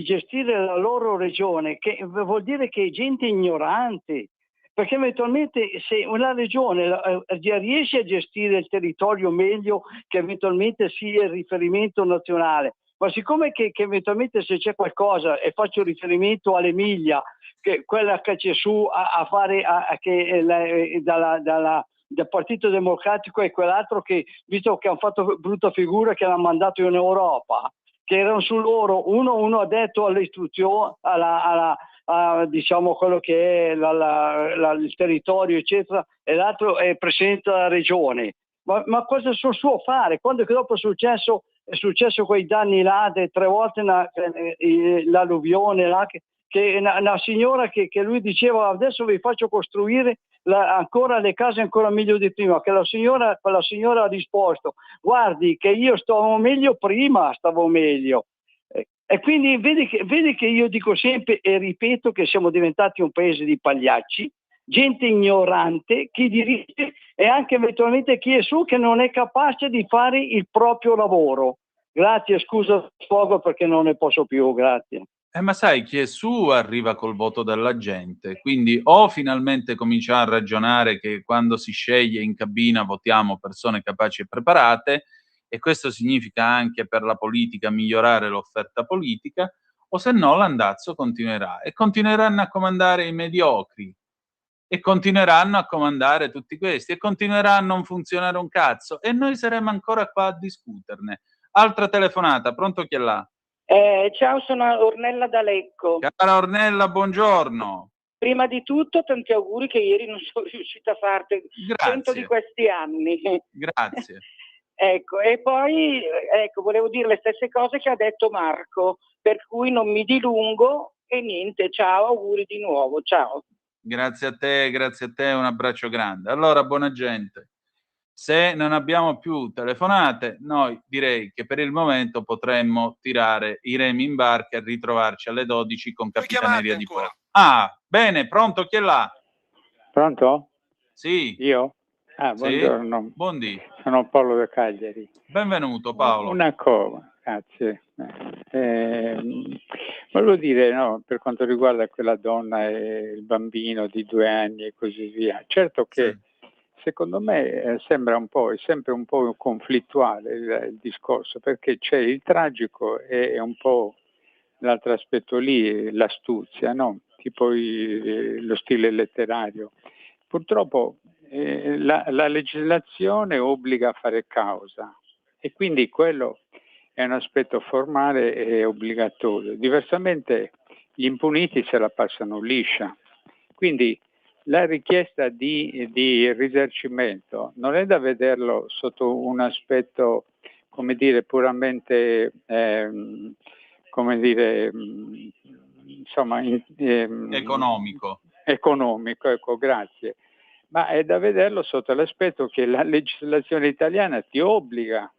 gestire la loro regione, che vuol dire che è gente ignorante, perché eventualmente se una regione riesce a gestire il territorio meglio, che eventualmente sia il riferimento nazionale, ma siccome che eventualmente se c'è qualcosa, e faccio riferimento all'Emilia, che quella che c'è su a fare dal Partito Democratico, e quell'altro che, visto che hanno fatto brutta figura, che l'hanno mandato in Europa, che erano su loro, uno ha detto all'istruzione, diciamo quello che è il territorio eccetera, e l'altro è presidente della regione. Ma cosa suo fare? Quando dopo è successo quei danni là, 3 volte l'alluvione là, che una signora che lui diceva adesso vi faccio costruire ancora le case ancora meglio di prima, che quella signora ha risposto: guardi che io stavo meglio prima, stavo meglio. E quindi vedi che io dico sempre e ripeto che siamo diventati un paese di pagliacci, gente ignorante, chi dirige e anche eventualmente chi è su che non è capace di fare il proprio lavoro. Grazie, scusa sfogo perché non ne posso più, grazie. Ma sai, chi è su arriva col voto della gente, quindi o finalmente cominciamo a ragionare che quando si sceglie in cabina votiamo persone capaci e preparate, e questo significa anche per la politica migliorare l'offerta politica, o se no l'andazzo continuerà e continueranno a comandare i mediocri e continueranno a comandare tutti questi e continuerà a non funzionare un cazzo e noi saremo ancora qua a discuterne. Altra telefonata, pronto chi è là? Ciao, sono Ornella da Lecco. Cara Ornella, buongiorno. Prima di tutto tanti auguri che ieri non sono riuscita a farti. Grazie. 100 di questi anni. Grazie. Ecco, e poi volevo dire le stesse cose che ha detto Marco, per cui non mi dilungo e niente, ciao, auguri di nuovo, ciao. Grazie a te, un abbraccio grande. Allora, buona gente, se non abbiamo più telefonate, noi direi che per il momento potremmo tirare i remi in barca e ritrovarci alle 12 con Capitaneria di Porto. Ah, bene, pronto, chi è là? Pronto? Sì. Io? Buongiorno. Sì? Buondì. Sono Paolo da Cagliari. Benvenuto Paolo. Una cosa, grazie. Volevo dire, no, per quanto riguarda quella donna e il bambino di 2 anni e così via, certo che secondo me sembra un po', è sempre un po' conflittuale il discorso, perché c'è il tragico e un po' l'altro aspetto lì, l'astuzia, no? Tipo lo stile letterario. Purtroppo la legislazione obbliga a fare causa e quindi quello è un aspetto formale e obbligatorio. Diversamente gli impuniti se la passano liscia. Quindi la richiesta di risarcimento non è da vederlo sotto un aspetto, come dire, puramente, insomma, economico. Economico, ecco, grazie. Ma è da vederlo sotto l'aspetto che la legislazione italiana ti obbliga,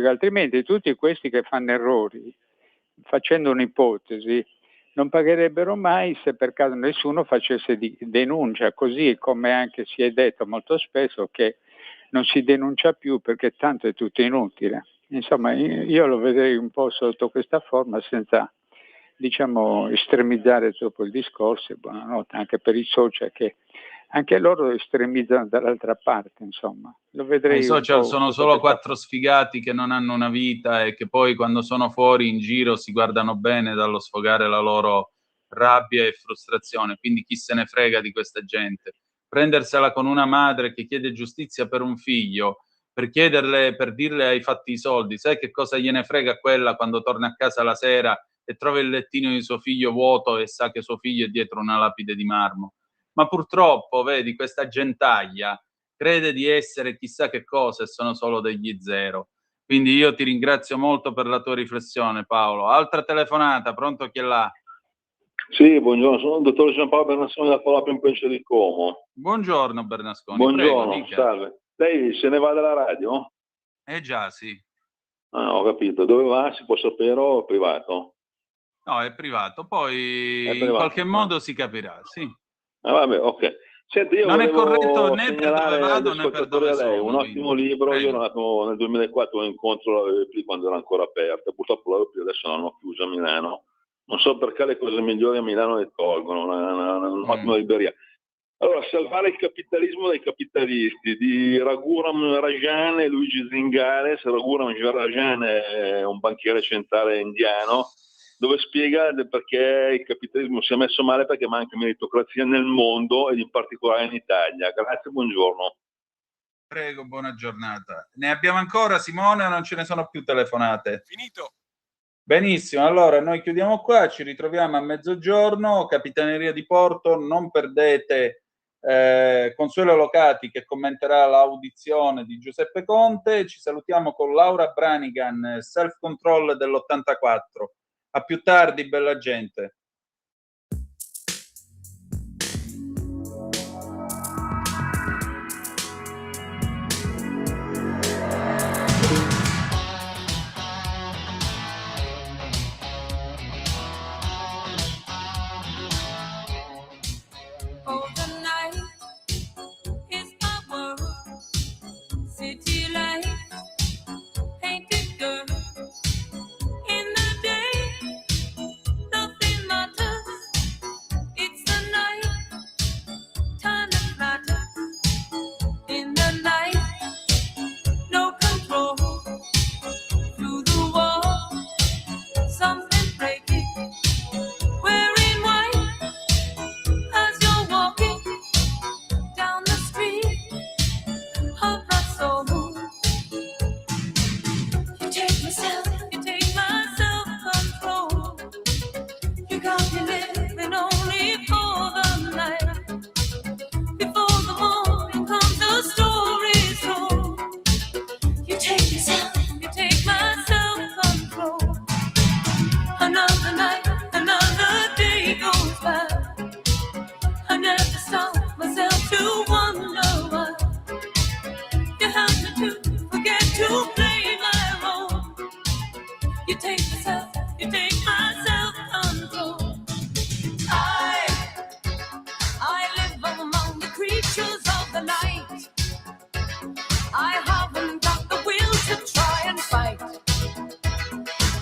altrimenti tutti questi che fanno errori, facendo un'ipotesi, non pagherebbero mai se per caso nessuno facesse denuncia, così come anche si è detto molto spesso che non si denuncia più perché tanto è tutto inutile. Insomma, io lo vedrei un po' sotto questa forma senza, diciamo, estremizzare troppo il discorso. Buonanotte anche per i social che anche loro estremizzano dall'altra parte, insomma. Lo vedrei. I social sono solo 4 sfigati che non hanno una vita e che poi quando sono fuori in giro si guardano bene dallo sfogare la loro rabbia e frustrazione, quindi chi se ne frega di questa gente. Prendersela con una madre che chiede giustizia per un figlio, per dirle hai fatti i soldi, sai che cosa gliene frega quella quando torna a casa la sera e trova il lettino di suo figlio vuoto e sa che suo figlio è dietro una lapide di marmo. Ma purtroppo, vedi, questa gentaglia crede di essere chissà che cosa e sono solo degli zero. Quindi io ti ringrazio molto per la tua riflessione, Paolo. Altra telefonata, pronto, chi è là? Sì, buongiorno, sono il dottor Giampaolo Bernasconi da Polapio in provincia di Como. Buongiorno Bernasconi. Buongiorno, prego, dica. salve. Lei se ne va dalla radio? Già, sì. Ah, ho capito. Dove va? Si può sapere o è privato? No, è privato. Poi È privato, in qualche modo si capirà, sì. Ah, vabbè, ok. Senti, io non è volevo corretto né per segnalare dove vado agli né per ascoltatori dove a lei sono. un ottimo libro. Io ero nato nel 2004, un incontro alla Repli quando era ancora aperta. Purtroppo la Repli adesso l'hanno chiusa a Milano. Non so perché le cose migliori a Milano le tolgono, un'ottima libreria. Allora, Salvare il capitalismo dai capitalisti di Raghuram Rajan e Luigi Zingales. Raghuram Rajan è un banchiere centrale indiano, dove spiega perché il capitalismo si è messo male, perché manca meritocrazia nel mondo ed in particolare in Italia. Grazie, buongiorno. Prego, buona giornata. Ne abbiamo ancora, Simone, o non ce ne sono più telefonate? Finito. Benissimo, allora noi chiudiamo qua, ci ritroviamo a mezzogiorno, Capitaneria di Porto, non perdete Consuelo Locati che commenterà l'audizione di Giuseppe Conte, ci salutiamo con Laura Branigan, Self Control dell'84. A più tardi, bella gente.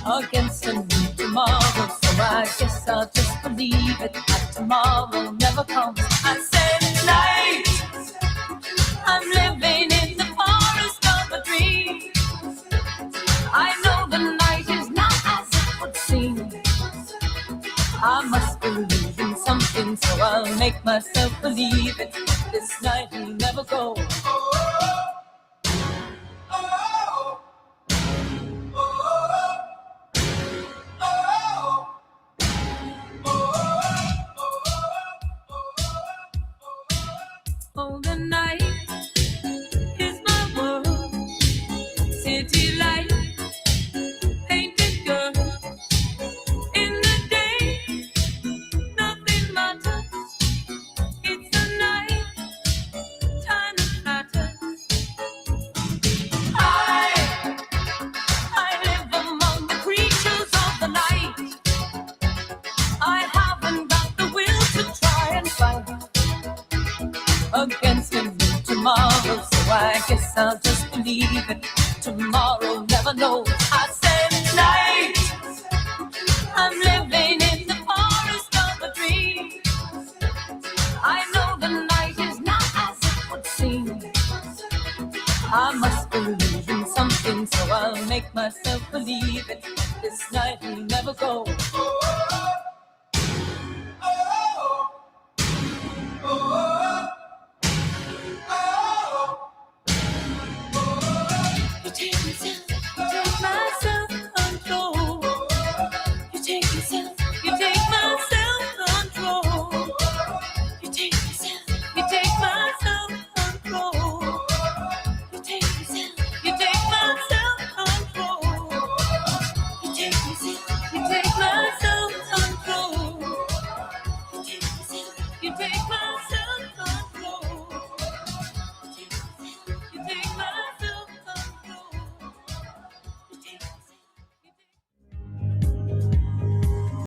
Against a new tomorrow, so I guess I'll just believe it. That tomorrow never comes. I said night. I'm living in the forest of a dream. I know the night is not as it would seem. I must believe in something, so I'll make myself believe it. this night will never go. Oh, the night is my world. City light, painted girl. In the day, nothing matters. It's the night, time that matters. I live among the creatures of the night. I haven't got the will to try and fight against a new tomorrow, so I guess I'll just believe it. Tomorrow never knows. I said night, I'm living in the forest of a dream. I know the night is not as it would seem. I must believe in something, so I'll make myself believe it. This night will never go.